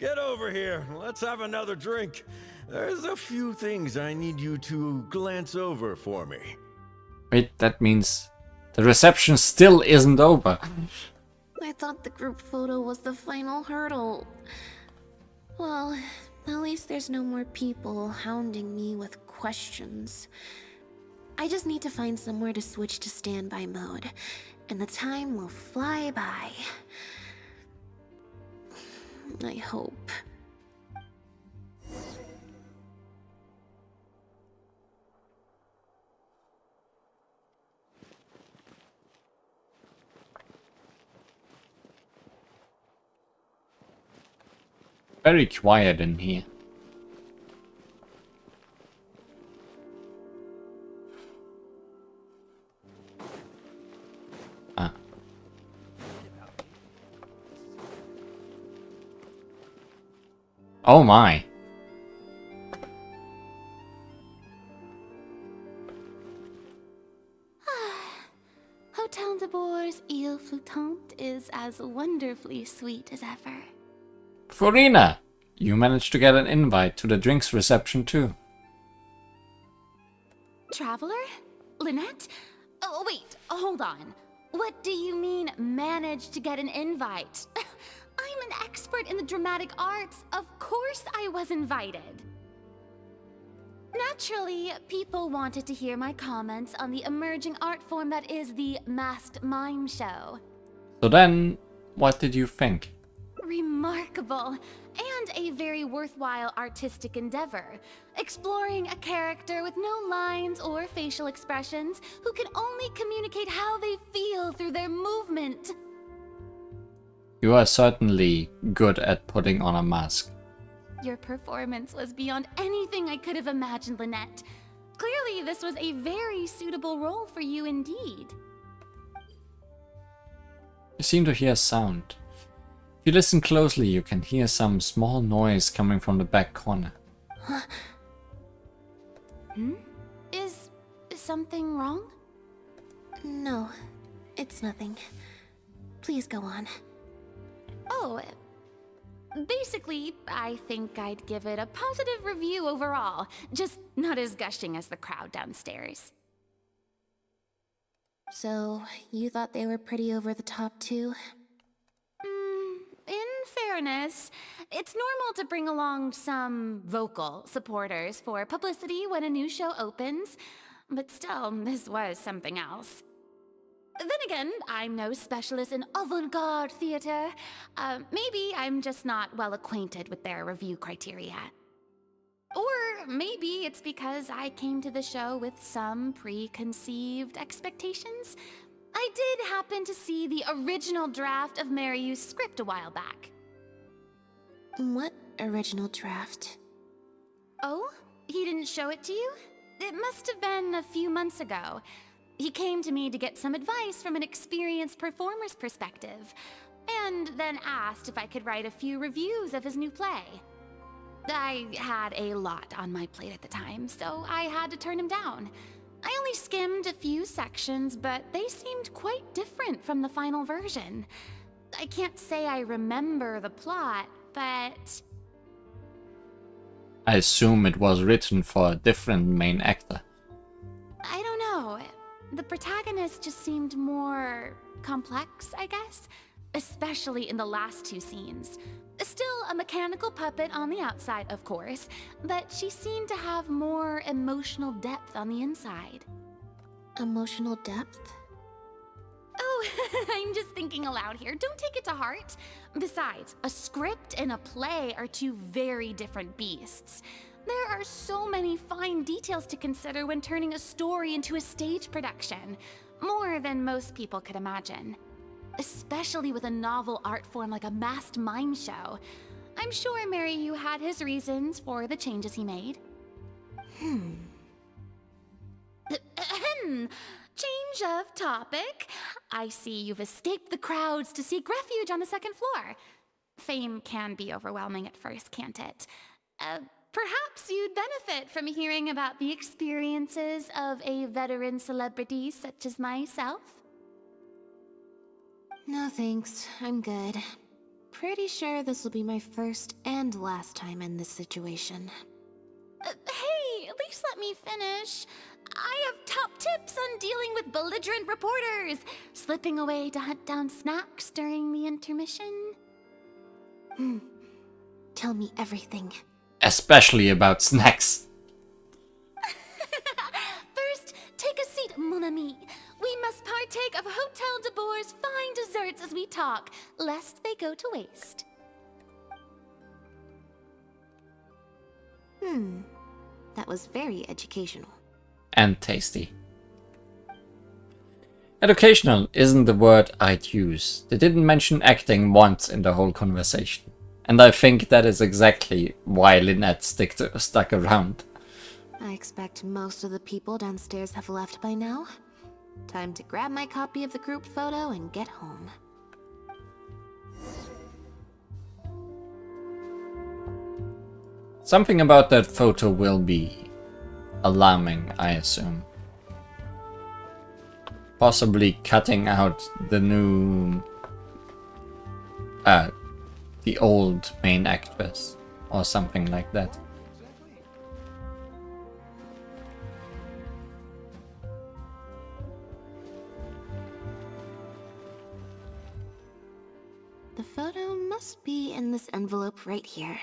Get over here. Let's have another drink. There's a few things I need you to glance over for me. Wait, that means the reception still isn't over. I thought the group photo was the final hurdle. Well, at least there's no more people hounding me with questions. I just need to find somewhere to switch to standby mode, and the time will fly by. I hope. Very quiet in here. Ah. Oh my. Hotel de Bour's Ile Flottante is as wonderfully sweet as ever. Florina, you managed to get an invite to the drinks reception too. Traveler? Lynette? Oh, wait, hold on. What do you mean, managed to get an invite? I'm an expert in the dramatic arts. Of course I was invited. Naturally, people wanted to hear my comments on the emerging art form that is the masked mime show. So then, what did you think? Remarkable, and a very worthwhile artistic endeavor. Exploring a character with no lines or facial expressions who can only communicate how they feel through their movement. You are certainly good at putting on a mask. Your performance was beyond anything I could have imagined, Lynette. Clearly, this was a very suitable role for you indeed. You seem to hear sound. If you listen closely, you can hear some small noise coming from the back corner. Huh? Is something wrong? No, it's nothing. Please go on. Oh, basically, I think I'd give it a positive review overall. Just not as gushing as the crowd downstairs. So, you thought they were pretty over the top too? In fairness, it's normal to bring along some vocal supporters for publicity when a new show opens, but still, this was something else. Then again, I'm no specialist in avant-garde theater. Maybe I'm just not well acquainted with their review criteria. Or maybe it's because I came to the show with some preconceived expectations. I did happen to see the original draft of Mariu's script a while back. What original draft? Oh? He didn't show it to you? It must have been a few months ago. He came to me to get some advice from an experienced performer's perspective, and then asked if I could write a few reviews of his new play. I had a lot on my plate at the time, so I had to turn him down. I only skimmed a few sections, but they seemed quite different from the final version. I can't say I remember the plot, but... I assume it was written for a different main actor. I don't know. The protagonist just seemed more complex, I guess. Especially in the last two scenes. Still a mechanical puppet on the outside, of course, but she seemed to have more emotional depth on the inside. Emotional depth? Oh, I'm just thinking aloud here. Don't take it to heart. Besides, a script and a play are two very different beasts. There are so many fine details to consider when turning a story into a stage production. More than most people could imagine. Especially with a novel art form like a masked mime show. I'm sure Mariu had his reasons for the changes he made. Change of topic. I see you've escaped the crowds to seek refuge on the second floor. Fame can be overwhelming at first, can't it? Perhaps you'd benefit from hearing about the experiences of a veteran celebrity such as myself. No thanks, I'm good. Pretty sure this will be my first and last time in this situation. Hey, at least let me finish. I have top tips on dealing with belligerent reporters, slipping away to hunt down snacks during the intermission. Tell me everything. Especially about snacks. First, take a seat, mon ami. We must partake of Hotel de Boer's fine desserts as we talk, lest they go to waste. That was very educational. And tasty. Educational isn't the word I'd use. They didn't mention acting once in the whole conversation. And I think that is exactly why Lynette stuck around. I expect most of the people downstairs have left by now. Time to grab my copy of the group photo and get home. Something about that photo will be alarming, I assume. Possibly cutting out the new... the old main actress, or something like that. The photo must be in this envelope right here.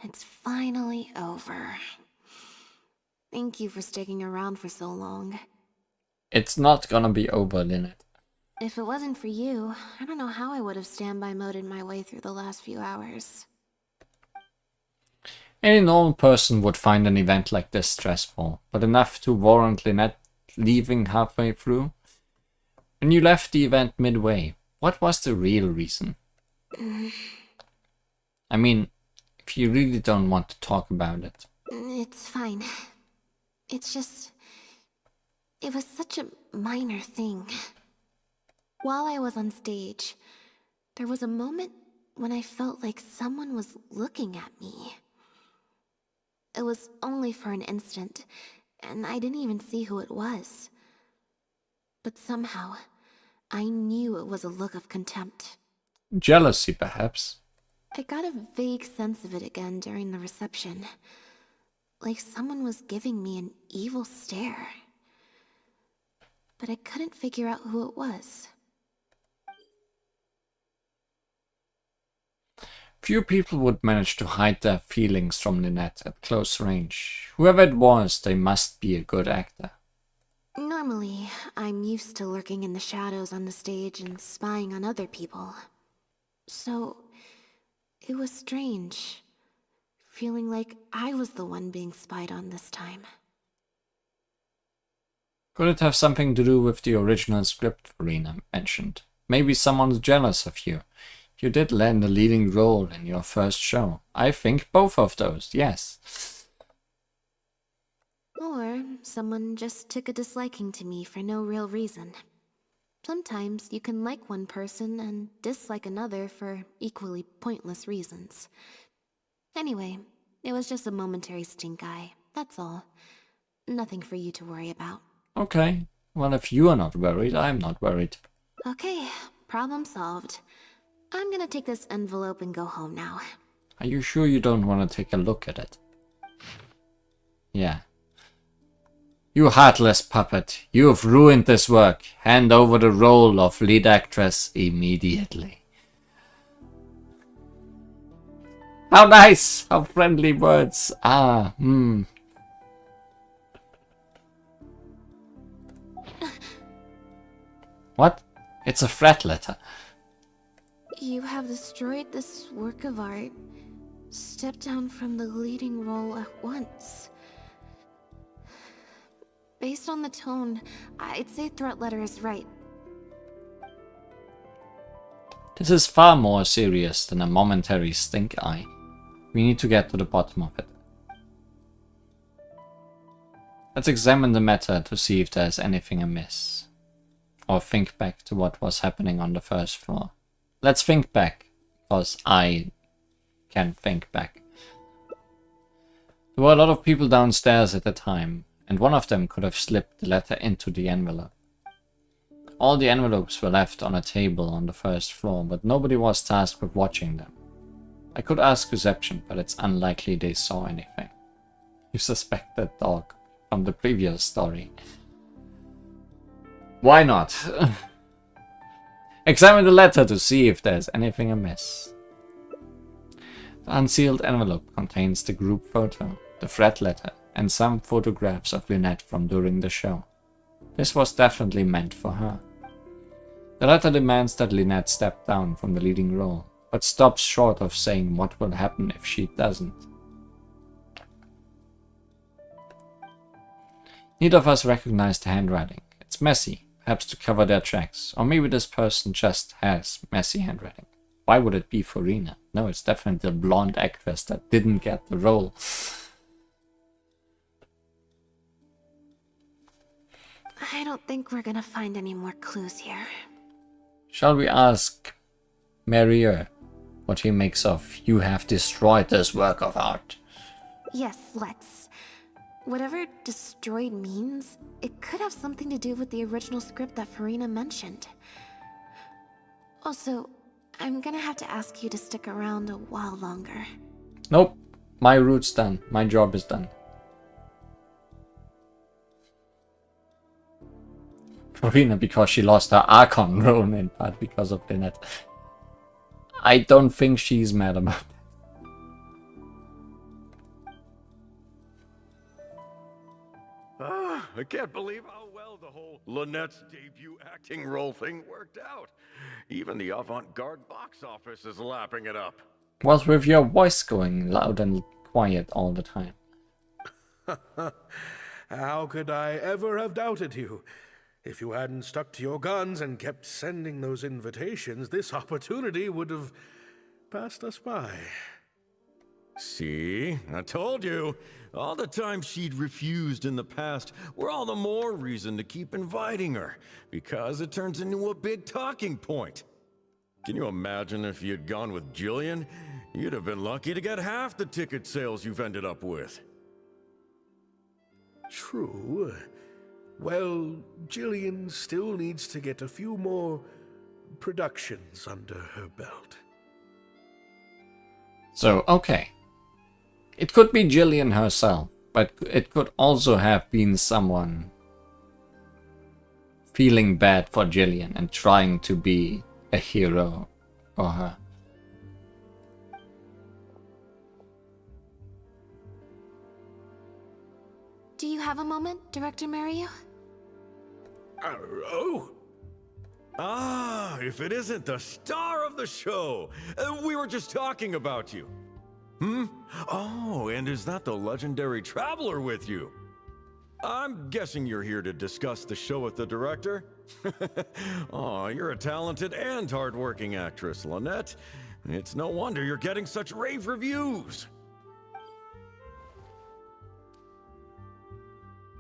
It's finally over. Thank you for sticking around for so long. It's not gonna be over, Lynette. If it wasn't for you, I don't know how I would have standby moded my way through the last few hours. Any normal person would find an event like this stressful, but enough to warrant Lynette leaving halfway through. When you left the event midway, what was the real reason? I mean, if you really don't want to talk about it. It's fine. It's just... it was such a minor thing. While I was on stage, there was a moment when I felt like someone was looking at me. It was only for an instant, and I didn't even see who it was. But somehow, I knew it was a look of contempt. Jealousy, perhaps. I got a vague sense of it again during the reception. Like someone was giving me an evil stare. But I couldn't figure out who it was. Few people would manage to hide their feelings from Lynette at close range. Whoever it was, they must be a good actor. Normally, I'm used to lurking in the shadows on the stage and spying on other people. So, it was strange, feeling like I was the one being spied on this time. Could it have something to do with the original script Farina mentioned? Maybe someone's jealous of you. You did land a leading role in your first show. I think both of those, yes. Or someone just took a disliking to me for no real reason. Sometimes you can like one person and dislike another for equally pointless reasons. Anyway, it was just a momentary stink eye, that's all. Nothing for you to worry about. Okay, well if you are not worried, I'm not worried. Okay, problem solved. I'm gonna take this envelope and go home now. Are you sure you don't want to take a look at it? Yeah. You heartless puppet, you have ruined this work. Hand over the role of lead actress immediately. How nice! How friendly words. What? It's a threat letter. You have destroyed this work of art. Step down from the leading role at once. Based on the tone, I'd say threat letter is right. This is far more serious than a momentary stink eye. We need to get to the bottom of it. Let's examine the matter to see if there's anything amiss. Or think back to what was happening on the first floor. Let's think back, because I can think back. There were a lot of people downstairs at the time, and one of them could have slipped the letter into the envelope. All the envelopes were left on a table on the first floor, but nobody was tasked with watching them. I could ask reception, but it's unlikely they saw anything. You suspect that dog from the previous story. Why not? Examine the letter to see if there's anything amiss. The unsealed envelope contains the group photo, the threat letter, and some photographs of Lynette from during the show. This was definitely meant for her. The letter demands that Lynette step down from the leading role, but stops short of saying what will happen if she doesn't. Neither of us recognize the handwriting. It's messy, perhaps to cover their tracks, or maybe this person just has messy handwriting. Why would it be Farina? No, it's definitely the blonde actress that didn't get the role. I don't think we're gonna find any more clues here. Shall we ask Marier what he makes of "you have destroyed this work of art"? Yes, let's. Whatever destroyed means, it could have something to do with the original script that Farina mentioned. Also, I'm gonna have to ask you to stick around a while longer. Nope, my route's done. My job is done. Farina, because she lost her Archon role in part because of Lynette. I don't think she's mad about it. I can't believe how well the whole Lynette's debut acting role thing worked out. Even the avant-garde box office is lapping it up. What's with your voice going loud and quiet all the time? How could I ever have doubted you? If you hadn't stuck to your guns and kept sending those invitations, this opportunity would have passed us by. See? I told you. All the time she'd refused in the past were all the more reason to keep inviting her, because it turns into a big talking point. Can you imagine if you'd gone with Jillian? You'd have been lucky to get half the ticket sales you've ended up with. True. Well, Jillian still needs to get a few more productions under her belt. So, okay. It could be Jillian herself, but it could also have been someone feeling bad for Jillian and trying to be a hero for her. Do you have a moment, Director Mario? Oh! Ah, if it isn't the star of the show! We were just talking about you. Oh, and is that the legendary traveler with you? I'm guessing you're here to discuss the show with the director? Oh, you're a talented and hardworking actress, Lynette. It's no wonder you're getting such rave reviews.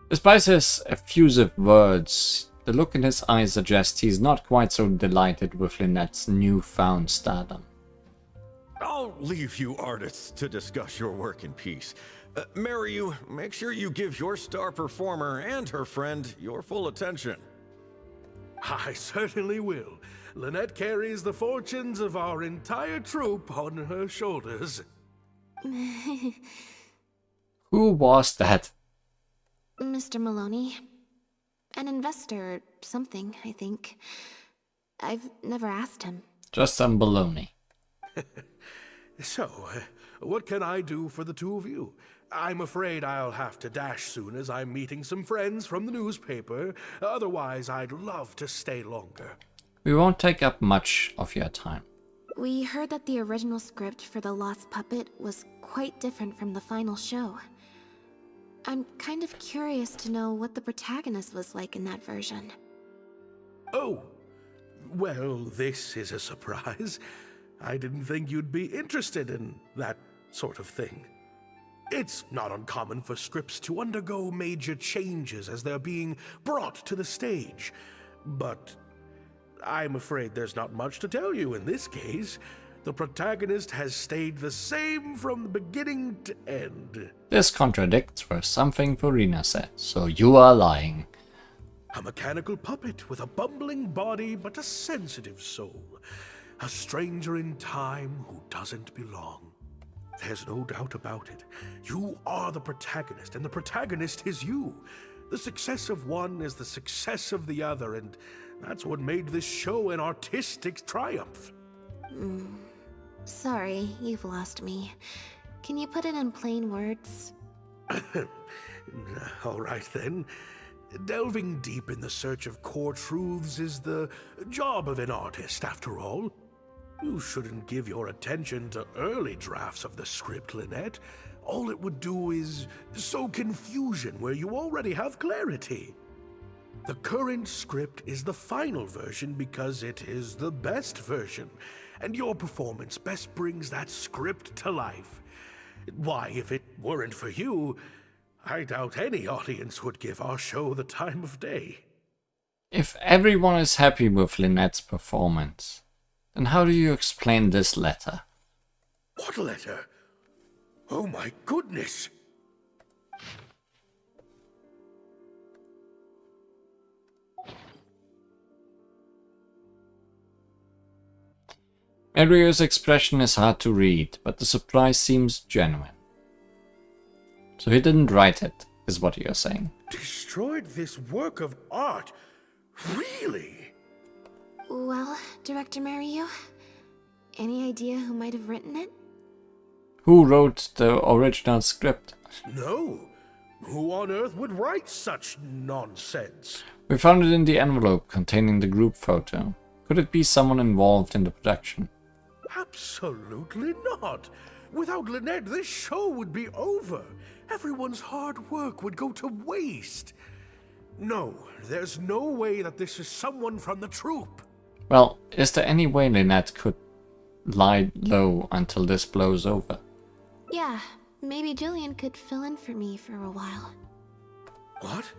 Despite his effusive words, the look in his eyes suggests he's not quite so delighted with Lynette's newfound stardom. I'll leave you artists to discuss your work in peace. Mariu, make sure you give your star performer and her friend your full attention. I certainly will. Lynette carries the fortunes of our entire troupe on her shoulders. Who was that? Mr. Maloney. An investor or something, I think. I've never asked him. Just some baloney. So, what can I do for the two of you? I'm afraid I'll have to dash soon as I'm meeting some friends from the newspaper. Otherwise, I'd love to stay longer. We won't take up much of your time. We heard that the original script for The Lost Puppet was quite different from the final show. I'm kind of curious to know what the protagonist was like in that version. Oh, well, this is a surprise. I didn't think you'd be interested in that sort of thing. It's not uncommon for scripts to undergo major changes as they're being brought to the stage. But I'm afraid there's not much to tell you in this case. The protagonist has stayed the same from the beginning to end. This contradicts with something Farina said, so you are lying. A mechanical puppet with a bumbling body but a sensitive soul. A stranger in time who doesn't belong. There's no doubt about it. You are the protagonist, and the protagonist is you. The success of one is the success of the other, and that's what made this show an artistic triumph. Sorry, you've lost me. Can you put it in plain words? All right then. Delving deep in the search of core truths is the job of an artist, after all. You shouldn't give your attention to early drafts of the script, Lynette. All it would do is sow confusion where you already have clarity. The current script is the final version because it is the best version, and your performance best brings that script to life. Why, if it weren't for you, I doubt any audience would give our show the time of day. If everyone is happy with Lynette's performance, then how do you explain this letter? What letter? Oh my goodness! Mario's expression is hard to read, but the surprise seems genuine. So he didn't write it, is what you're saying. Destroyed this work of art? Really? Well, Director Mario, any idea who might have written it? Who wrote the original script? No. Who on earth would write such nonsense? We found it in the envelope containing the group photo. Could it be someone involved in the production? Absolutely not. Without Lynette, this show would be over. Everyone's hard work would go to waste. No, there's no way that this is someone from the troupe. Well, is there any way Lynette could lie low until this blows over? Yeah, maybe Jillian could fill in for me for a while. What?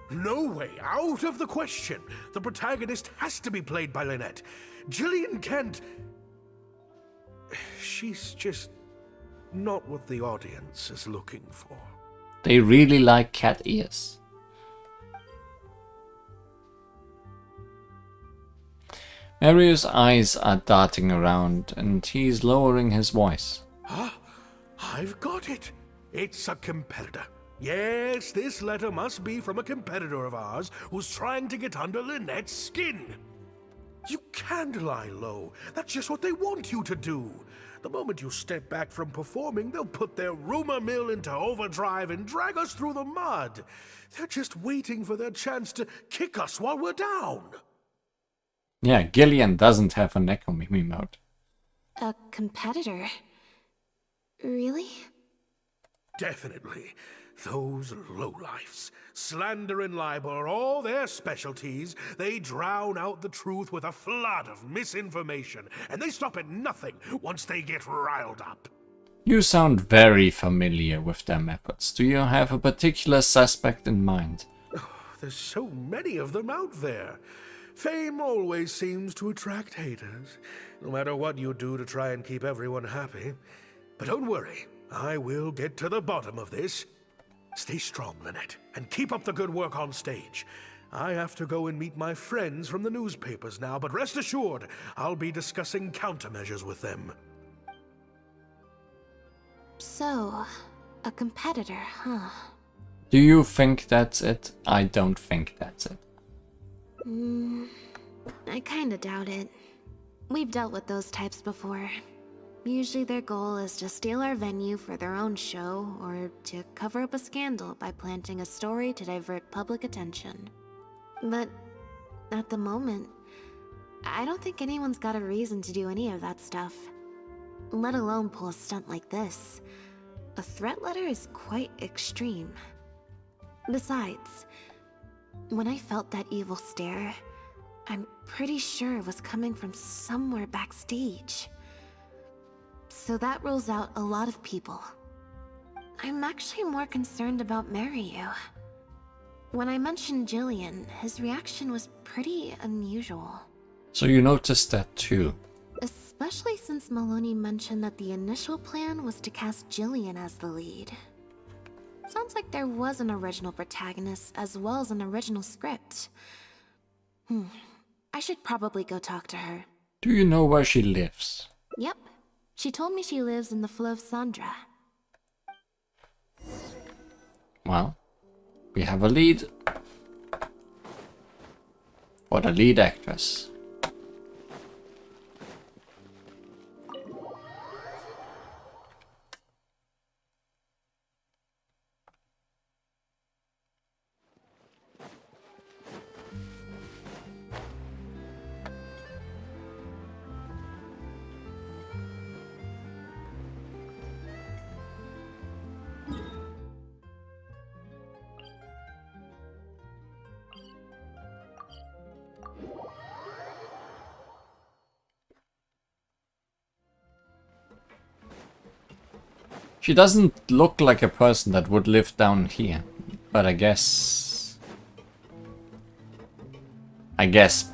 No way, out of the question. The protagonist has to be played by Lynette. Jillian can't... She's just not what the audience is looking for. They really like cat ears. Mario's eyes are darting around, and he's lowering his voice. Huh? I've got it. It's a competitor. Yes, this letter must be from a competitor of ours who's trying to get under Lynette's skin. You can't lie low. That's just what they want you to do. The moment you step back from performing, they'll put their rumor mill into overdrive and drag us through the mud. They're just waiting for their chance to kick us while we're down. Yeah, Gillian doesn't have a Nekomi mode. A competitor? Really? Definitely. Those lowlifes. Slander and libel are all their specialties. They drown out the truth with a flood of misinformation, and they stop at nothing once they get riled up. You sound very familiar with their methods. Do you have a particular suspect in mind? Oh, there's so many of them out there. Fame always seems to attract haters, no matter what you do to try and keep everyone happy. But don't worry, I will get to the bottom of this. Stay strong, Lynette, and keep up the good work on stage. I have to go and meet my friends from the newspapers now, but rest assured, I'll be discussing countermeasures with them. So, a competitor, huh? Do you think that's it? I don't think that's it. I kinda doubt it. We've dealt with those types before. Usually their goal is to steal our venue for their own show, or to cover up a scandal by planting a story to divert public attention. But at the moment, I don't think anyone's got a reason to do any of that stuff. Let alone pull a stunt like this. A threat letter is quite extreme. Besides, when I felt that evil stare, I'm pretty sure it was coming from somewhere backstage. So that rules out a lot of people. I'm actually more concerned about Maryu. When I mentioned Jillian, his reaction was pretty unusual. So you noticed that too? Especially since Maloney mentioned that the initial plan was to cast Jillian as the lead. Sounds like there was an original protagonist as well as an original script. I should probably go talk to her. Do you know where she lives? Yep. She told me she lives in the Fleuve Sandra. Well, we have a lead. For the lead actress. She doesn't look like a person that would live down here, but I guess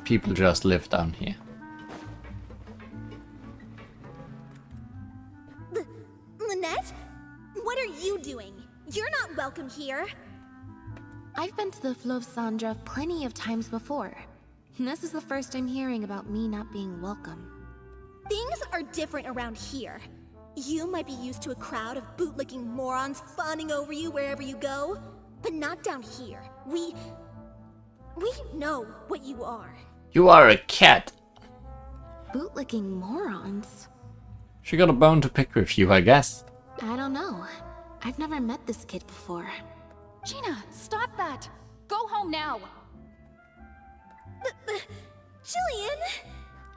people just live down here. Lynette? What are you doing? You're not welcome here. I've been to the Fleuve Sandra plenty of times before. This is the first I'm hearing about me not being welcome. Things are different around here. You might be used to a crowd of bootlicking morons fawning over you wherever you go, but not down here. We know what you are. You are a cat. Bootlicking morons? She got a bone to pick with you, I guess. I don't know. I've never met this kid before. Gina, stop that! Go home now! Jillian?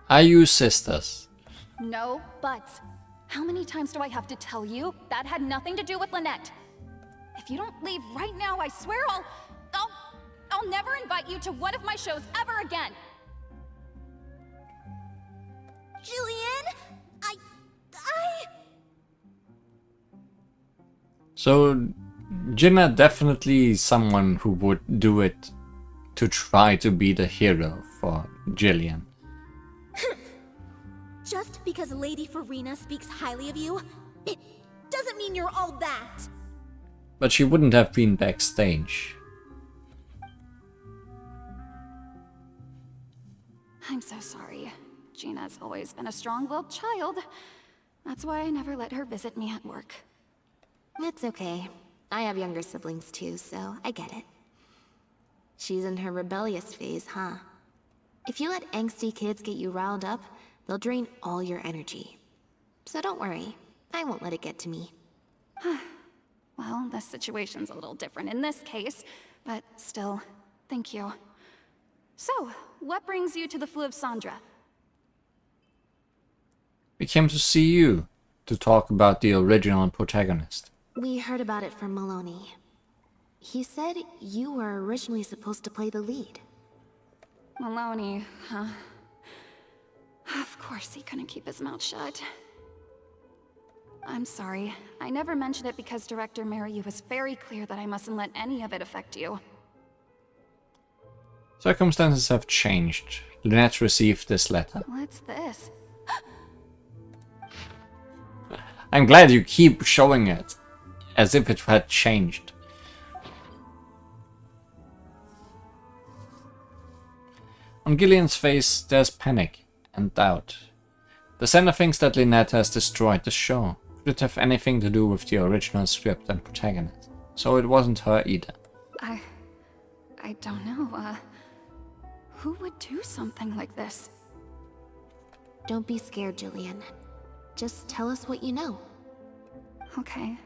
Are you sisters? No buts. How many times do I have to tell you? That had nothing to do with Lynette. If you don't leave right now, I swear I'll never invite you to one of my shows ever again. Jillian? So, Jinna definitely someone who would do it to try to be the hero for Jillian. Just because Lady Farina speaks highly of you, it doesn't mean you're all that. But she wouldn't have been backstage. I'm so sorry. Gina's always been a strong-willed child. That's why I never let her visit me at work. It's okay. I have younger siblings too, so I get it. She's in her rebellious phase, huh? If you let angsty kids get you riled up, they'll drain all your energy. So don't worry, I won't let it get to me. Well, this situation's a little different in this case, but still, thank you. So, what brings you to the Fleuve Sandra? We came to see you, to talk about the original protagonist. We heard about it from Maloney. He said you were originally supposed to play the lead. Maloney, huh? Of course he couldn't keep his mouth shut. I'm sorry. I never mentioned it because Director Mariyu was very clear that I mustn't let any of it affect you. Circumstances have changed. Lynette received this letter. What's this? I'm glad you keep showing it, as if it had changed. On Gillian's face, there's panic and doubt. The sender thinks that Lynette has destroyed the show. Could it have anything to do with the original script and protagonist? So it wasn't her either. I don't know, who would do something like this? Don't be scared, Jillian. Just tell us what you know. Okay,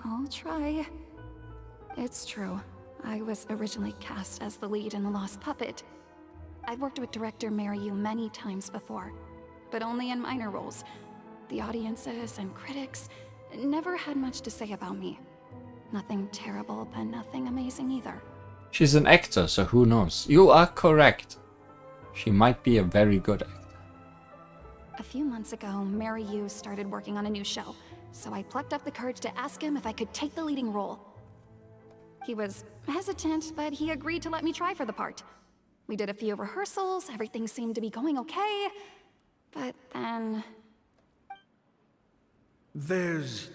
I'll try. It's true. I was originally cast as the lead in The Lost Puppet. I've worked with director Mariyu many times before, but only in minor roles. The audiences and critics never had much to say about me. Nothing terrible, but nothing amazing either. She's an actor, so who knows? You are correct. She might be a very good actor. A few months ago, Mariyu started working on a new show, so I plucked up the courage to ask him if I could take the leading role. He was hesitant, but he agreed to let me try for the part. We did a few rehearsals, everything seemed to be going okay, but then... There's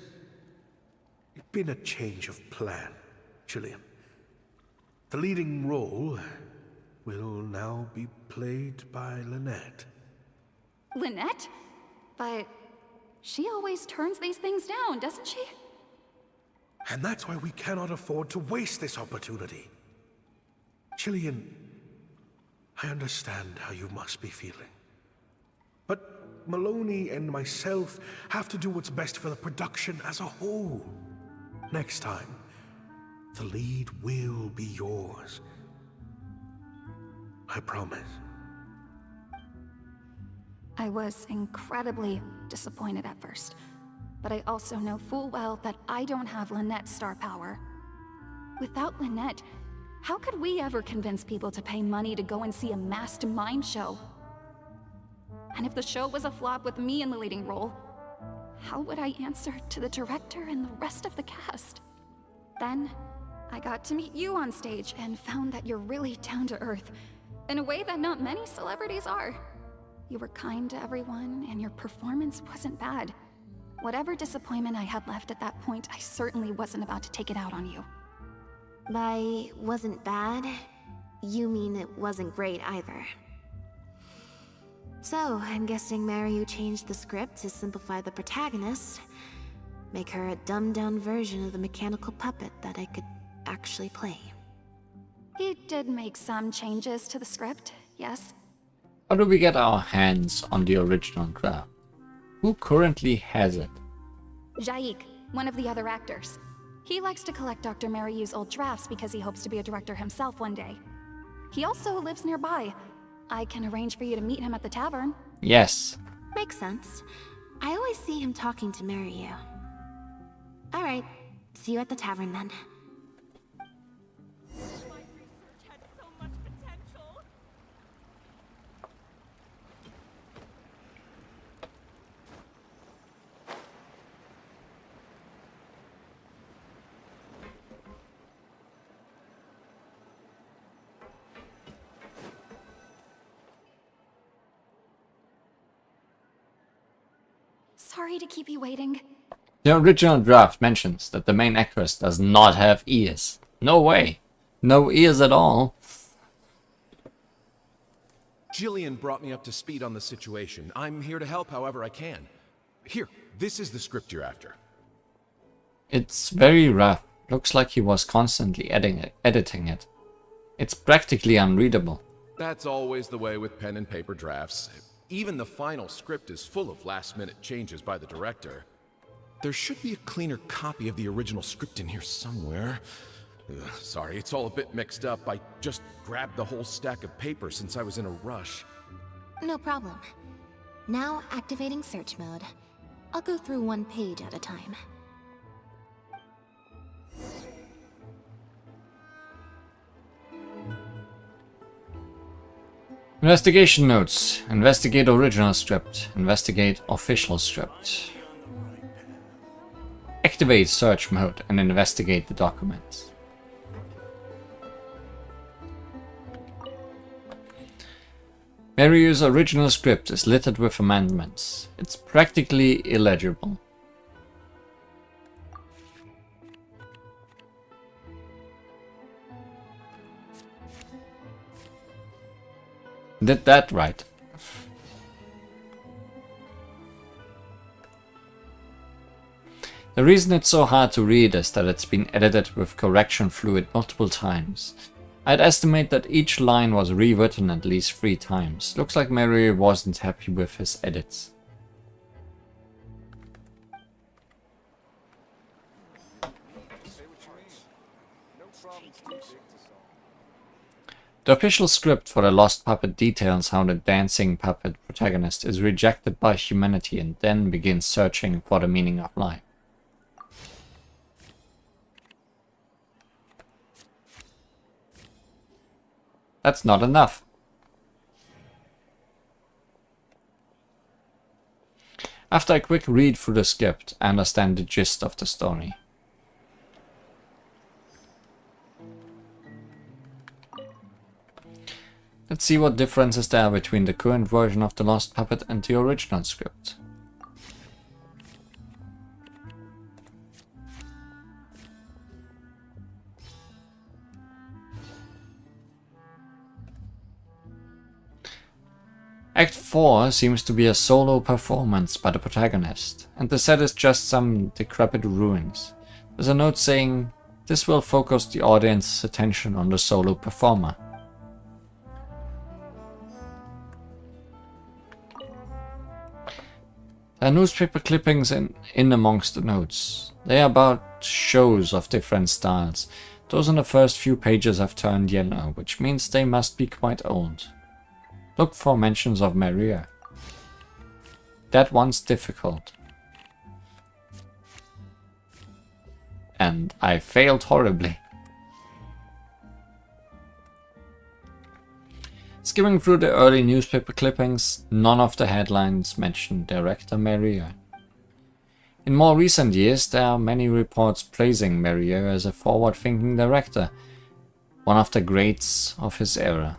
been a change of plan, Jillian. The leading role will now be played by Lynette. Lynette? But she always turns these things down, doesn't she? And that's why we cannot afford to waste this opportunity. Jillian, I understand how you must be feeling. But Maloney and myself have to do what's best for the production as a whole. Next time, the lead will be yours. I promise. I was incredibly disappointed at first, but I also know full well that I don't have Lynette's star power. Without Lynette, how could we ever convince people to pay money to go and see a masked mime show? And if the show was a flop with me in the leading role, how would I answer to the director and the rest of the cast? Then, I got to meet you on stage and found that you're really down to earth, in a way that not many celebrities are. You were kind to everyone, and your performance wasn't bad. Whatever disappointment I had left at that point, I certainly wasn't about to take it out on you. By wasn't bad, you mean it wasn't great either. So, I'm guessing Mariyu changed the script to simplify the protagonist, make her a dumbed-down version of the mechanical puppet that I could actually play. He did make some changes to the script, yes. How do we get our hands on the original draft? Who currently has it? Jaik, one of the other actors. He likes to collect Dr. Mariyu's old drafts because he hopes to be a director himself one day. He also lives nearby. I can arrange for you to meet him at the tavern. Yes. Makes sense. I always see him talking to Mariyu. Alright, see you at the tavern then. Sorry to keep you waiting. The original draft mentions that the main actress does not have ears. No way. No ears at all. Jillian brought me up to speed on the situation. I'm here to help however I can. Here, this is the script you're after. It's very rough. Looks like he was constantly editing it. It's practically unreadable. That's always the way with pen and paper drafts. Even the final script is full of last-minute changes by the director. There should be a cleaner copy of the original script in here somewhere. Sorry, it's all a bit mixed up. I just grabbed the whole stack of paper since I was in a rush. No problem. Now activating search mode. I'll go through one page at a time. Investigation notes. Investigate original script. Investigate official script. Activate search mode and investigate the documents. Mariu's original script is littered with amendments. It's practically illegible. Did that right. The reason it's so hard to read is that it's been edited with correction fluid multiple times. I'd estimate that each line was rewritten at least 3 times. Looks like Mario wasn't happy with his edits. The official script for The Lost Puppet details how the dancing puppet protagonist is rejected by humanity and then begins searching for the meaning of life. That's not enough. After a quick read through the script, I understand the gist of the story. Let's see what differences there are between the current version of The Lost Puppet and the original script. Act 4 seems to be a solo performance by the protagonist, and the set is just some decrepit ruins. There's a note saying, this will focus the audience's attention on the solo performer. There are newspaper clippings in amongst the notes. They are about shows of different styles. Those on the first few pages have turned yellow, which means they must be quite old. Look for mentions of Maria. That one's difficult. And I failed horribly. Skimming through the early newspaper clippings, none of the headlines mention director Maria. In more recent years, there are many reports praising Maria as a forward-thinking director, one of the greats of his era.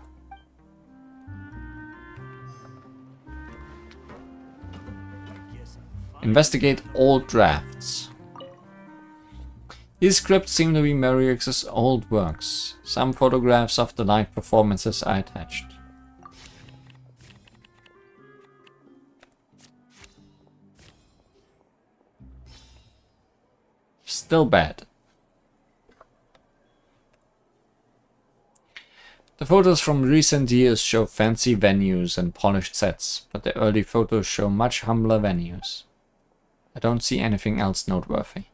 Investigate old drafts. These scripts seem to be Mariux's old works. Some photographs of the live performances are attached. Still bad. The photos from recent years show fancy venues and polished sets, but the early photos show much humbler venues. I don't see anything else noteworthy.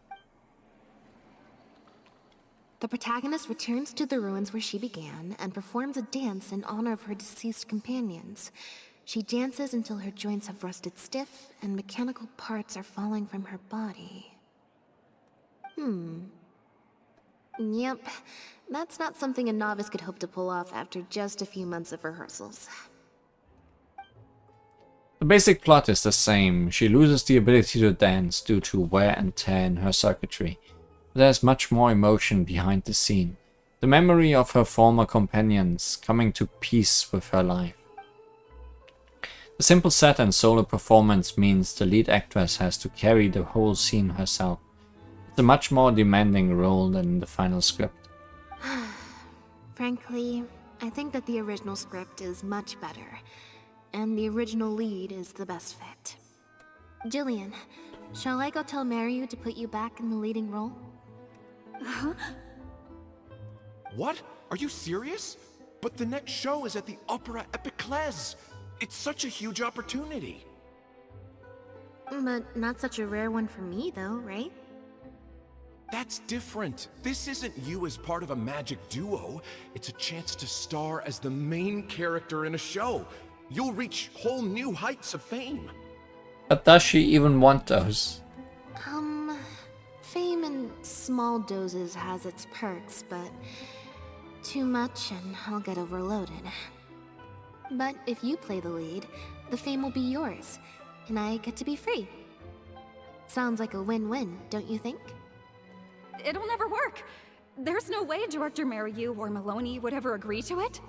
The protagonist returns to the ruins where she began and performs a dance in honor of her deceased companions. She dances until her joints have rusted stiff and mechanical parts are falling from her body. Yep, that's not something a novice could hope to pull off after just a few months of rehearsals. The basic plot is the same. She loses the ability to dance due to wear and tear in her circuitry. There's much more emotion behind the scene. The memory of her former companions coming to peace with her life. The simple set and solo performance means the lead actress has to carry the whole scene herself. It's a much more demanding role than the final script. Frankly, I think that the original script is much better, and the original lead is the best fit. Jillian, shall I go tell Mariu to put you back in the leading role? What? Are you serious? But the next show is at the Opera Epiclese. It's such a huge opportunity. But not such a rare one for me, though, right? That's different. This isn't you as part of a magic duo. It's a chance to star as the main character in a show. You'll reach whole new heights of fame. But does she even want those? Fame in small doses has its perks, but too much and I'll get overloaded. But if you play the lead, the fame will be yours, and I get to be free. Sounds like a win-win, don't you think? It'll never work. There's no way Director Mariu or Maloney would ever agree to it.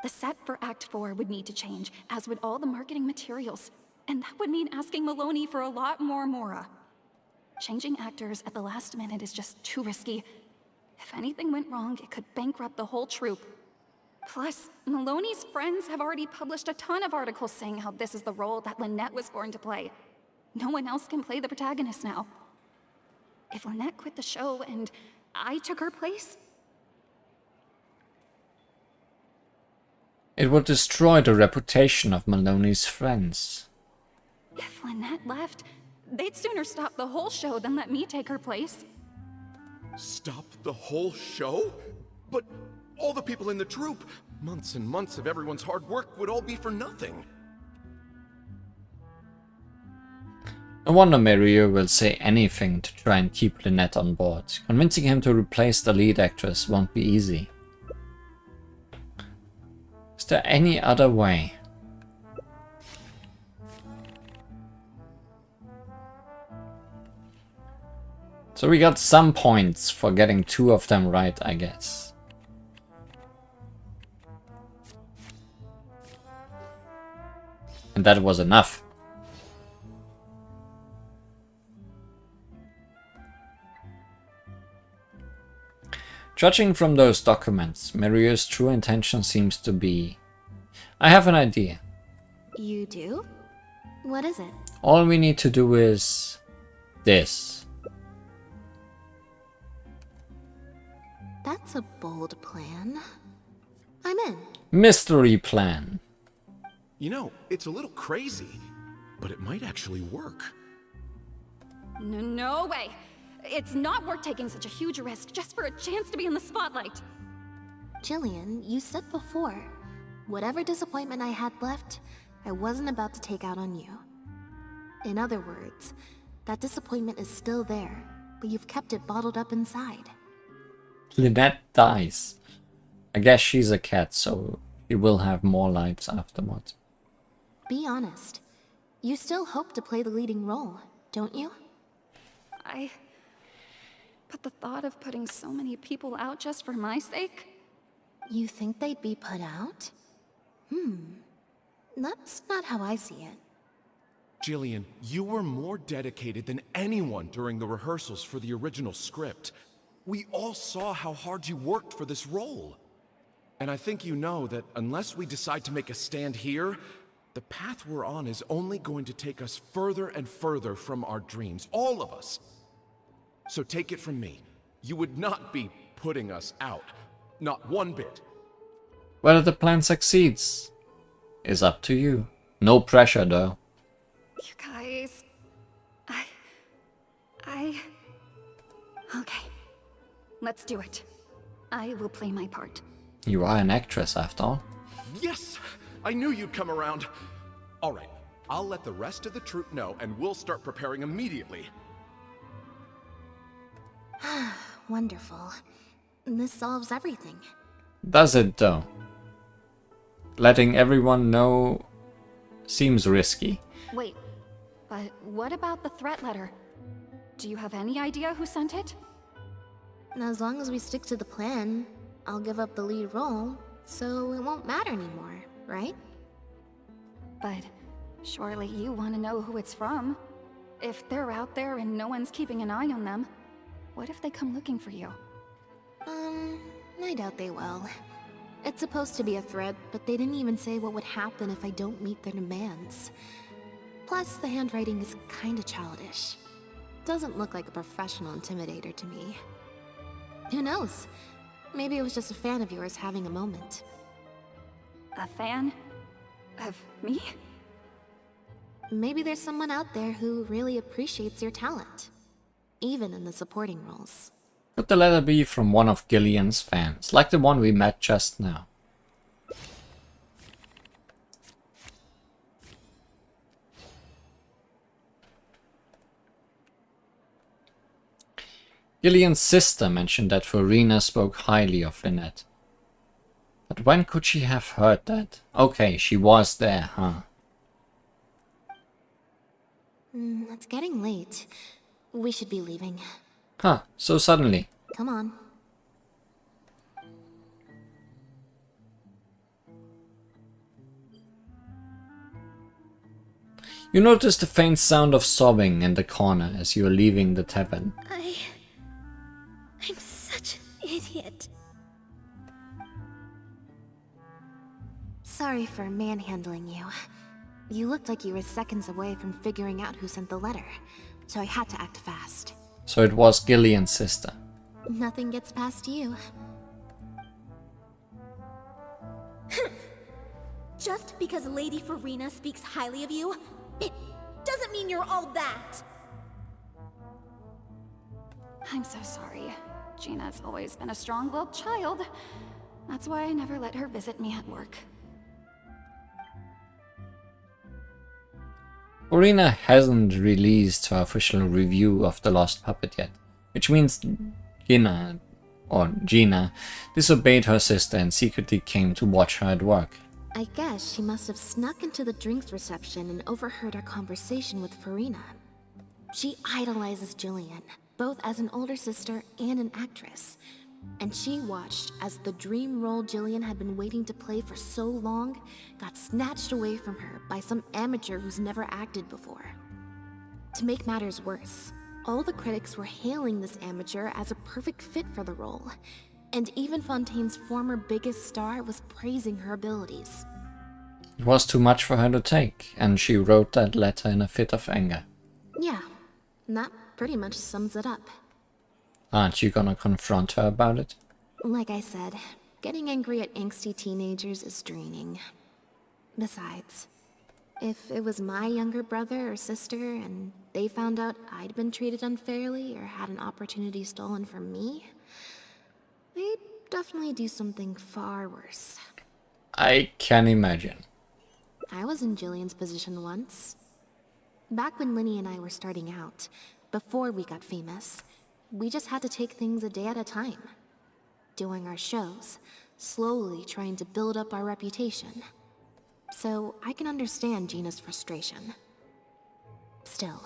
The set for Act 4 would need to change, as would all the marketing materials. And that would mean asking Maloney for a lot more Mora. Changing actors at the last minute is just too risky. If anything went wrong, it could bankrupt the whole troupe. Plus, Maloney's friends have already published a ton of articles saying how this is the role that Lynette was born to play. No one else can play the protagonist now. If Lynette quit the show and I took her place, It would destroy the reputation of Maloney's friends. if Lynette left, they'd sooner stop the whole show than let me take her place. Stop the whole show? But all the people in the troupe, months and months of everyone's hard work would all be for nothing. No wonder Mariu will say anything to try and keep Lynette on board. Convincing him to replace the lead actress won't be easy. Is there any other way? So we got some points for getting 2 of them right, I guess. And that was enough. Judging from those documents, Mariu's true intention seems to be... I have an idea. You do? What is it? All we need to do is... this. That's a bold plan. I'm in. Mystery plan. You know, it's a little crazy, but it might actually work. No way. It's not worth taking such a huge risk just for a chance to be in the spotlight. Jillian, you said before, whatever disappointment I had left, I wasn't about to take out on you. In other words, that disappointment is still there, but you've kept it bottled up inside. Lynette dies. I guess she's a cat, so he will have more lives afterwards. Be honest. You still hope to play the leading role, don't you? But the thought of putting so many people out just for my sake? You think they'd be put out? That's not how I see it. Jillian, you were more dedicated than anyone during the rehearsals for the original script. We all saw how hard you worked for this role. And I think you know that unless we decide to make a stand here, the path we're on is only going to take us further and further from our dreams, all of us. So take it from me, you would not be putting us out. Not one bit. Whether the plan succeeds is up to you. No pressure though. You guys... Okay. Let's do it. I will play my part. You are an actress after all. Yes! I knew you'd come around. All right, I'll let the rest of the troupe know and we'll start preparing immediately. Wonderful. This solves everything. Does it though? Letting everyone know seems risky. Wait, but what about the threat letter? Do you have any idea who sent it? As long as we stick to the plan, I'll give up the lead role, so it won't matter anymore, right? But surely you want to know who it's from. If they're out there and no one's keeping an eye on them, what if they come looking for you? I doubt they will. It's supposed to be a threat, but they didn't even say what would happen if I don't meet their demands. Plus, the handwriting is kinda childish. Doesn't look like a professional intimidator to me. Who knows? Maybe it was just a fan of yours having a moment. A fan? Of me? Maybe there's someone out there who really appreciates your talent. Even in the supporting roles. Could the letter be from one of Gillian's fans, like the one we met just now? Gillian's sister mentioned that Farina spoke highly of Lynette. But when could she have heard that? Okay, she was there, huh? It's getting late. We should be leaving. Huh, so suddenly. Come on. You notice the faint sound of sobbing in the corner as you are leaving the tavern. I'm such an idiot. Sorry for manhandling you. You looked like you were seconds away from figuring out who sent the letter, so I had to act fast. So it was Gillian's sister. Nothing gets past you. Just because Lady Farina speaks highly of you, it doesn't mean you're all that. I'm so sorry. Gina's always been a strong-willed child. That's why I never let her visit me at work. Farina hasn't released her official review of The Lost Puppet yet, which means Gina disobeyed her sister and secretly came to watch her at work. I guess she must have snuck into the drinks reception and overheard our conversation with Farina. She idolizes Jillian, both as an older sister and an actress. And she watched as the dream role Jillian had been waiting to play for so long got snatched away from her by some amateur who's never acted before. To make matters worse, all the critics were hailing this amateur as a perfect fit for the role, and even Fontaine's former biggest star was praising her abilities. It was too much for her to take, and she wrote that letter in a fit of anger. Yeah, that pretty much sums it up. Aren't you gonna confront her about it? Like I said, getting angry at angsty teenagers is draining. Besides, if it was my younger brother or sister and they found out I'd been treated unfairly or had an opportunity stolen from me, they'd definitely do something far worse. I can imagine. I was in Jillian's position once. Back when Linny and I were starting out, before we got famous, we just had to take things a day at a time. Doing our shows, slowly trying to build up our reputation. So I can understand Gina's frustration. Still,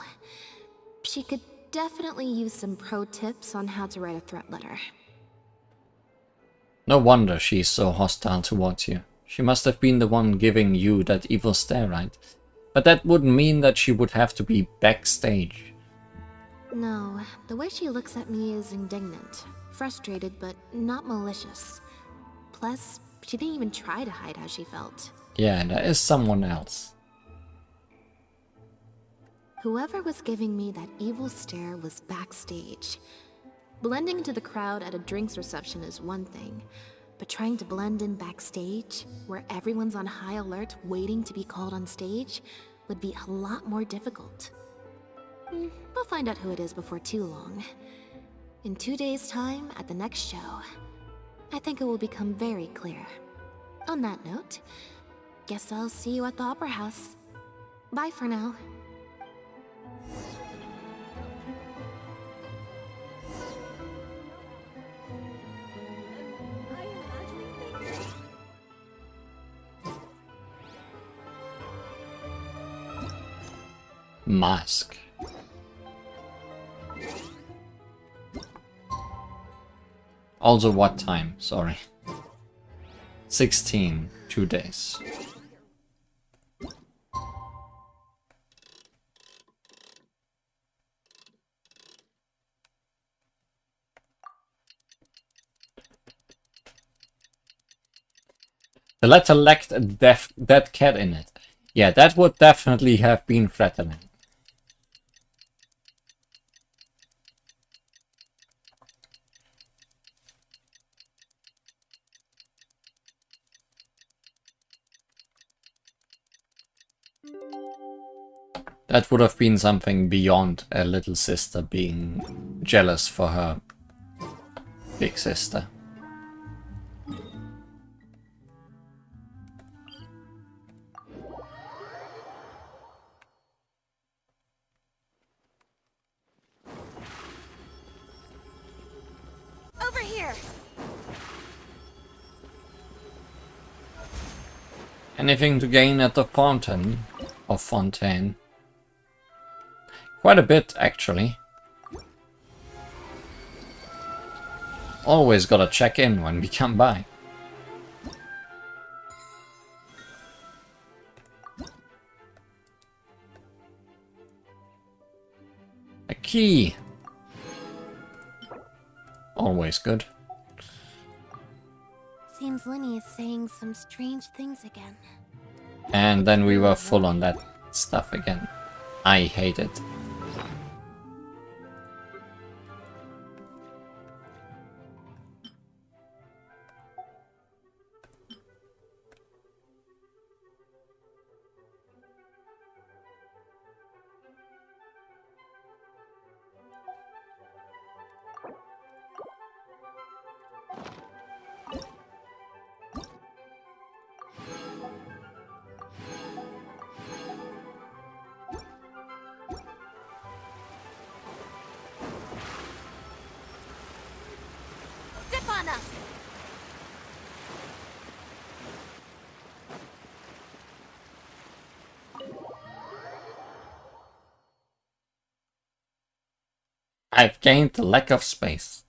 she could definitely use some pro tips on how to write a threat letter. No wonder she's so hostile towards you. She must have been the one giving you that evil stare, right? But that wouldn't mean that she would have to be backstage. No, the way she looks at me is indignant, frustrated, but not malicious. Plus, she didn't even try to hide how she felt. Yeah, there is someone else. Whoever was giving me that evil stare was backstage. Blending into the crowd at a drinks reception is one thing, but trying to blend in backstage, where everyone's on high alert waiting to be called on stage, would be a lot more difficult. We'll find out who it is before too long. In 2 days' time, at the next show, I think it will become very clear. On that note, guess I'll see you at the Opera House. Bye for now. Mask. Also what time? Sorry. 16, 2 days. The letter lacked a dead cat in it. Yeah, that would definitely have been threatening. That would have been something beyond a little sister being jealous for her big sister. Over here! Anything to gain at the fountain or fontaine? Quite a bit, actually. Always gotta check in when we come by. A key. Always good. Seems Linny is saying some strange things again. And then we were full on that stuff again. I hate it. Step on us! I've gained the lack of space.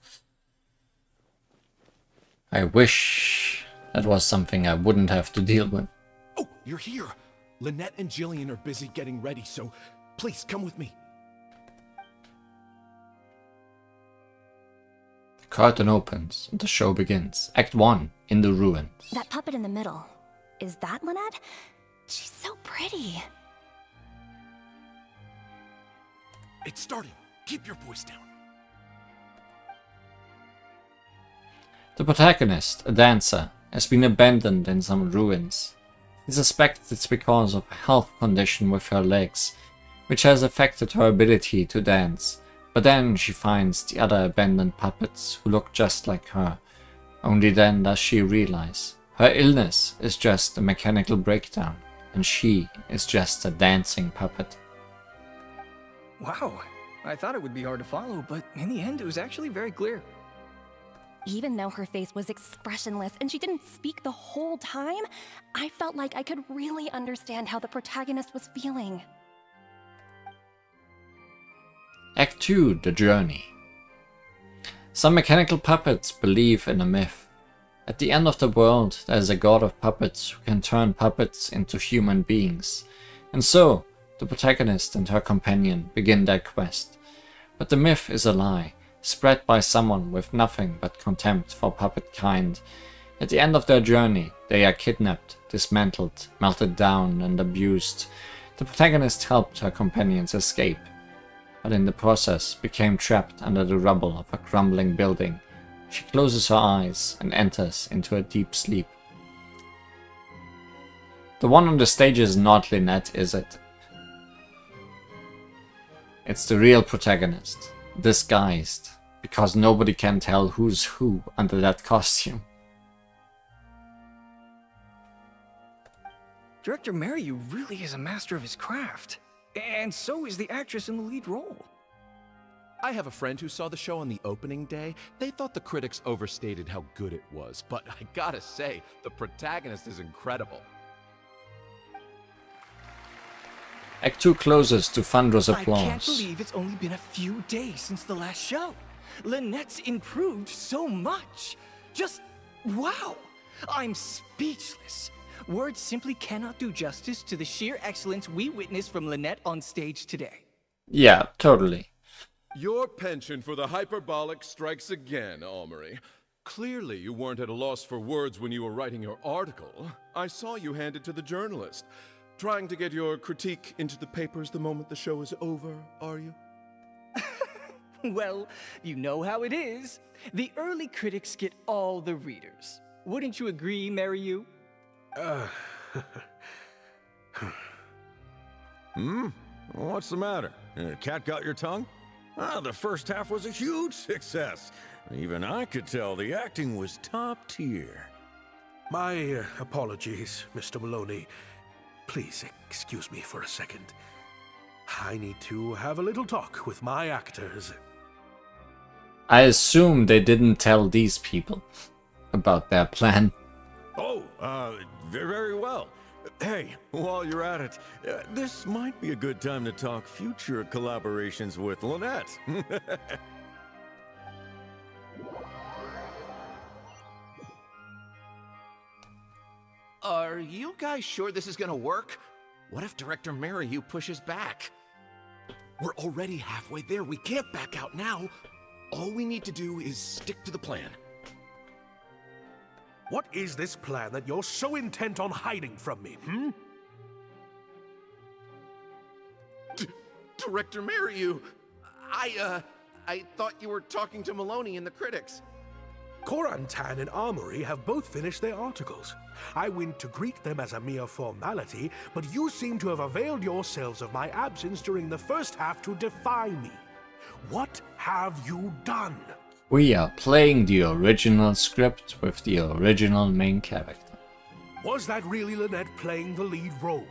I wish that was something I wouldn't have to deal with. Oh, you're here. Lynette and Jillian are busy getting ready, so please come with me. The curtain opens and the show begins. Act 1, in the ruins. That puppet in the middle, is that Lynette? She's so pretty. It's starting. Keep your voice down. The protagonist, a dancer, has been abandoned in some ruins. He suspects it's because of a health condition with her legs, which has affected her ability to dance. But then she finds the other abandoned puppets who look just like her. Only then does she realize her illness is just a mechanical breakdown, and she is just a dancing puppet. Wow, I thought it would be hard to follow, but in the end it was actually very clear. Even though her face was expressionless and she didn't speak the whole time, I felt like I could really understand how the protagonist was feeling. Act 2, the journey. Some mechanical puppets believe in a myth. At the end of the world, there is a god of puppets who can turn puppets into human beings. And so, the protagonist and her companion begin their quest. But the myth is a lie, spread by someone with nothing but contempt for puppet kind. At the end of their journey, they are kidnapped, dismantled, melted down, and abused. The protagonist helped her companions escape, but in the process became trapped under the rubble of a crumbling building. She closes her eyes and enters into a deep sleep. The one on the stage is not Lynette, is it? It's the real protagonist, disguised, because nobody can tell who's who under that costume. Director Mariyu really is a master of his craft. And so is the actress in the lead role. I have a friend who saw the show on the opening day. They thought the critics overstated how good it was, but I gotta say, the protagonist is incredible. Act 2 closes to thunderous I can't applause. believe it's only been a few days since the last show. Lynette's improved so much. Just wow. I'm speechless. Words simply cannot do justice to the sheer excellence we witnessed from Lynette on stage today. Yeah, totally. Your penchant for the hyperbolic strikes again, Almery. Clearly, you weren't at a loss for words when you were writing your article. I saw you hand it to the journalist. Trying to get your critique into the papers the moment the show is over, are you? Well, you know how it is. The early critics get all the readers. Wouldn't you agree, Mary? What's the matter? Cat got your tongue? The first half was a huge success. Even I could tell the acting was top tier. My apologies, Mr. Maloney. Please excuse me for a second. I need to have a little talk with my actors. I assume they didn't tell these people about their plan. Oh, very well. Hey, while you're at it, this might be a good time to talk future collaborations with Lynette. Are you guys sure this is gonna work? What if Director Mariyu pushes back? We're already halfway there. We can't back out now. All we need to do is stick to the plan. What is this plan that you're so intent on hiding from me, Director Mariyu, I thought you were talking to Maloney and the critics. Korantan and Armory have both finished their articles. I went to greet them as a mere formality, but you seem to have availed yourselves of my absence during the first half to defy me. What have you done? We are playing the original script with the original main character. Was that really Lynette playing the lead role?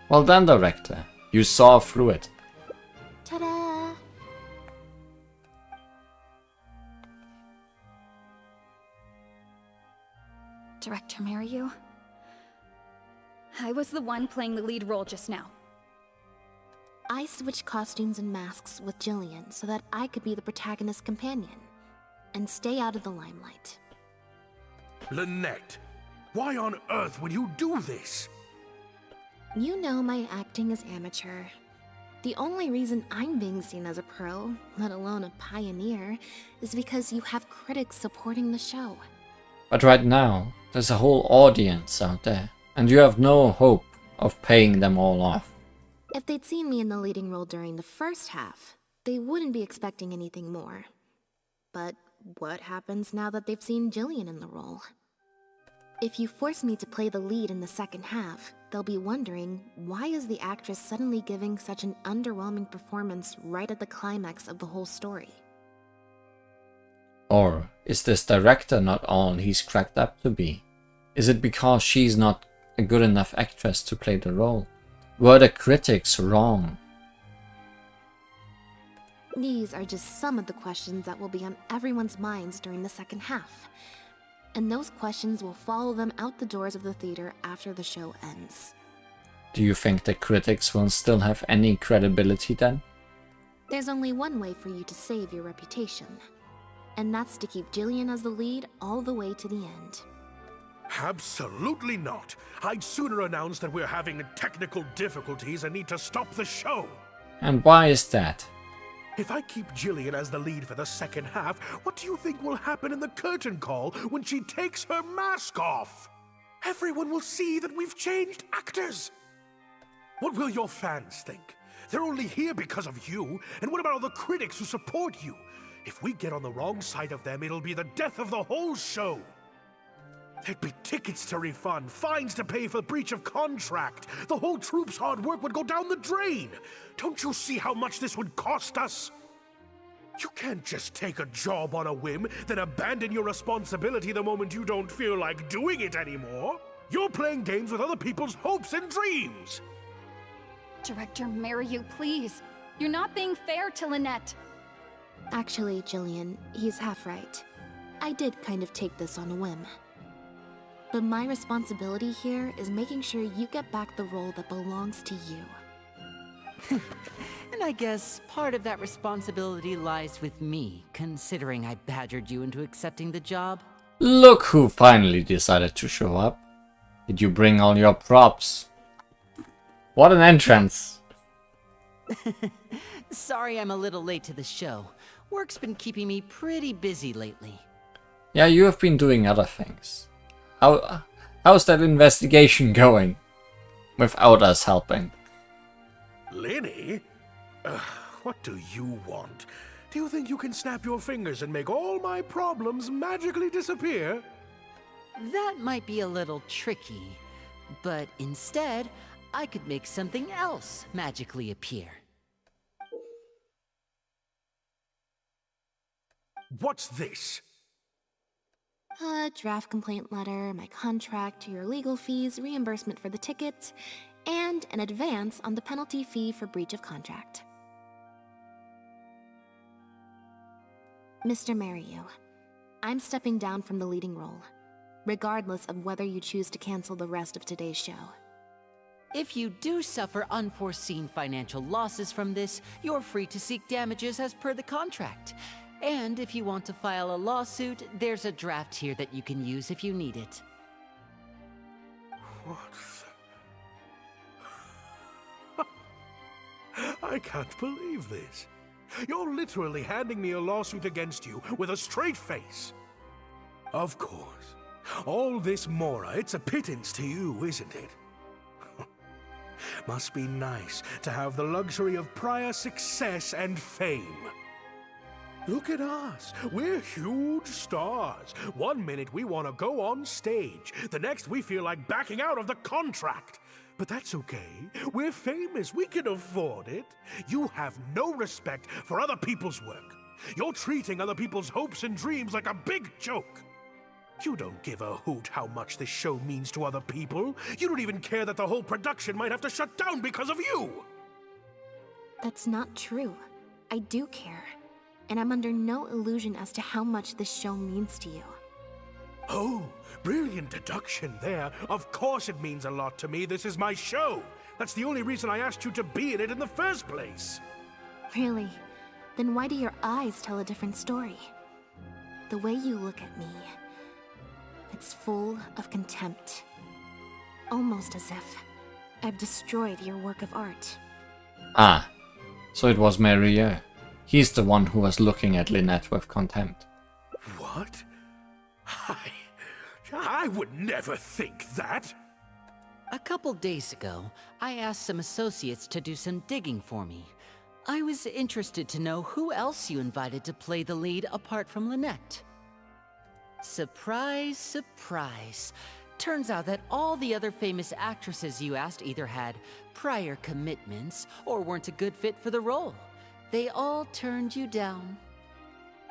Well done, director. You saw through it. Ta-da! Director Mariyu? I was the one playing the lead role just now. I switched costumes and masks with Jillian so that I could be the protagonist's companion and stay out of the limelight. Lynette, why on earth would you do this? You know my acting is amateur. The only reason I'm being seen as a pro, let alone a pioneer, is because you have critics supporting the show. But right now, there's a whole audience out there, and you have no hope of paying them all off. If they'd seen me in the leading role during the first half, they wouldn't be expecting anything more. But what happens now that they've seen Jillian in the role? If you force me to play the lead in the second half, they'll be wondering, why is the actress suddenly giving such an underwhelming performance right at the climax of the whole story? Or is this director not all he's cracked up to be? Is it because she's not a good enough actress to play the role? Were the critics wrong? These are just some of the questions that will be on everyone's minds during the second half. And those questions will follow them out the doors of the theater after the show ends. Do you think the critics will still have any credibility then? There's only one way for you to save your reputation. And that's to keep Jillian as the lead all the way to the end. Absolutely not. I'd sooner announce that we're having technical difficulties and need to stop the show. And why is that? If I keep Jillian as the lead for the second half, what do you think will happen in the curtain call when she takes her mask off? Everyone will see that we've changed actors. What will your fans think? They're only here because of you. And what about all the critics who support you? If we get on the wrong side of them, it'll be the death of the whole show. There'd be tickets to refund, fines to pay for breach of contract. The whole troupe's hard work would go down the drain. Don't you see how much this would cost us? You can't just take a job on a whim, then abandon your responsibility the moment you don't feel like doing it anymore. You're playing games with other people's hopes and dreams. Director Mariyu, please. You're not being fair to Lynette. Actually, Jillian, he's half right. I did kind of take this on a whim. But my responsibility here is making sure you get back the role that belongs to you. And I guess part of that responsibility lies with me, considering I badgered you into accepting the job. Look who finally decided to show up. Did you bring all your props? What an entrance! Sorry I'm a little late to the show. Work's been keeping me pretty busy lately. Yeah, you have been doing other things. How's that investigation going? Without us helping. Lenny? What do you want? Do you think you can snap your fingers and make all my problems magically disappear? That might be a little tricky, but instead, I could make something else magically appear. What's this? A draft complaint letter, my contract, your legal fees, reimbursement for the ticket, and an advance on the penalty fee for breach of contract. Mr. Merriu, I'm stepping down from the leading role, regardless of whether you choose to cancel the rest of today's show. If you do suffer unforeseen financial losses from this, you're free to seek damages as per the contract. And if you want to file a lawsuit, there's a draft here that you can use if you need it. What the... I can't believe this. You're literally handing me a lawsuit against you with a straight face. Of course. All this Mora, it's a pittance to you, isn't it? Must be nice to have the luxury of prior success and fame. Look at us. We're huge stars. One minute we want to go on stage. The next we feel like backing out of the contract. But that's okay. We're famous. We can afford it. You have no respect for other people's work. You're treating other people's hopes and dreams like a big joke. You don't give a hoot how much this show means to other people. You don't even care that the whole production might have to shut down because of you. That's not true. I do care. And I'm under no illusion as to how much this show means to you. Oh, brilliant deduction there. Of course it means a lot to me. This is my show. That's the only reason I asked you to be in it in the first place. Really? Then why do your eyes tell a different story? The way you look at me, it's full of contempt. Almost as if I've destroyed your work of art. Ah, so it was Merriu. He's the one who was looking at Lynette with contempt. What? I would never think that. A couple days ago, I asked some associates to do some digging for me. I was interested to know who else you invited to play the lead apart from Lynette. Surprise, surprise. Turns out that all the other famous actresses you asked either had prior commitments or weren't a good fit for the role. They all turned you down.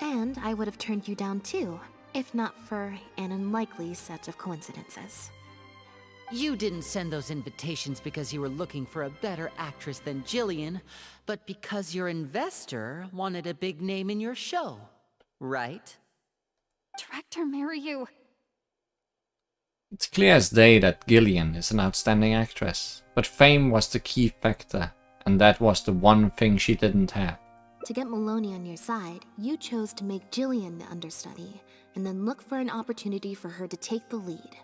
And I would have turned you down too, if not for an unlikely set of coincidences. You didn't send those invitations because you were looking for a better actress than Jillian, but because your investor wanted a big name in your show, right? Director Merriu. It's clear as day that Gillian is an outstanding actress, but fame was the key factor, and that was the one thing she didn't have. To get Maloney on your side, you chose to make Jillian the understudy, and then look for an opportunity for her to take the lead.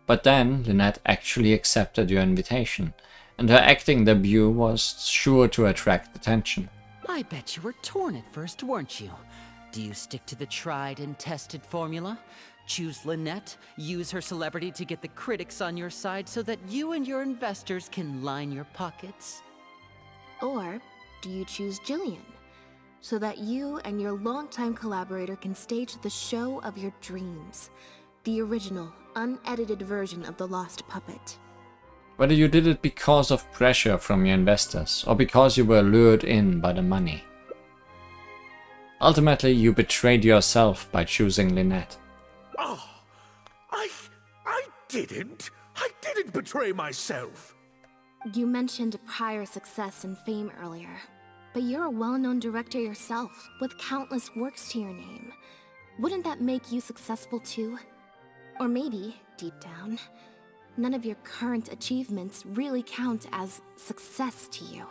But then Lynette actually accepted your invitation, and her acting debut was sure to attract attention. I bet you were torn at first, weren't you? Do you stick to the tried and tested formula? Choose Lynette, use her celebrity to get the critics on your side so that you and your investors can line your pockets? Or do you choose Jillian, so that you and your longtime collaborator can stage the show of your dreams, the original, unedited version of The Lost Puppet? Whether you did it because of pressure from your investors or because you were lured in by the money. Ultimately, you betrayed yourself by choosing Lynette. Oh, I didn't betray myself. You mentioned prior success and fame earlier, but you're a well-known director yourself, with countless works to your name. Wouldn't that make you successful too? Or maybe, deep down, none of your current achievements really count as success to you.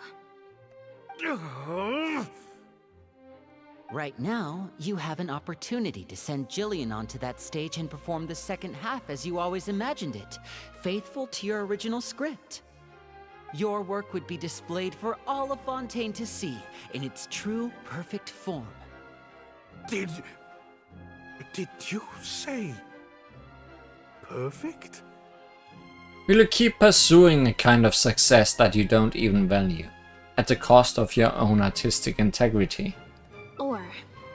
Right now, you have an opportunity to send Jillian onto that stage and perform the second half as you always imagined it, faithful to your original script. Your work would be displayed for all of Fontaine to see in its true, perfect form. Did you say perfect? Will you keep pursuing a kind of success that you don't even value, at the cost of your own artistic integrity? Or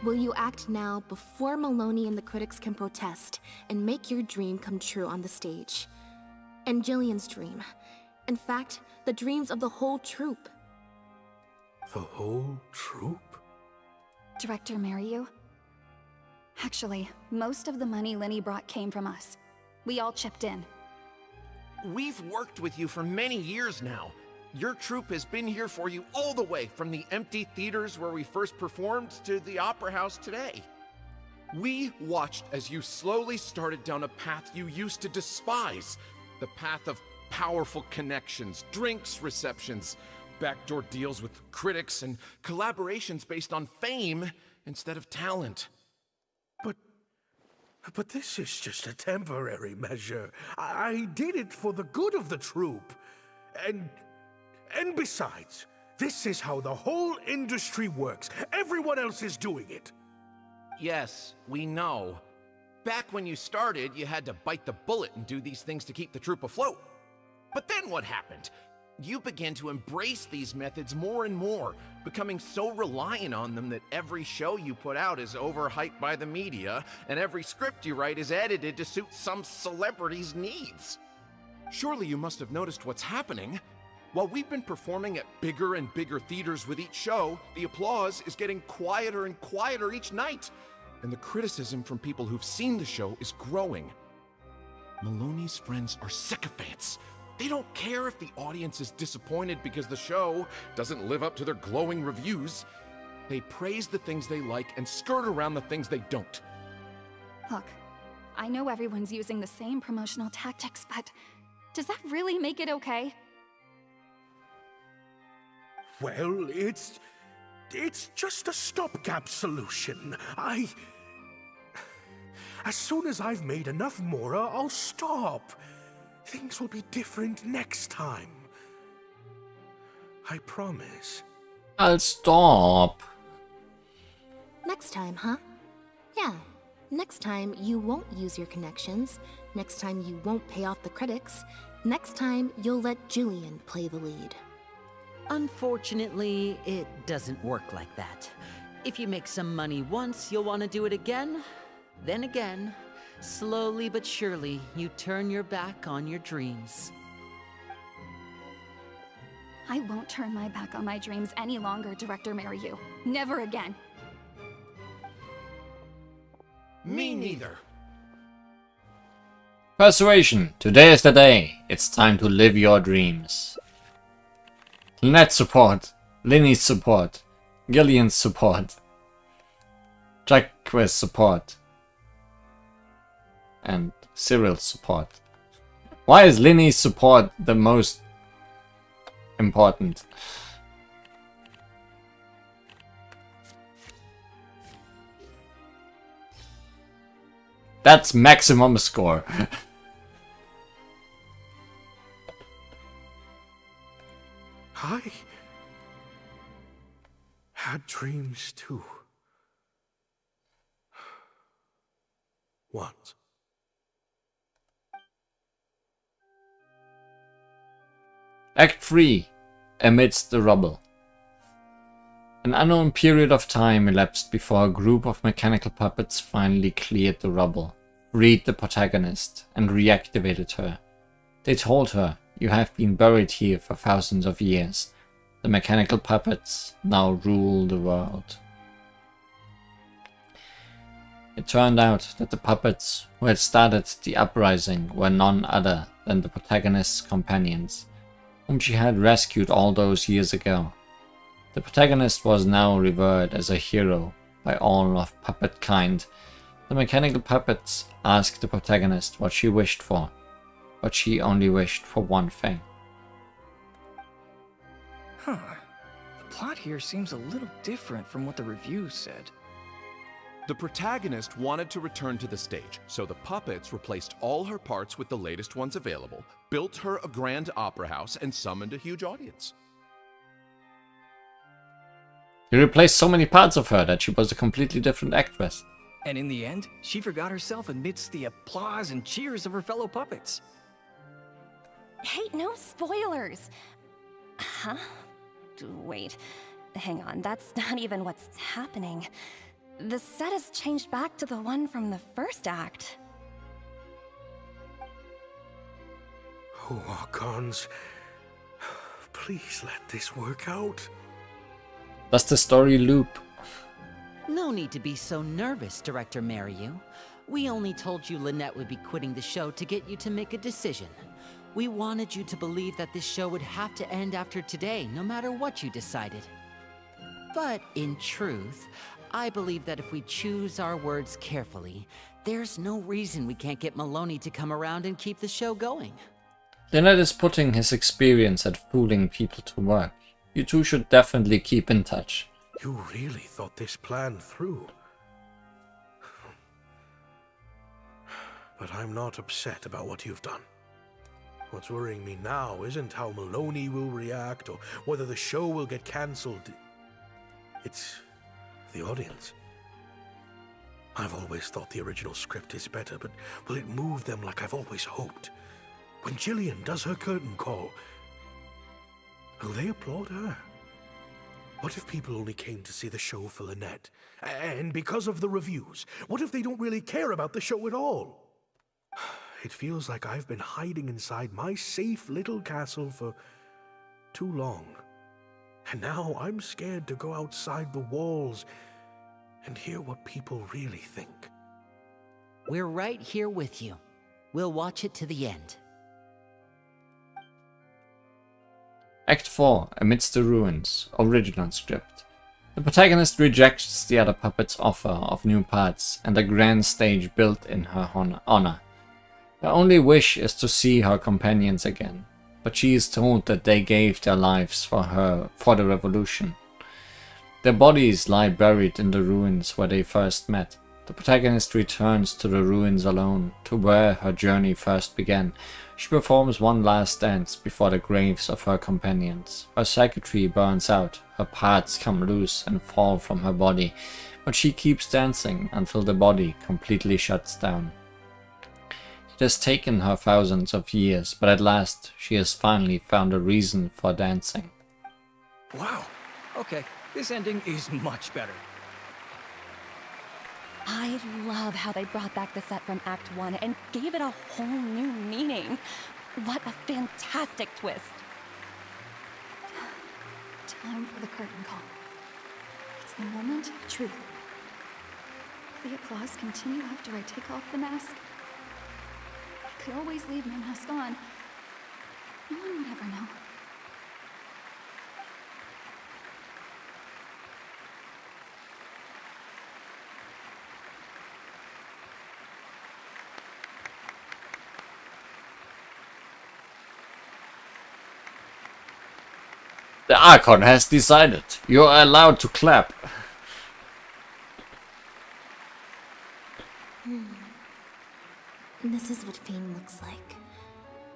will you act now before Maloney and the critics can protest and make your dream come true on the stage? And Jillian's dream. In fact, the dreams of the whole troupe. The whole troupe? Director Mariyu? Actually, most of the money Lenny brought came from us. We all chipped in. We've worked with you for many years now. Your troupe has been here for you all the way from the empty theaters where we first performed to the Opera House today. We watched as you slowly started down a path you used to despise. The path of powerful connections, drinks receptions, backdoor deals with critics, and collaborations based on fame instead of talent. But this is just a temporary measure. I did it for the good of the troupe. And besides, this is how the whole industry works. Everyone else is doing it. Yes, we know. Back when you started, you had to bite the bullet and do these things to keep the troupe afloat. But then what happened? You began to embrace these methods more and more, becoming so reliant on them that every show you put out is overhyped by the media, and every script you write is edited to suit some celebrity's needs. Surely you must have noticed what's happening. While we've been performing at bigger and bigger theaters with each show, the applause is getting quieter and quieter each night, and the criticism from people who've seen the show is growing. Maloney's friends are sycophants. They don't care if the audience is disappointed because the show doesn't live up to their glowing reviews. They praise the things they like and skirt around the things they don't. Look, I know everyone's using the same promotional tactics, but does that really make it okay? Well, it's just a stopgap solution. As soon as I've made enough Mora, I'll stop. Things will be different next time. I promise. I'll stop. Next time, huh? Yeah. Next time, you won't use your connections. Next time, you won't pay off the critics. Next time, you'll let Jillian play the lead. Unfortunately, it doesn't work like that. If you make some money once, you'll want to do it again, then again. Slowly but surely, you turn your back on your dreams. I won't turn my back on my dreams any longer, Director Mariyu. Never again. Me neither. Persuasion, today is the day. It's time to live your dreams. Lynette support, Linny's support, Gillian's support, Jacques support, and Cyril's support. Why is Linny's support the most important? That's maximum score. I had dreams too. Once. Act 3. Amidst the rubble. An unknown period of time elapsed before a group of mechanical puppets finally cleared the rubble, freed the protagonist, and reactivated her. They told her, "You have been buried here for thousands of years. The mechanical puppets now rule the world." It turned out that the puppets who had started the uprising were none other than the protagonist's companions, whom she had rescued all those years ago. The protagonist was now revered as a hero by all of puppet kind. The mechanical puppets asked the protagonist what she wished for, but she only wished for one thing. Huh. The plot here seems a little different from what the reviews said. The protagonist wanted to return to the stage, so the puppets replaced all her parts with the latest ones available, built her a grand opera house, and summoned a huge audience. He replaced so many parts of her that she was a completely different actress. And in the end, she forgot herself amidst the applause and cheers of her fellow puppets. Hey, no spoilers! Huh? Wait, hang on, that's not even what's happening. The set has changed back to the one from the first act. Oh, Archons, please let this work out. Does the story loop? No need to be so nervous, Director Mariu. We only told you Lynette would be quitting the show to get you to make a decision. We wanted you to believe that this show would have to end after today, no matter what you decided. But in truth, I believe that if we choose our words carefully, there's no reason we can't get Maloney to come around and keep the show going. Lynette is putting his experience at fooling people to work. You two should definitely keep in touch. You really thought this plan through. But I'm not upset about what you've done. What's worrying me now isn't how Maloney will react or whether the show will get cancelled. It's the audience. I've always thought the original script is better, but will it move them like I've always hoped? When Jillian does her curtain call, will they applaud her? What if people only came to see the show for Lynette? And because of the reviews, what if they don't really care about the show at all? It feels like I've been hiding inside my safe little castle for too long. And now I'm scared to go outside the walls and hear what people really think. We're right here with you. We'll watch it to the end. Act 4, Amidst the Ruins, original script. The protagonist rejects the other puppets' offer of new parts and a grand stage built in her honor. Her only wish is to see her companions again, but she is told that they gave their lives for the revolution. Their bodies lie buried in the ruins where they first met. The protagonist returns to the ruins alone, to where her journey first began. She performs one last dance before the graves of her companions. Her circuitry burns out, her parts come loose and fall from her body, but she keeps dancing until the body completely shuts down. It has taken her thousands of years, but at last she has finally found a reason for dancing. Wow. Okay, this ending is much better. I love how they brought back the set from Act 1 and gave it a whole new meaning. What a fantastic twist. Time for the curtain call. It's the moment of truth. Will the applause continue after I take off the mask? I could always leave my mask on. No one would ever know. The Archon has decided. You are allowed to clap. This is what fame looks like,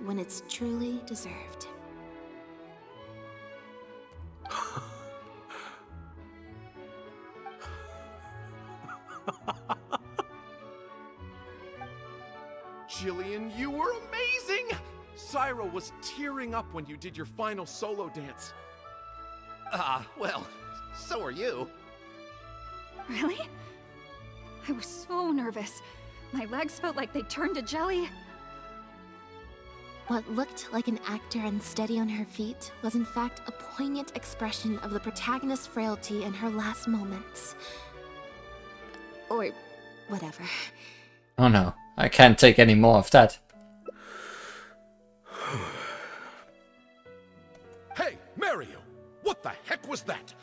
when it's truly deserved. Jillian, you were amazing! Syra was tearing up when you did your final solo dance. Well, so are you. Really? I was so nervous. My legs felt like they turned to jelly. What looked like an actor unsteady on her feet was in fact a poignant expression of the protagonist's frailty in her last moments. Or whatever. Oh no, I can't take any more of that. Hey, Mario! What the heck was that?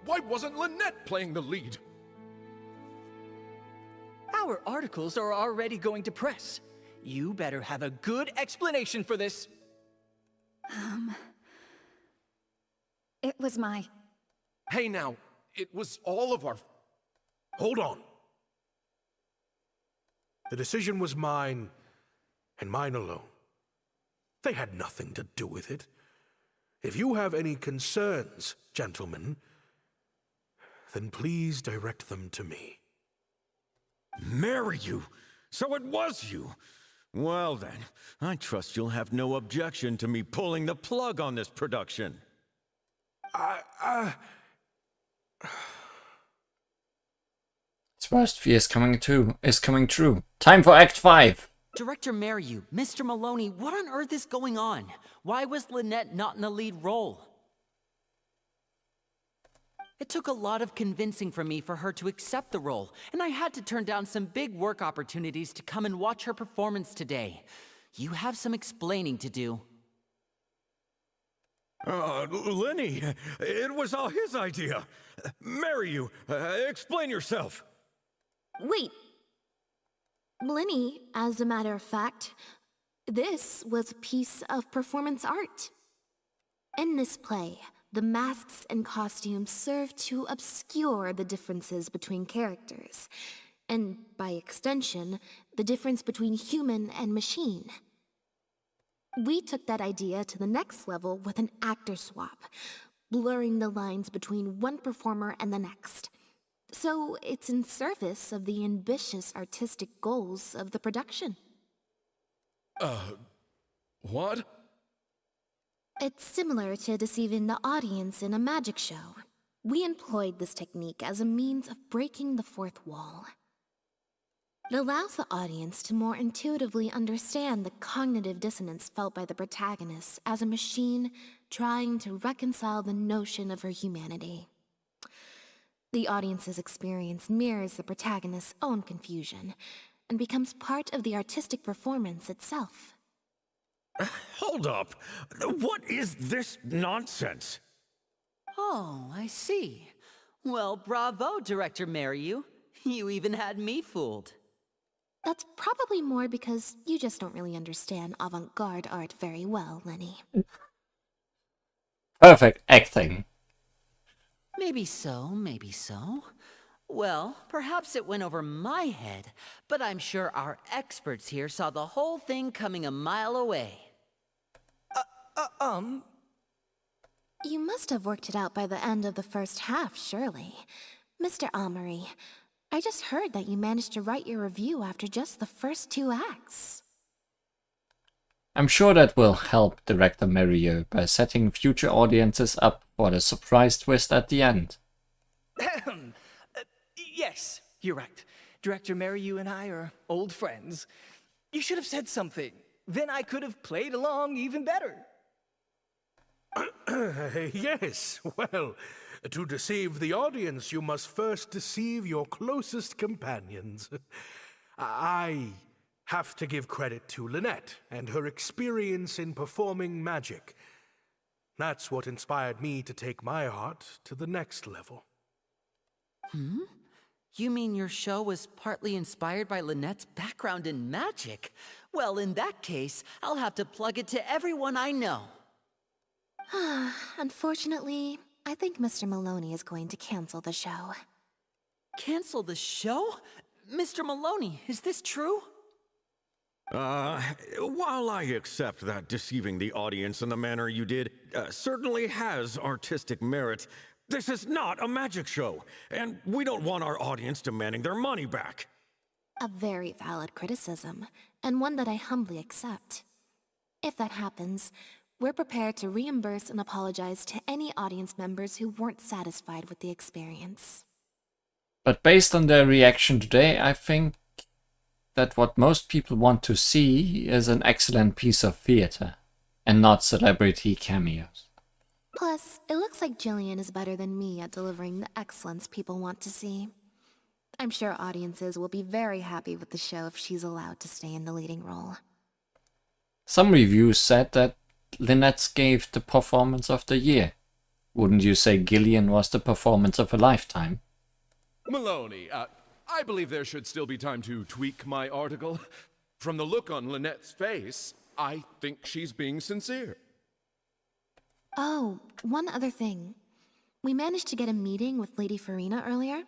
Why wasn't Lynette playing the lead? Our articles are already going to press. You better have a good explanation for this. It was my... Hey now, it was all of our... Hold on. The decision was mine, and mine alone. They had nothing to do with it. If you have any concerns, gentlemen, then please direct them to me. Marry you? So it was you? Well then, I trust you'll have no objection to me pulling the plug on this production. His worst fear is coming true. Time for Act 5! Director Mariu, Mr. Maloney, what on earth is going on? Why was Lynette not in the lead role? It took a lot of convincing from me for her to accept the role, and I had to turn down some big work opportunities to come and watch her performance today. You have some explaining to do. Lenny, it was all his idea. Mariu, explain yourself. Wait. Linny, as a matter of fact, this was a piece of performance art. In this play, the masks and costumes serve to obscure the differences between characters, and by extension, the difference between human and machine. We took that idea to the next level with an actor swap, blurring the lines between one performer and the next. So it's in service of the ambitious artistic goals of the production. What? It's similar to deceiving the audience in a magic show. We employed this technique as a means of breaking the fourth wall. It allows the audience to more intuitively understand the cognitive dissonance felt by the protagonist as a machine trying to reconcile the notion of her humanity. The audience's experience mirrors the protagonist's own confusion and becomes part of the artistic performance itself. Hold up. What is this nonsense? Oh, I see. Well, bravo, Director Mariu. You even had me fooled. That's probably more because you just don't really understand avant-garde art very well, Lenny. Perfect acting. Maybe so, maybe so. Well, perhaps it went over my head, but I'm sure our experts here saw the whole thing coming a mile away. You must have worked it out by the end of the first half, surely. Mr. Amory, I just heard that you managed to write your review after just the first 2 acts. I'm sure that will help Director Mariu by setting future audiences up for the surprise twist at the end. Yes, you're right. Director Mariu and I are old friends. You should have said something. Then I could have played along even better. Yes, well, to deceive the audience, you must first deceive your closest companions. I have to give credit to Lynette and her experience in performing magic. That's what inspired me to take my art to the next level. You mean your show was partly inspired by Lynette's background in magic? Well, in that case, I'll have to plug it to everyone I know. Unfortunately, I think Mr. Maloney is going to cancel the show. Cancel the show? Mr. Maloney, is this true? While I accept that deceiving the audience in the manner you did certainly has artistic merit, this is not a magic show, and we don't want our audience demanding their money back. A very valid criticism, and one that I humbly accept. If that happens, we're prepared to reimburse and apologize to any audience members who weren't satisfied with the experience. But based on their reaction today, I think that what most people want to see is an excellent piece of theater, and not celebrity cameos. Plus, it looks like Jillian is better than me at delivering the excellence people want to see. I'm sure audiences will be very happy with the show if she's allowed to stay in the leading role. Some reviews said that Lynette gave the performance of the year. Wouldn't you say Gillian was the performance of a lifetime? Maloney, I believe there should still be time to tweak my article. From the look on Lynette's face, I think she's being sincere. Oh, one other thing. We managed to get a meeting with Lady Farina earlier.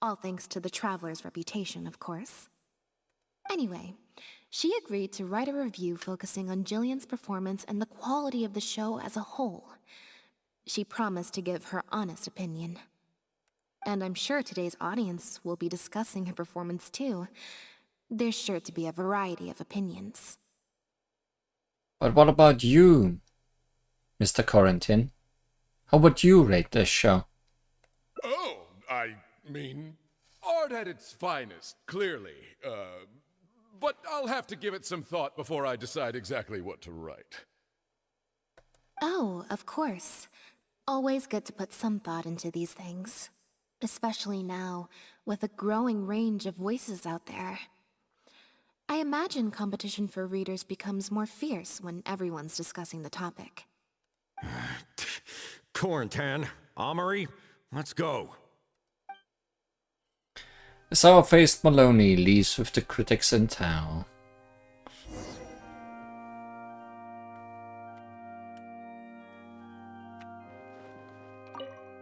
All thanks to the Traveler's reputation, of course. Anyway, she agreed to write a review focusing on Jillian's performance and the quality of the show as a whole. She promised to give her honest opinion. And I'm sure today's audience will be discussing her performance too. There's sure to be a variety of opinions. But what about you, Mr. Corentin? How would you rate this show? Oh, I mean, art at its finest, clearly. But I'll have to give it some thought before I decide exactly what to write. Oh, of course. Always good to put some thought into these things. Especially now, with a growing range of voices out there. I imagine competition for readers becomes more fierce when everyone's discussing the topic. Corentin, Amory, let's go. The sour-faced Maloney leaves with the critics in tow.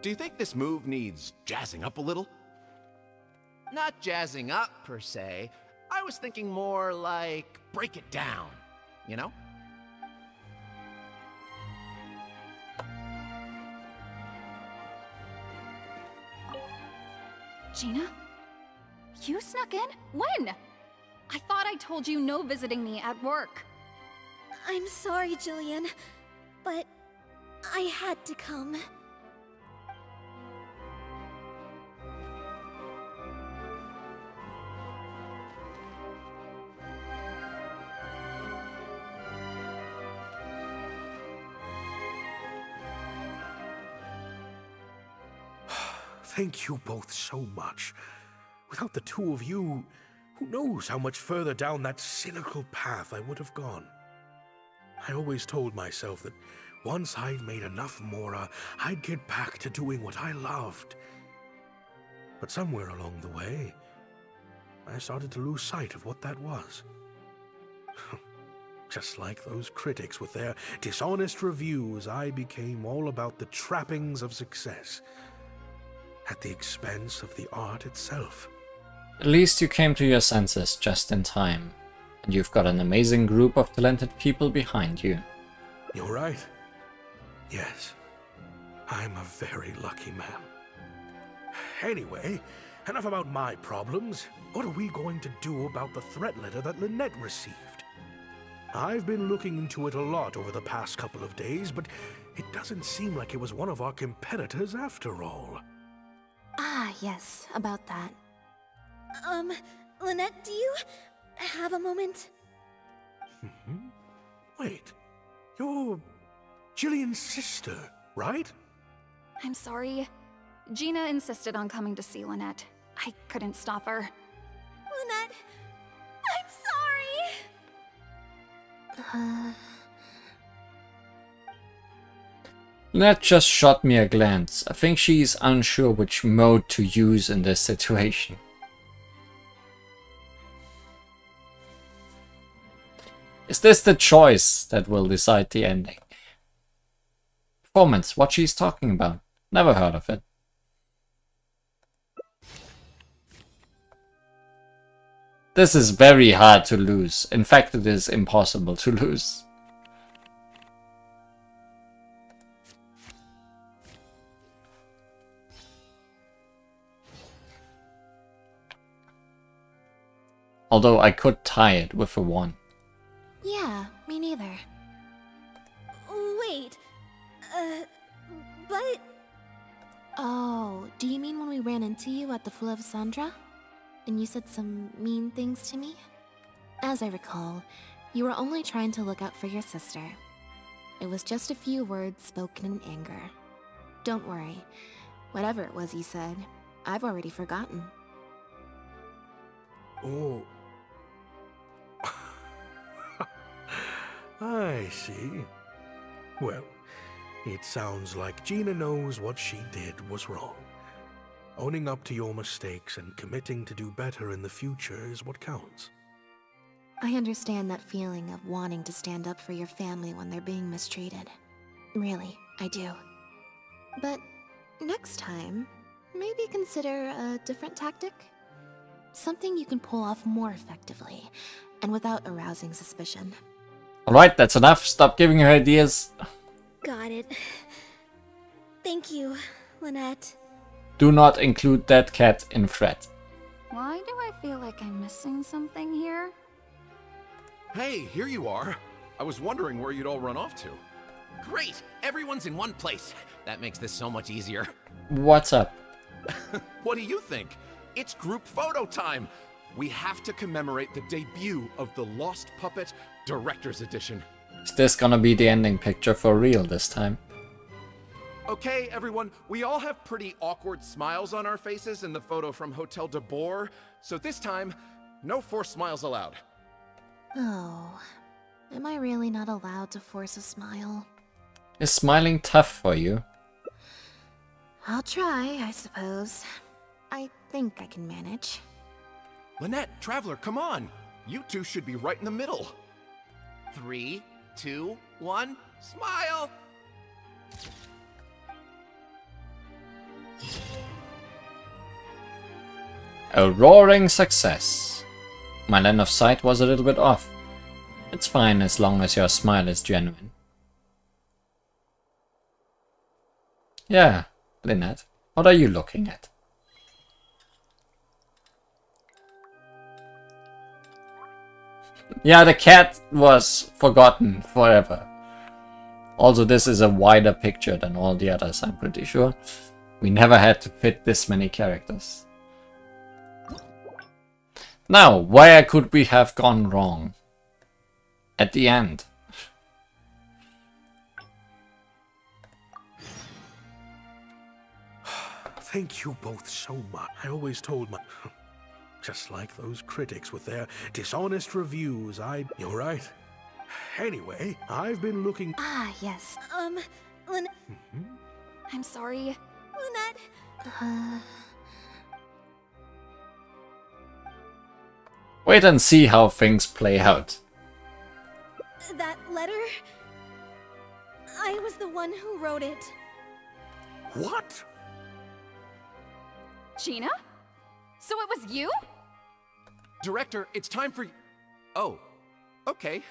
Do you think this move needs jazzing up a little? Not jazzing up, per se. I was thinking more like break it down, you know? Gina? You snuck in? When? I thought I told you no visiting me at work. I'm sorry, Jillian, but I had to come. Thank you both so much. Without the two of you, who knows how much further down that cynical path I would have gone. I always told myself that once I'd made enough Mora, I'd get back to doing what I loved. But somewhere along the way, I started to lose sight of what that was. Just like those critics with their dishonest reviews, I became all about the trappings of success, at the expense of the art itself. At least you came to your senses just in time, and you've got an amazing group of talented people behind you. You're right. Yes, I'm a very lucky man. Anyway, enough about my problems. What are we going to do about the threat letter that Lynette received? I've been looking into it a lot over the past couple of days, but it doesn't seem like it was one of our competitors after all. Ah, yes, about that. Lynette, do you have a moment? Wait, you're Jillian's sister, right? I'm sorry. Gina insisted on coming to see Lynette. I couldn't stop her. Lynette, I'm sorry! Lynette just shot me a glance. I think she's unsure which mode to use in this situation. Is this the choice that will decide the ending? Performance, what she's talking about. Never heard of it. This is very hard to lose. In fact, it is impossible to lose. Although I could tie it with a 1. Yeah, me neither. Wait, but... Oh, do you mean when we ran into you at the Fleuve Sandra? And you said some mean things to me? As I recall, you were only trying to look out for your sister. It was just a few words spoken in anger. Don't worry. Whatever it was you said, I've already forgotten. Oh. I see. Well, it sounds like Gina knows what she did was wrong. Owning up to your mistakes and committing to do better in the future is what counts. I understand that feeling of wanting to stand up for your family when they're being mistreated. Really, I do. But next time, maybe consider a different tactic? Something you can pull off more effectively, and without arousing suspicion. Alright, that's enough. Stop giving her ideas. Got it. Thank you, Lynette. Do not include that cat in thread. Why do I feel like I'm missing something here? Hey, here you are. I was wondering where you'd all run off to. Great! Everyone's in one place. That makes this so much easier. What's up? What do you think? It's group photo time! We have to commemorate the debut of the Lost Puppet Director's Edition. Is this gonna be the ending picture for real this time? Okay, everyone, we all have pretty awkward smiles on our faces in the photo from Hotel de Boer, so this time, no forced smiles allowed. Oh, am I really not allowed to force a smile? Is smiling tough for you? I'll try, I suppose. I think I can manage. Lynette, Traveler, come on! You two should be right in the middle. 3, 2, 1, smile! A roaring success. My line of sight was a little bit off. It's fine as long as your smile is genuine. Yeah, Lynette, what are you looking at? Yeah, the cat was forgotten forever. Also, this is a wider picture than all the others, I'm pretty sure. We never had to fit this many characters. Now, where could we have gone wrong? At the end. Thank you both so much. I always told my... Just like those critics with their dishonest reviews, You're right. Anyway, I've been looking... Ah, yes. Lynette. I'm sorry. Lynette. Wait and see how things play out. That letter? I was the one who wrote it. What? Gina? So it was you? Director, it's time for... Oh, okay.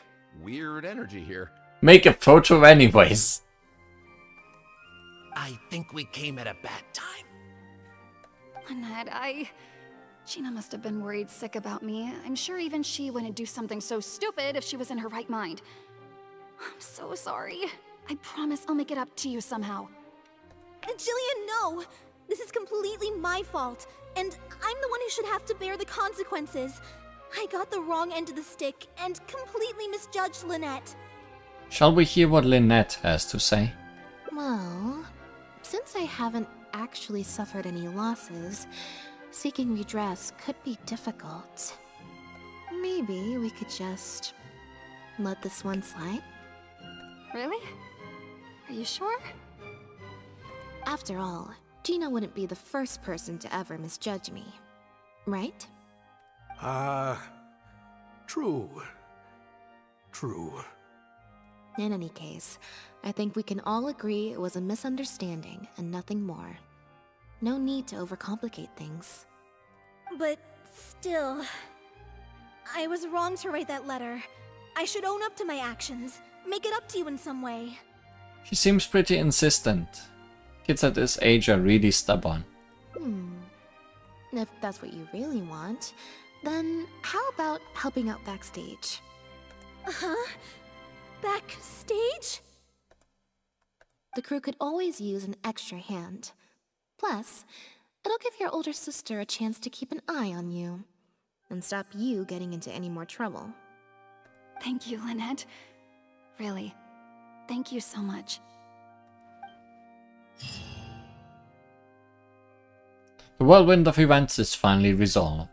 Weird energy here. Make a photo anyways. I think we came at a bad time. Lynette, Gina must have been worried sick about me. I'm sure even she wouldn't do something so stupid if she was in her right mind. I'm so sorry. I promise I'll make it up to you somehow. Jillian, no! This is completely my fault, and I'm the one who should have to bear the consequences. I got the wrong end of the stick and completely misjudged Lynette. Shall we hear what Lynette has to say? Well, since I haven't actually suffered any losses, seeking redress could be difficult. Maybe we could just let this one slide? Really? Are you sure? After all, Gina wouldn't be the first person to ever misjudge me, right? True. True. In any case, I think we can all agree it was a misunderstanding and nothing more. No need to overcomplicate things. But still, I was wrong to write that letter. I should own up to my actions, make it up to you in some way. She seems pretty insistent. Kids at this age are really stubborn. If that's what you really want, then how about helping out backstage? Huh? Backstage? The crew could always use an extra hand. Plus, it'll give your older sister a chance to keep an eye on you and stop you getting into any more trouble. Thank you, Lynette. Really, thank you so much. The whirlwind of events is finally resolved.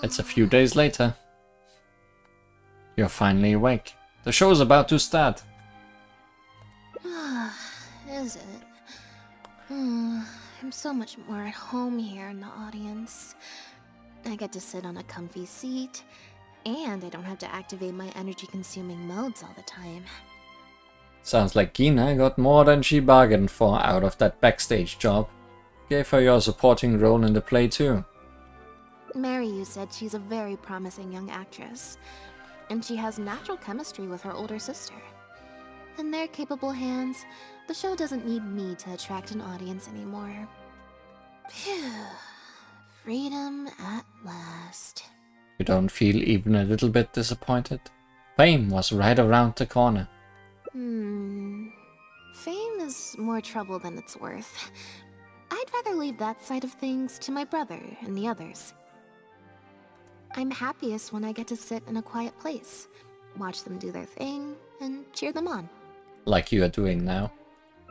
It's a few days later. You're finally awake. The show's about to start. Is it? I'm so much more at home here in the audience. I get to sit on a comfy seat, and I don't have to activate my energy-consuming modes all the time. Sounds like Gina got more than she bargained for out of that backstage job. Gave her your supporting role in the play too. Mary said she's a very promising young actress, and she has natural chemistry with her older sister. In their capable hands, the show doesn't need me to attract an audience anymore. Phew. Freedom at last. You don't feel even a little bit disappointed? Fame was right around the corner. Fame is more trouble than it's worth. I'd rather leave that side of things to my brother and the others. I'm happiest when I get to sit in a quiet place, watch them do their thing, and cheer them on. Like you are doing now.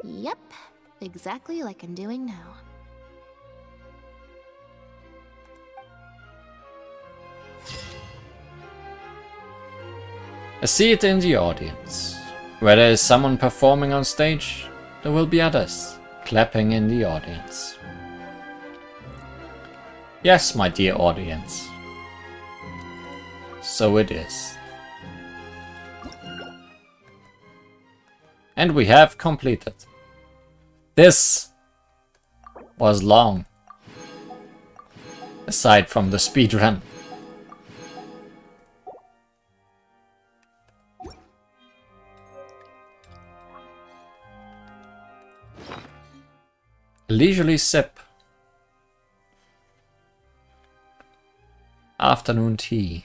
Yep, exactly like I'm doing now. A seat in the audience. Where there is someone performing on stage, there will be others clapping in the audience. Yes, my dear audience. So it is. And we have completed. This was long. Aside from the speedrun. Leisurely sip. Afternoon tea.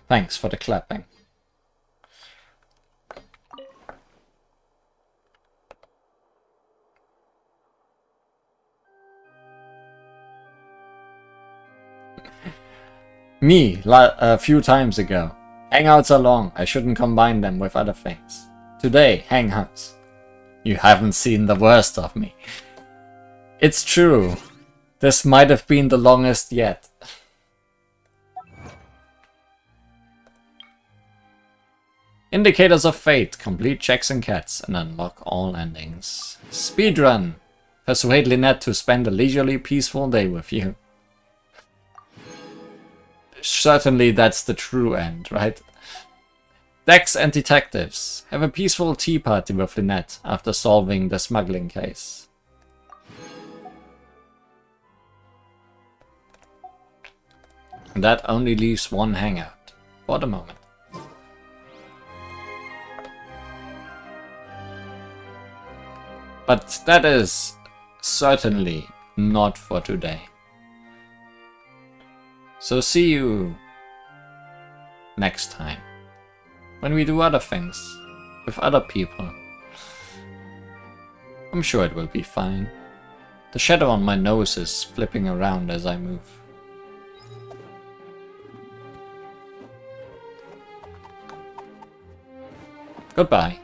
Thanks for the clapping. Me, a few times ago. Hangouts are long, I shouldn't combine them with other things. Today, Hangouts. You haven't seen the worst of me. It's true. This might have been the longest yet. Indicators of Fate. Complete checks and cats and unlock all endings. Speedrun. Persuade Lynette to spend a leisurely, peaceful day with you. Certainly that's the true end, right? Dex and detectives. Have a peaceful tea party with Lynette after solving the smuggling case. And that only leaves one hangout. For the moment. But that is certainly not for today. So see you next time, when we do other things, with other people. I'm sure it will be fine. The shadow on my nose is flipping around as I move. Goodbye.